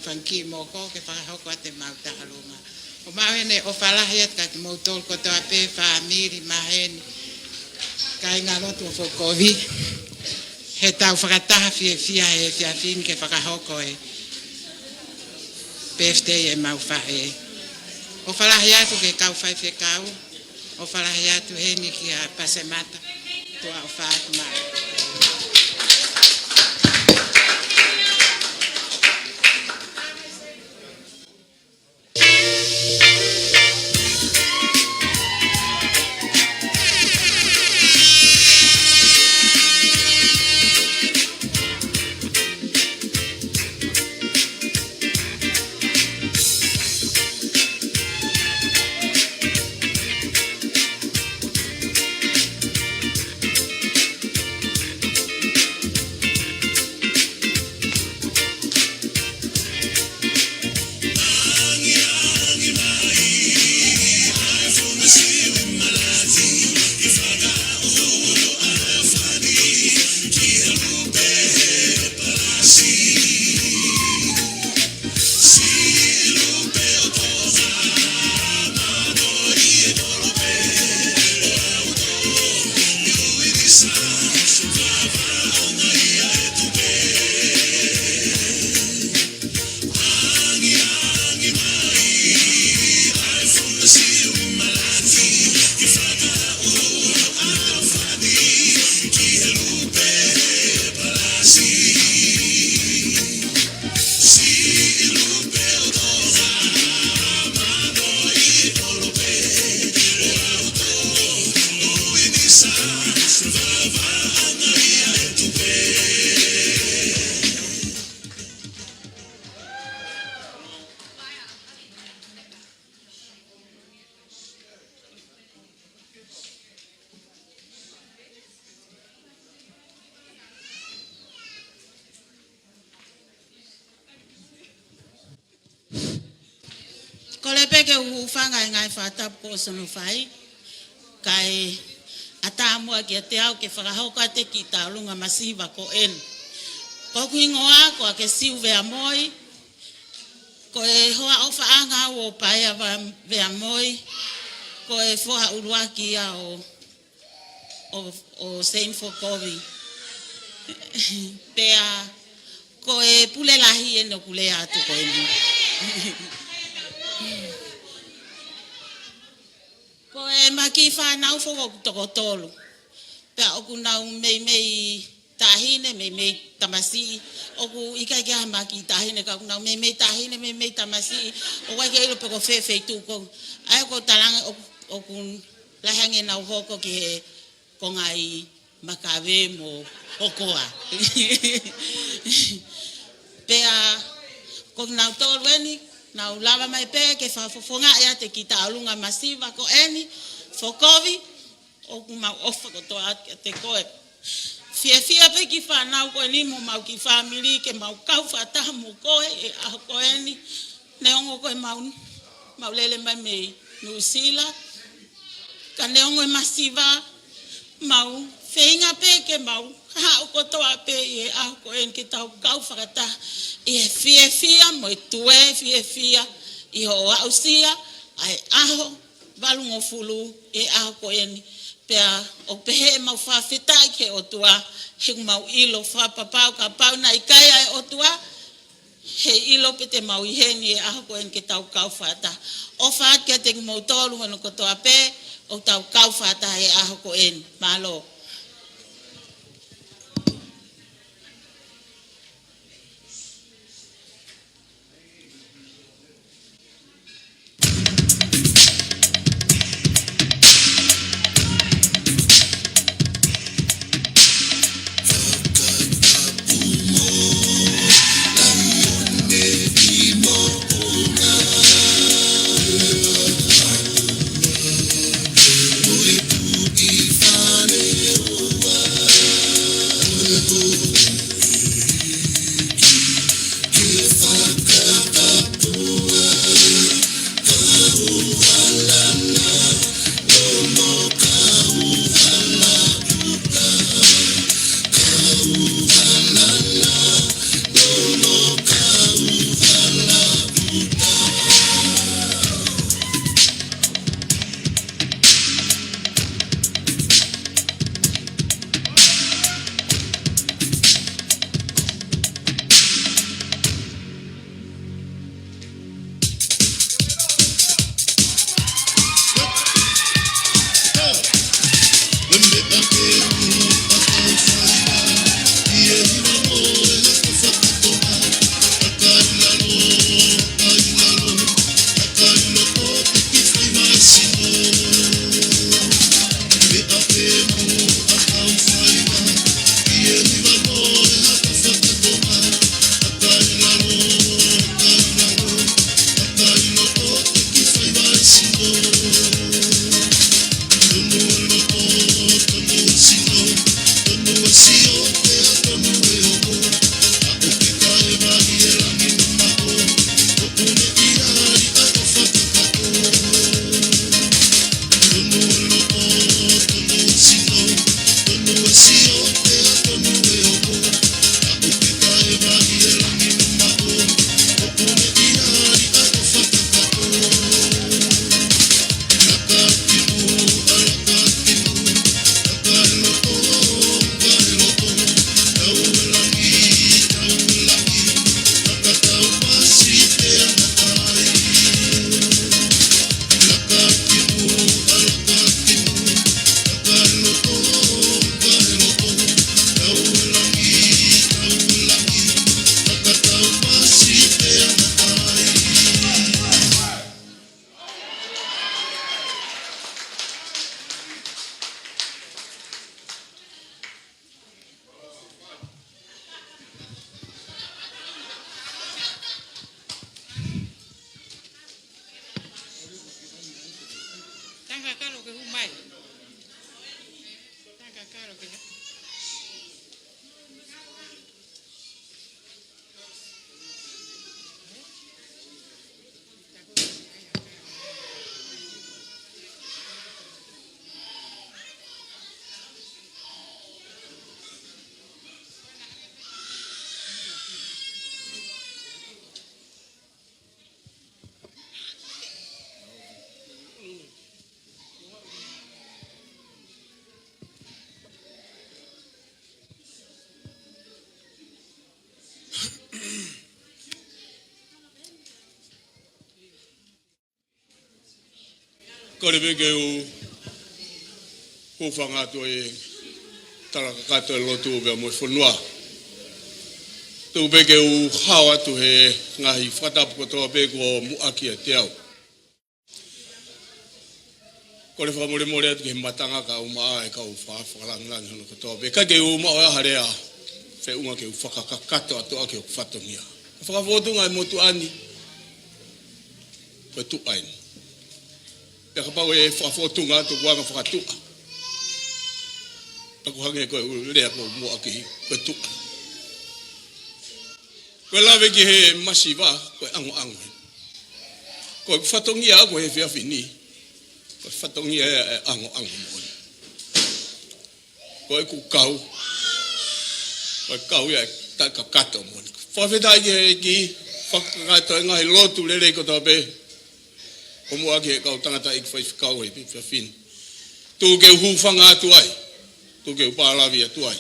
whanki moko ke whakahoko te mau taharunga O mahene o falahi at ka ki mautol ko to ape family mahene. Kai ngalotu fo kovi. He tau whakataha fia he fia fin ke whakahoko e. Birthday e mau whae. O whalahi atu ke kau whai whe kau. O whalahi atu he ni ki a pasemata. Tua o whaatu mai. Kolepeke ufanga ngai fata poso no fai kai atamua ke te au ke whakahoka te ki taulunga masiva ko en. Ko kuingoa ko ke siu vea moi ko e hoa o whaanga o paia vea moi ko e foha uruaki a o Saint for Kovi. Pea ko e pule lahi e no pule atu ko eni. Ko e maki whanau whoko toko tolu. Pea oku nau mei tahine, mei tamasi. Oku ika kia maki tahine ka oku nau mei tahine, mei tamasi. O wai ke ilo peko whewhei tūko. Ai ko talanga oku lahange nau hoko ki he kongai makawe mo hokoa. Pea ko nau tolu eni. Nau lava mai pe ke whafofonga ea te ki taulunga masiva ko eni whokovi o ku mau ofa ko toa te koe. Fia pe ki whanau ko eni mo mau ki family ke mau kau whataha mo koe e aho ko eni. Neongo koe mau lele mai me New Zealand. Ka neongo e masiva mau whenga pe ke mau hao ko toa pe e aho ko eni ke tau kau whakataha. E fia mo e tue fia i ho ausia ai aho valungo fulu e aho ko eni pea o pehe mau whawhitai ke o tua he mau ilo whapapau ka pau na ikai ai o tua he ilo pete mau iheni e aho ko eni ke tau kau whata o whaat ke te mau tolu hano ko toa pe o tau kau whata e aho ko eni malo. Funny. Ko le beke o hufanga to e talaka kato e lotu be mo fonua. Tu beke o hawa tu he ngahi whatap ko to be ko muaki e te au. Ko le whamore more atu ke matanga ka umaa e ka u whaafalang hano ko to be. Ka ke u maa harea fe unga ke u whakakakato atu ake o whatongia. Whakafotunga e motu ani ko tu ain. Te kapau e whafotunga atu kuanga whakatua. Aku hange koe lea ko mua ki koe tua. Koe lawe ki he masiwa koe ango ango. Koe whatongia ako he whiawhini. Koe whatongia e ango ango moe. Koe ku kau. Koe kau ia ta kakato moe. Whawhetai ki he ki whakakato e ngahi lotu lere ko tau pe. Ko mua ki he kau tangata ik whaifkau he whiawhini. Tu ke hufanga atu ai. Tu ke upalavi atu ai.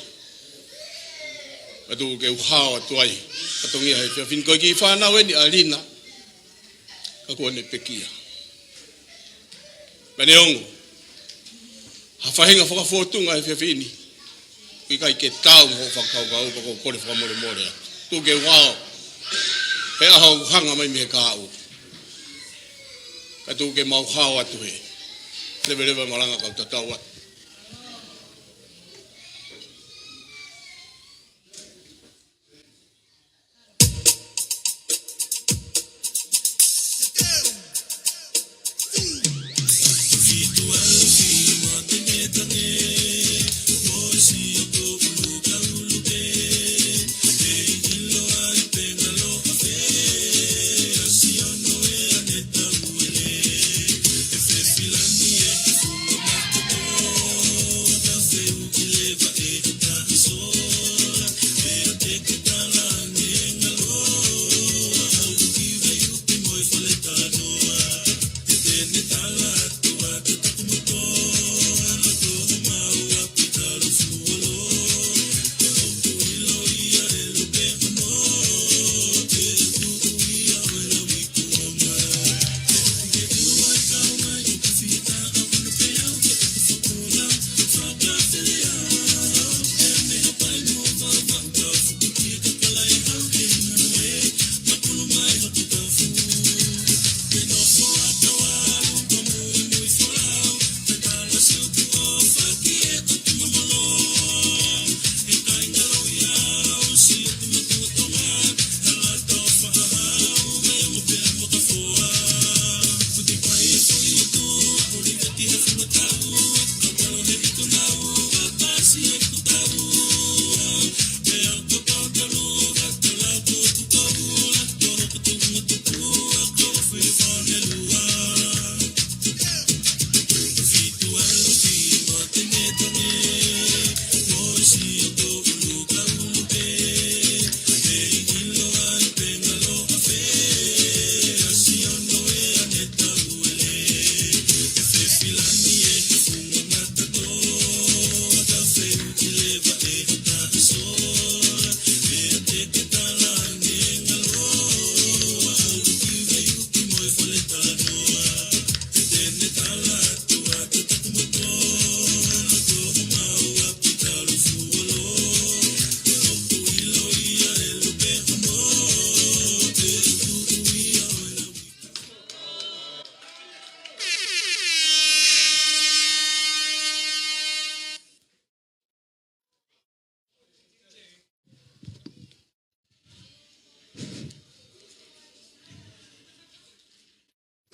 Tu ke uhao atu ai. Katongia he whiawhini. Koe ki whanau e ni alina. Ka kua ne pekia. Pane ongo. Hawhahinga whakafotunga he whiawhini. Kui kai ke tau ho whakau ka upa ko kore whakamore more. Tu ke wao. Pe ahau hanga mai me ka au. Ka tu ke mau hao atu he. Lewe malanga kau tatau atu.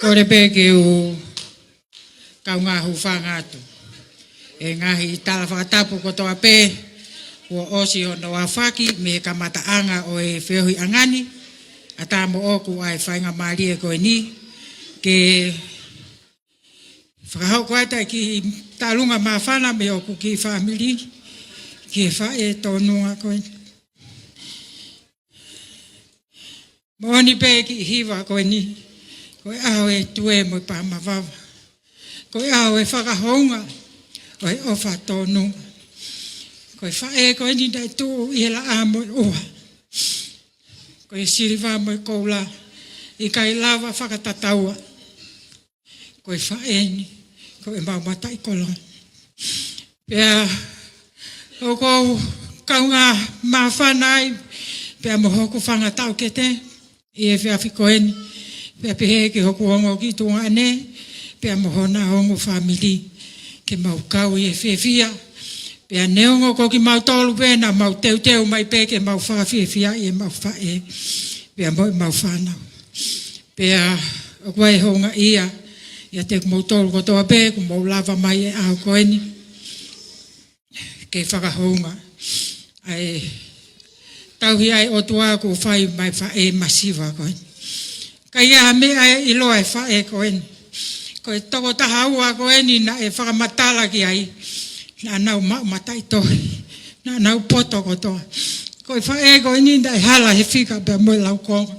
kore pe ke o kaunga hufanga atu. E ngahi tala whakatapu kotoa pe, ua osi o na wafaki me ka mataanga o e whiohi angani, a tā mo oku ai whainga maari e koe ni, ke whakahau koe tai ki talunga mawhana me oku ki whamiri, ki whae tōnunga koe. Mooni pe ki hiwa koe ni, koe aho e tue mo pa mawawa, koe aho e whakahounga, koe ofa tōnunga. Koe whae koe ni dai tū i la a mo oa. Koe siriwa mo koula, i kai lava whakatataua. Koe whae ni, koe maumata i kolon. Pea, o kou kaunga mawhanai, pea mo hoku whangatau ke te, i e whiawhi koe ni. Pea pehe ke hoku hongo ki tunga ane, pea mo hona hongo whamiri, ke mau kau i e whiawhia. Pea neongo ko ki mau tolu pena, mau teu mai pe ke mau whawhiawhia i e mau whae. Pea mo i mau whanau. Pea o koe honga ia, ia te mau tolu kotoa pe, ku mau lava mai e au koe ni. Ke whakahonga. Ai tauhi ai o tua ku whai mai whae masiva koe. Ka ia me ai ilo ai whae koe ni. Koe toko taha ua koe ni na e whakamatala ki ai. Na nau matai tohi. Na nau poto kotoa. Koe whae koe ni na e hala he whika pia moe lau konga.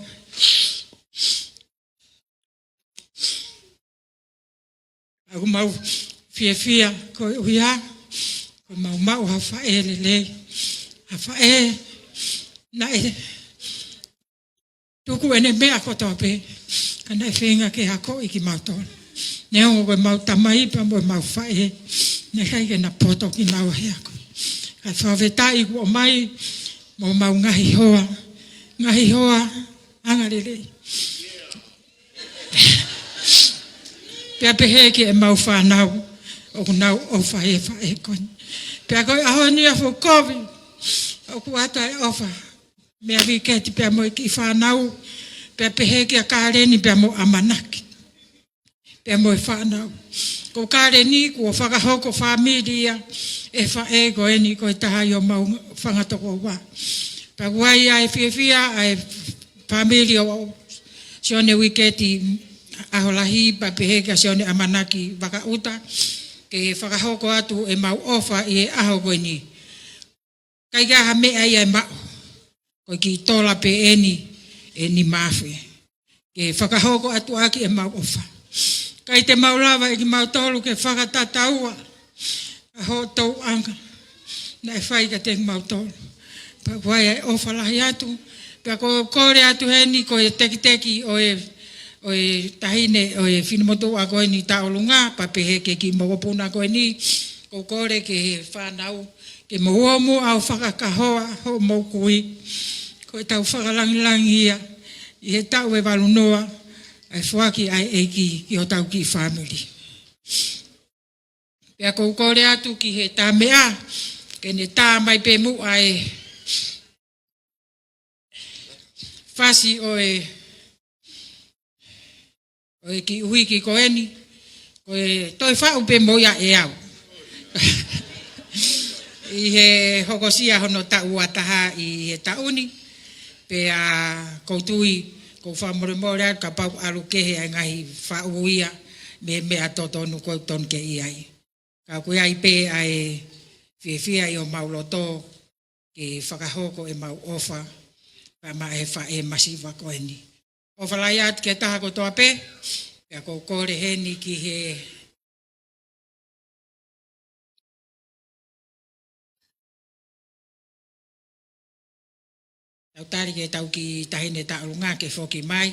Aku mau fia koe uia. Koe mau ha whae lele. Ha whae na e tuku ene mea kotoa pe. Kana e whenga ke hako i ki mau tona. Neongo koe mau tamai pa moe mau whae. Ne kai ke na poto ki mau heako. Kai whawhetai kua mai mo mau ngahi hoa. Ngahi hoa angarele. Pea pehe ki e mau whanau. O kunau o whae whae koni. Pea koe aho ni a whukovi. O kuata e ofa. Mea wiketi pea mo ki whanau. Pea pehe ki a kāreni pea mo amanaki. Pea mo e whanau. Ko kare ni ko whakahoko whamiria e whae ko e ni ko e taha i o mau whangatoko wā. Pa wai ai whiawhia ai whamiria o sione wiketi aholahi pa peheka sione amanaki waka uta ke whakahoko atu e mau ofa i e aho ko e ni. Kai gaha mea i ai mau ko ki tola pe e ni mawhi. Ke whakahoko atu aki e mau ofa. Kai te maulawa i ki mau tolu ke whakatataua. A ho tau anga. Na e whai ka te mau tolu. Pa wai ai ofalahi atu. Pa ko kore atu heni ko e teki o e tahine o e whinumotu a koe ni taolunga. Pa pehe ke ki mawapuna koe ni. Ko kore ke he whanau. Ke mawuamu au whakakahoa ho mau kui. Ko e tau whakalangilangi ia. I he tau e walunoa. Ai whaki ai eiki ki o tau ki family. Pea kou kore atu ki he tā mea, ke ne tā mai pe mu ai whasi o e ki ui ki koeni, ko e toi whau pe moia e au. I he hokosia hono ta uataha i he tauni, pea koutui, ko whamoremore ka pau alu kehe ai ngahi whauia me mea totonu ko ton ke iai. Ka koe ai pe ai whiawhia i o mauloto ke whakahoko e mau ofa pa ma e whae masiva koe ni. O whalai atu ke taha ko toa pe, pea ko kore heni ki he tau tari ke tau ki tahine taurunga ke whoki mai.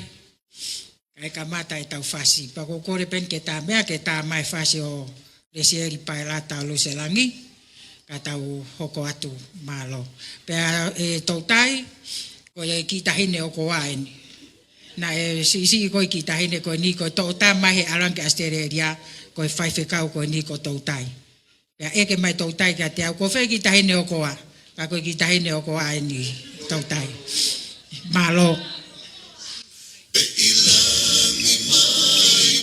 Kai ka mata e tau whasi. Pa ko kore pen ke tā mea ke tā mai whasi o resieri pai rata o luselangi. Ka tau hoko atu malo. Pea e tau tai, ko e ki tahine o ko aeni. Na e si ko ki tahine ko ni ko tau tā mai he aranke astereria ko e whaife kau ko ni ko tau tai. Pea eke mai tau tai ka te au ko whai ki tahine o ko a. Ka ko ki tahine o ko aeni. Tau tai. Malo. Ilangi mai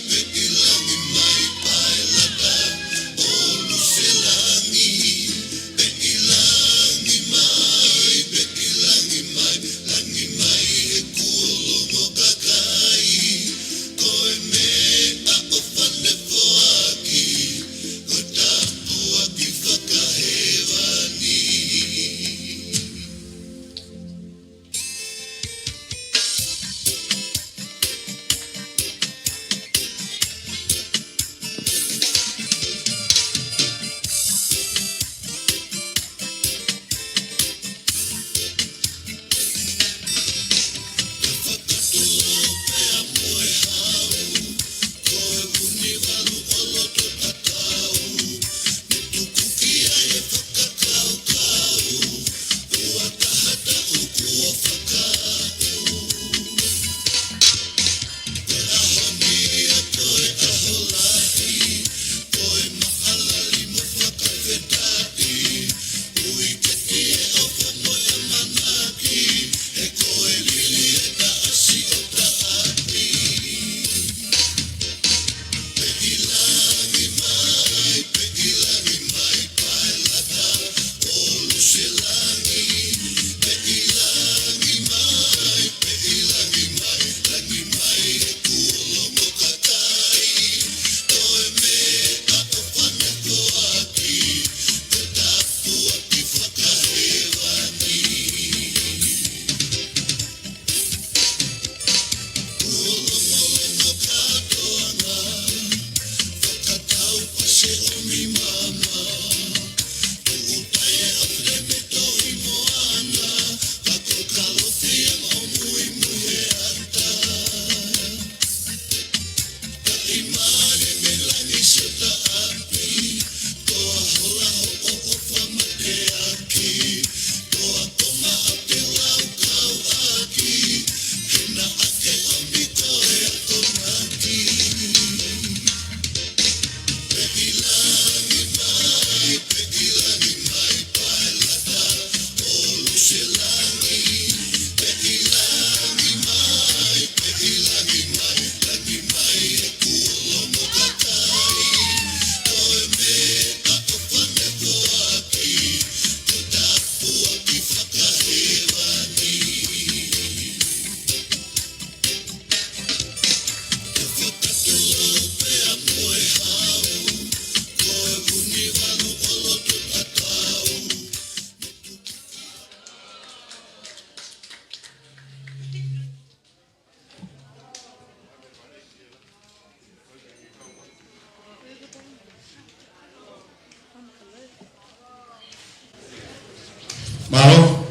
Malo,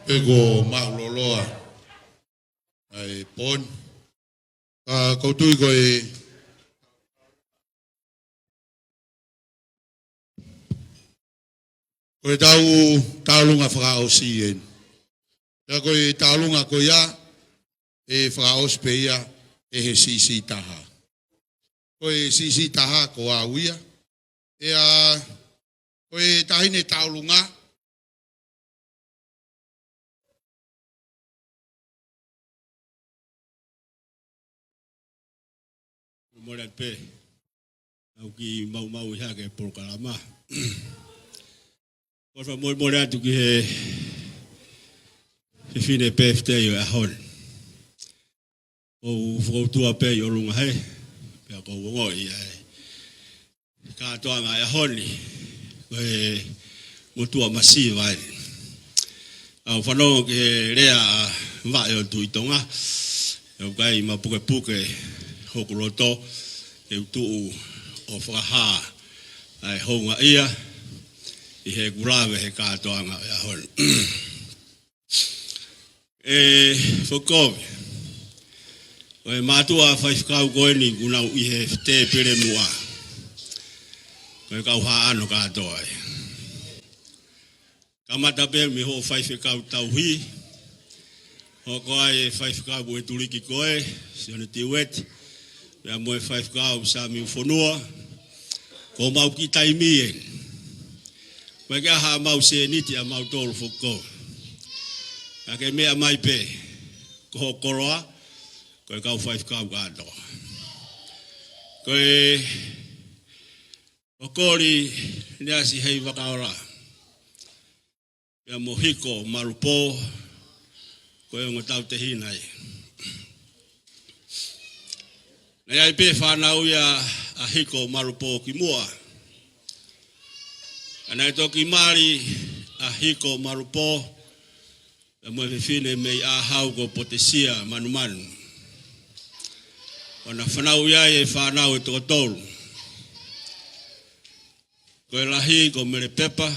ego mauloloa, ai pon, kau tui koe koe taulunga whakaosien. Ia koe taulunga koe ia, e whakaos pe ia, e he sisi taha. Koe sisi taha ko auia, ea koe tahine taulunga, Mora pe, au ki mau iha ke porokalama. Por favor, mora tu ki he fine PFT yo ahon. O fautua pe yo lunga he, pe ko wongo i ka toa nga ahon ni, koe mutua masiva ai. Au whanau ke rea wa yo tuitonga, au kai ma puke hokuroto e utuu o whakaha ai honga ia i he gurawe he kātoanga e ahon. Whakovi, o e mātua whaifkau koe ni gunau i he te pere mua. Koe kau haa ano kātoa e. Kamata pe mi ho whaifkau tauhi, ho koe e whaifkau e turiki koe, sione tiweti, Pea moe whaifkau sa mi ufonua, ko mau ki taimien. Koe kia haa mau se niti a mau tolu whoko. Ka ke mea mai pe, ko ho koroa, koe kau whaifkau kāto. Koe okori neasi hei wakaora. Pea mo hiko marupo, koe ongo tau te hinai. Nei ai pe whanau ia a hiko marupo ki mua. Anai toki mari a hiko marupo e moe whiwhine mei a hau ko potesia manumanu. Wana whanau ia e whanau e tokotolu. Koe lahi ko mere pepa,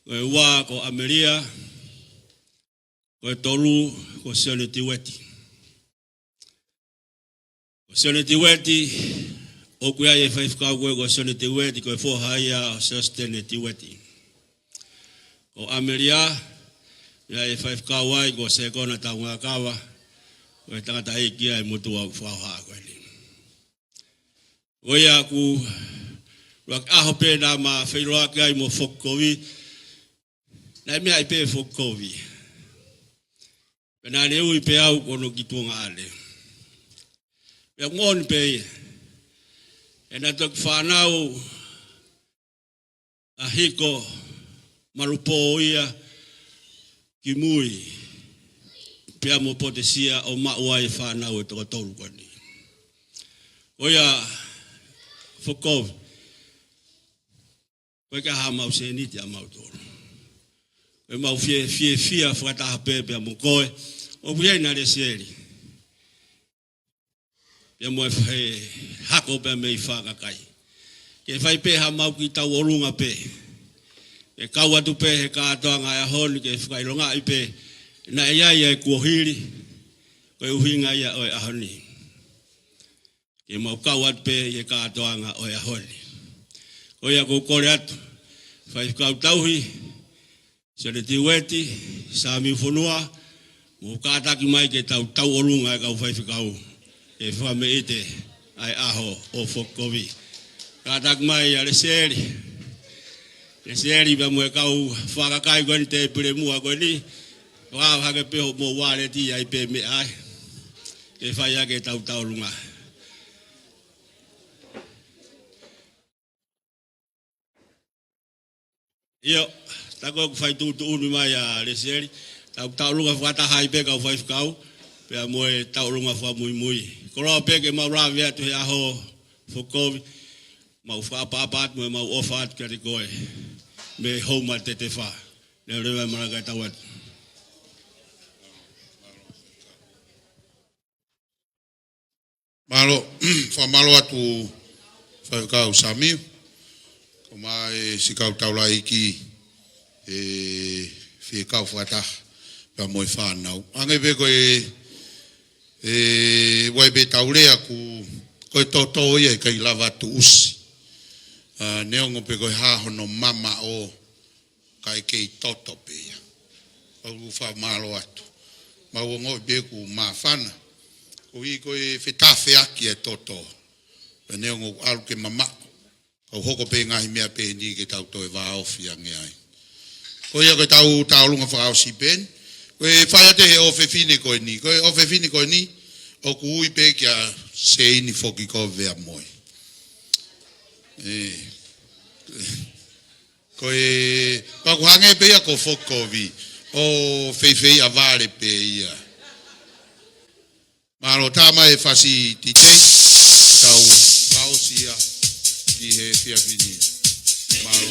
koe ua ko Ameria, koe tolu ko sione tiweti. Sione tiweti, o kuia e whaifkau koe ko sione tiweti, koe whoha ia o sostene tiweti. O Ameria, ia e whaifkau ai ko se kona taunga kawa, koe tangata eikia e mutua ku whauha koe ni. Koe aku, ruak aho pe na ma whairoa kia i mo whokovi, na mea i pe whokovi. Pena ne ui pe au kono ki tuonga ale. Pea ngoni pe e na toki whanau a hiko marupo ia ki mui pea mo potesia o maua e whanau e toka tolu kani. Oia whakov koe ka ha mau se niti a mau tolu. Koe mau fia whakataha pepea mo koe o kuhei na re seri. Pea moe hako pea mei whakakai. Ke whai pe ha mau ki tau orunga pe. Ke kau atu pe he kātoa ngai ahoni ke whakaironga i pe. Na e ia e kuohiri. Koe uhinga ia oe ahoni. Ke mau kau atu pe he kātoa ngai oe ahoni. Koe a kukore atu. Whai kau tauhi. Sere tiweti. Sami ufonua. Mo kātaki mai ke tau orunga e kau whai kau. E whame ite ai aho o whokovi. Kātak mai a reseri. Reseri pa mue kau whakakai koe ni te pire mua koe ni. Wāo hake peho mo wāre ti ai pe me ai. E whai ake tau runga. Io, tako whai tūtu unu mai a reseri. Tau runga whakatahai pe kau whai whakau. Pea moe tau runga wha mui. Koroa peke mau rawe atu he aho whokovi. Mau whaapapat moe mau ofa atu kari koe. Me houma te wha. Neu rewa marakai tau atu. Malo, whamalo atu whaikau Samiu. Ko mai sikau taula iki fi kau fata pa moi whanau. Ange be koe wai be taurea ku koe toto ia kai lava tu usi. Neongo pe koe hahono mama o kai kei toto pe ia. Pau wha malo atu. Mau ngoi be ku maa whana. Ko i koe whetawhi aki e toto. Neongo alu ke mama. Kau hoko pe ngahi mea pe ni ke tau toe wā ofi ange ai. Ko ia koe tau lunga whakao si pen. Koe whaiate he ofe fine koe ni. Koe ofe fine koe ni. O ku ui pe kia se ini whoki ko vea moi. Koe paku hange pe ia ko whoko vi. O feifei a vare pe ia. Maro tama e whasi titei. Tau waosia ki he whiawhini. Maro.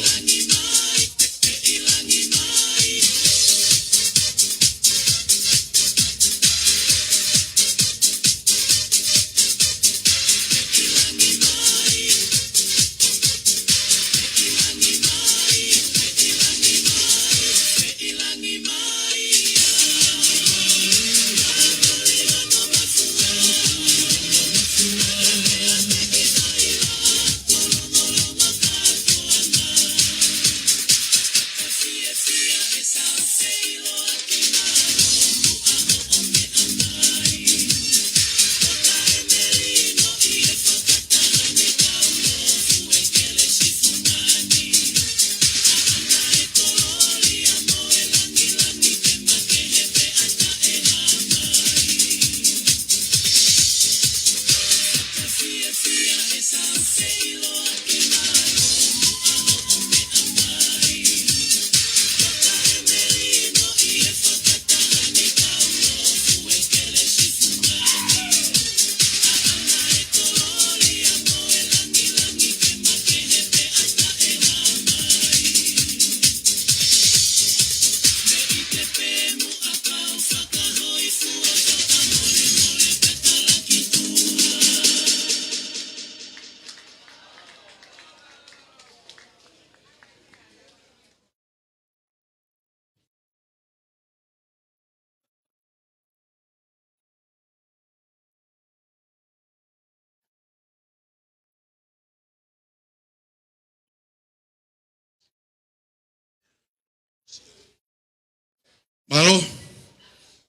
Malo,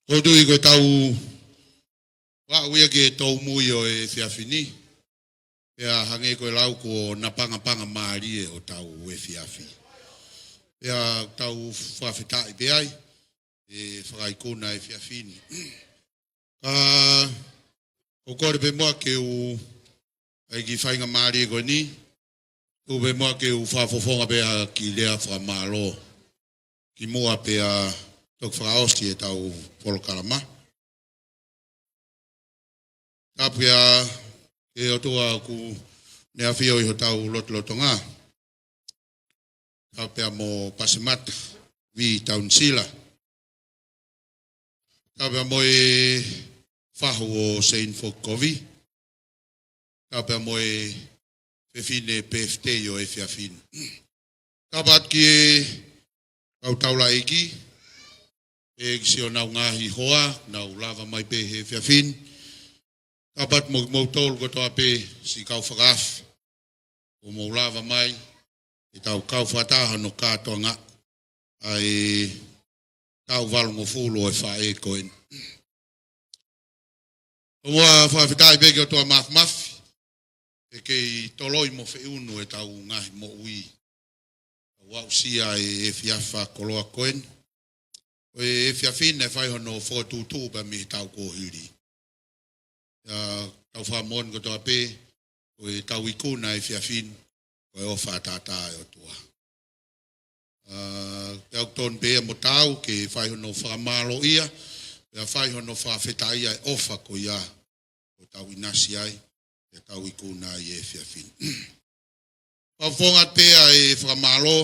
o tui koe tau wa uia ke tau mui o e whiawhini. Pea hange koe lau ko na panga maari e o tau e whiawhi. Pea tau whawhitai peai e whakaikona e whiawhini. O kore pe moa ke u ai ki whainga maari e koe ni. O pe moa ke u whafofonga pea ki lea whamalo. Ki moa pea tok whakaosti e tau polokarama. Kapia e o toa ku nea whio i ho tau loto ngā. Kapia mo Pasemata, vi Town Sila. Kapia mo e whahu o Saint Fokovi. Kapia mo e whewhine PFT o e whiawhine. Kapat ki e au taula eki. E si o nau ngahi hoa, nau lava mai pe he whiawhin. Kapat mo tolu ko toa pe si kau whakaf. O mo lava mai, e tau kau whataha no kātoa ngā. Ai tau valungo fulo e whae koen. O mua whawhitai peke o toa mafi. E kei toloi mo whiunu e tau ngahi mo ui. Wau sia e whiawha koloa koen. E whiawhine whai hono 422 pa mi tau kōhiri. Tau whamon ko toa pē, o e tau ikuna e whiawhine, o e o whātātā e o tua. Tau ton pē mo tau, ke whai hono whamalo ia, e whai hono whawheta ia e ofa ko ia, o tau inasi ai, e tau ikuna i e whiawhine. Pau whongat pē e whamalo,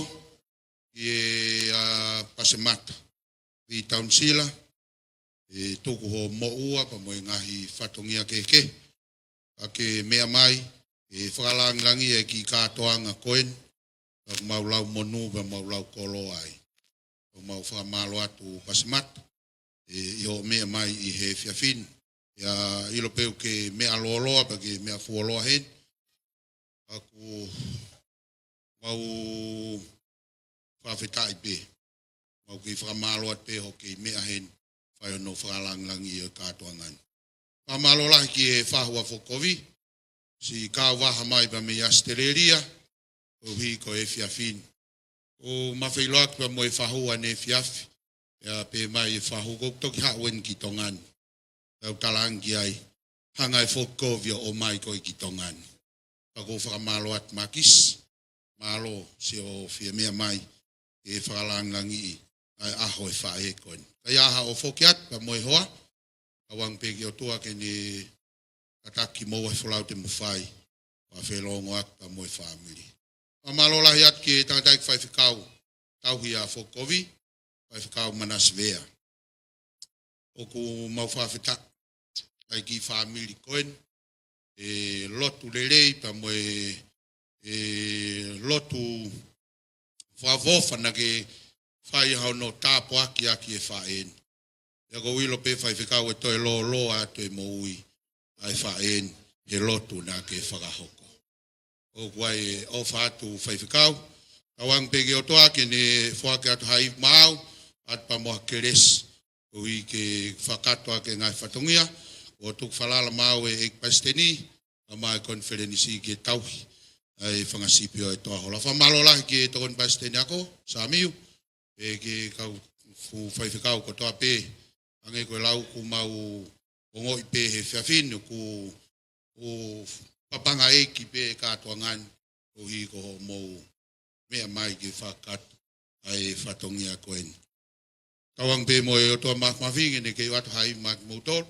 i e Pasemata. Vi Town Sila, e tuku ho mo ua, pa mo ngahi whatongia keke. Ake mea mai, e whakalangirangi e ki kātoanga koen, pa maulau monu, pa maulau kolo ai. o mau whakamalo atu pasimat, i ho mea mai i he whiawhin, ia ilo peu ke mea loloa, pa ke mea fuoloa hen, aku mau whawhetai pe, mau ki whakamalo at pe ho ke mea hen, whai ono whakalangi i kātuangan. Whakamalo lahi ki e whahua whokovi, si kā waha mai pa me Australia, o hi ko e whiawhin. O mawhailoak pa mo e whahua ne whiawhi, ia pe mai e whahu toki hawen ki tongan. Tau talangi ai, hanga e whokovi o mai ko i ki tongan. Pako whakamalo at makis, malo si o whia mea mai, e whakalangi ai aho e whae koen. Kai aha o whokiat pa mo e hoa, awang pegi o tua ke ni ataki mo e wholau te muwhai, wa whelongo ak pa mo e family. Amalo lahi at ki tangataik whai whikau, tauhi a whokovi, whai whikau manas vea. Oku mau whawhita, ai ki family koen, e lotu lelei pa mo e lotu whavofa na ke whai hao no tāpo aki e whaen. Ia ko wilo pe whai whikau e toi lo a toi mo ui, ai whaen e lotu na ke whakahoko. O kuai o whātu whaiwhikau. Kawang pegi o toa ke ne whake atu hai mau, at pa moa keres, o i ke whakatoa ke ngai whatongia, o tuk whalala mau e ekpasteni, a mai konferenisi ke tauhi, ai whangasipio e toa hola. Whamalo lahi ke tokon pasteni ako, sa miu, e ke kau whaiwhikau ko toa pe, ange koe lau ku mau ongo i pe he whiawhinu, ku o papanga eki pe kātuangan o hi ko mou mea mai ki whakat ai whatongia koen. Tawang pe mo e o toa mawhingi ne ke watu hai maki moutol,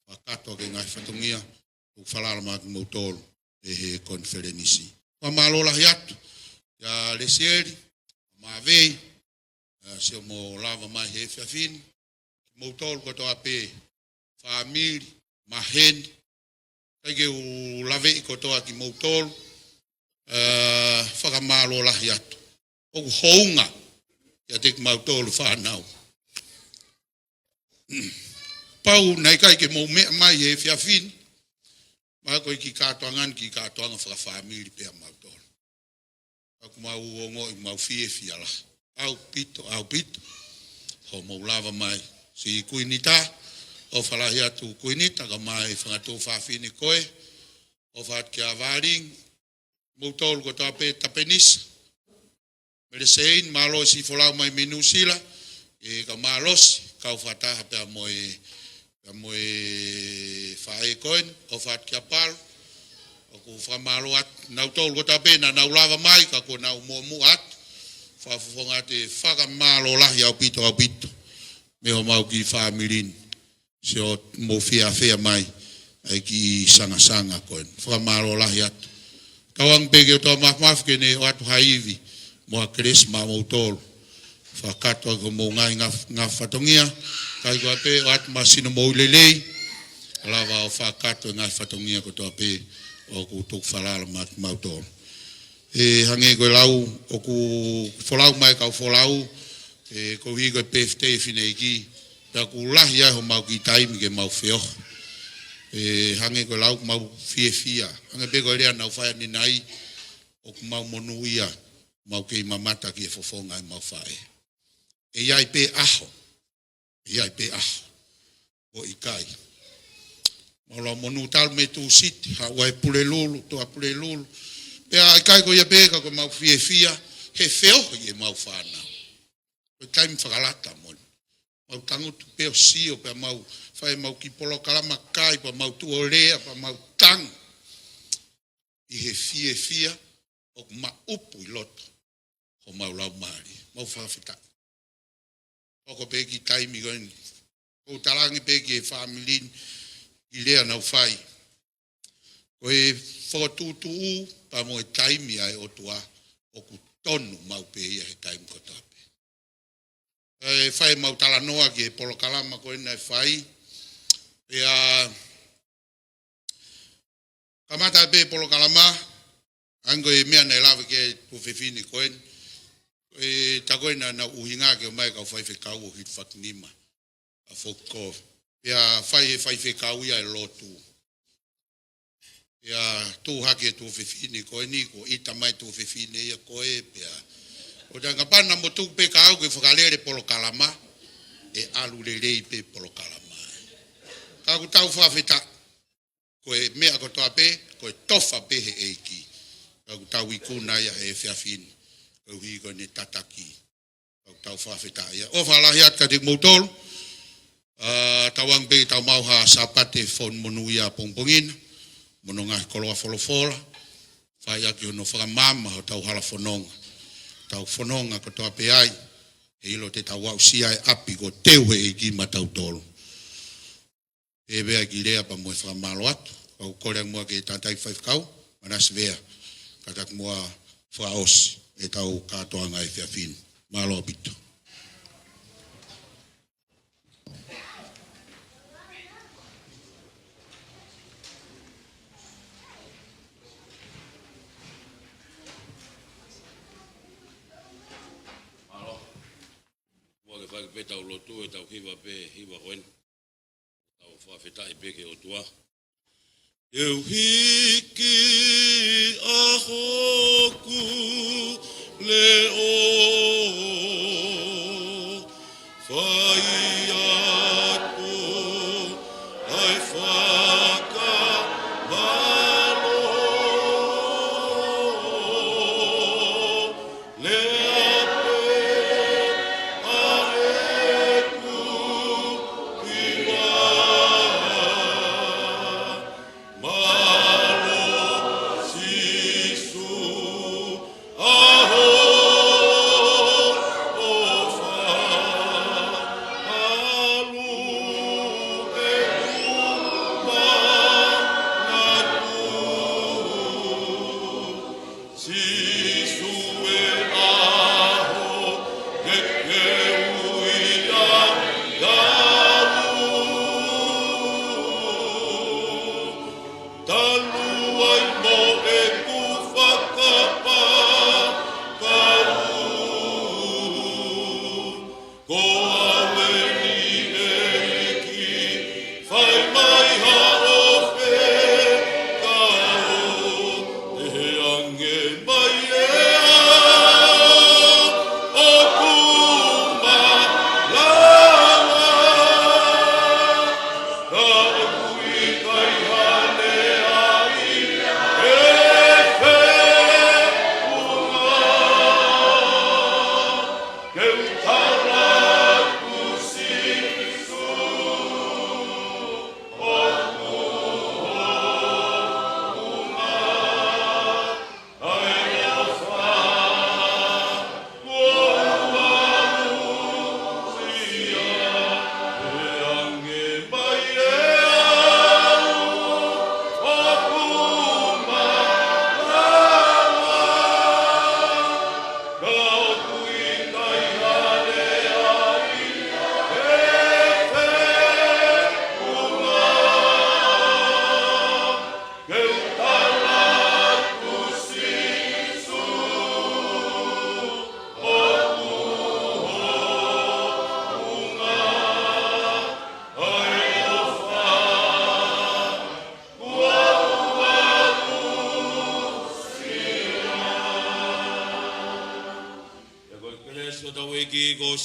whakato ke ngai whatongia o whalala maki moutol e he konferenisi. Whamalola hi atu, ia lesieri, mawei, se o mo lava mai he whiawhini, moutol ko toa pe whamiri, maheni, kai ke u lave i kotoa ki moutolu, whakamalo lahi atu. Oku hounga, ia te ki moutolu whanau. Pau nei kai ke mou mea mai e whiawhini, mai koe ki kātoangan ki kātoanga whakawhamiri pia moutolu. Aku mau ongo i mau whiewhia la. Au pito, ho mou lava mai. Si kuinita, o whalahi atu kuinita, ka mai whangatō whawhine koe, o whaat kia waring, moutolu ko tape tapenisa. Mere sein, malo si wholau mai menusila, e ka malosi, kau whataha pia moe whae koen, o whaat kia palo, o ku whamalo at, nau tolu ko tape, na nau lava mai, ka ko nau mua at, whafufonga te whakamalo lahi au pito, me ho mau ki whamirin. Se o mo fia mai ai ki sanga koen. Whamaro lahi atu. Kawang pege o toa mafmaf ke ne o atu haivi mo a kres ma moutolu. Whakato ko mo ngai ngā whatongia. Kai ko ape o atu ma sino mo ulelei. Alawa o whakato ngai whatongia ko toa pe o ku tuk whalala ma moutolu. E hange koe lau o ku wholau mai kau wholau. E ko higo e PFT finei ki. Pea ku lahi ai ho mau ki taimi ke mau whio. E hange ko lau mau whia. Hange pe ko rea nau whaia ni nai. O ku mau monu ia. Mau ke mamata ki e fofonga e mau whae. E iai pe aho. O i kai. Mau lau monu tal me tu siti. Hawa e pule lulu. Toa pule lulu. Pea i kai ko ia peka ko mau whia. He whio i e mau whanau. Ko taimi whakalata moni. Mau tangutu peo sio, pa mau whai mau ki polo kalama kai, pa mau tuolea, pa mau tang. I he fia, o ma upu i loto, o mau lau maari, mau whawhita. Oko peki taimi goini, o talangi peki e whamilin, i lea nau whai. Ko e whakatutu pa mo e taimi ai o tua, o ku tonu mau pe ia he taimi kotape. E whai mau tala noa ki e polo kalama ko ina e whai. E a kamata pe polo kalama, ango e mea nei lawa ke tu whiwhini koen. E takoina na uhinga ke mai ka fai fe kau hit faknima. A foko. Ya fai fe kau ya lotu. Ya tu hake tu fe fini ko ni ko ita mai tu fe fini ya ko e pia. O da ngapana mo tu pe kau ke fokalere polo kalama e alu le rei pe polo kalama. Ka ku tau fa feta ko e mea ko to ape ko e tofa pe he eiki. Ka ku tau ikuna ya e fia fini. Ko hi ko ni tataki. Ka ku tau fa feta ya. O fa la hiat ka dik motol. Tawang be tau mau ha sapate fon monuia pongpongin. Mononga koloa folofola. Fai aki ono whakamama ho tau hala fononga. Tau fononga ko toa pe ai. E ilo te tau wau sia e api ko teuhe e ki matau tolo. E bea ki rea pa moe whakamalo atu. Kau kore mua ke tatai whaifkau. Manas vea. Katak mua whaosi. E tau katoanga e whiawhinu. Malo apito. Vai pe tau lotu e tau hiwa pe hiwa hoen. Tau whawhetai pe ke o tua. Eu hiki a hoku leo. Whai atu ai whaka malo.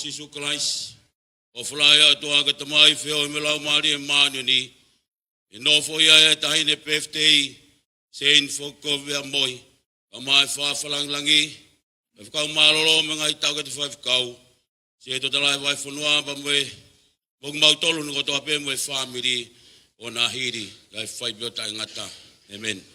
Jesus Christ. O flaya to aga tamai feo me lau mari e manu ni. E no fo ia e tahine peftei. Sein foko vea moi. A mai whaafalang langi. E whakau marolo me ngai tau kati whaifkau. Se to talai vai whanua pa moe. Mok mau tolu nuko toa pe moe whamiri. O na hiri. Kai whaibio tai ngata. Amen.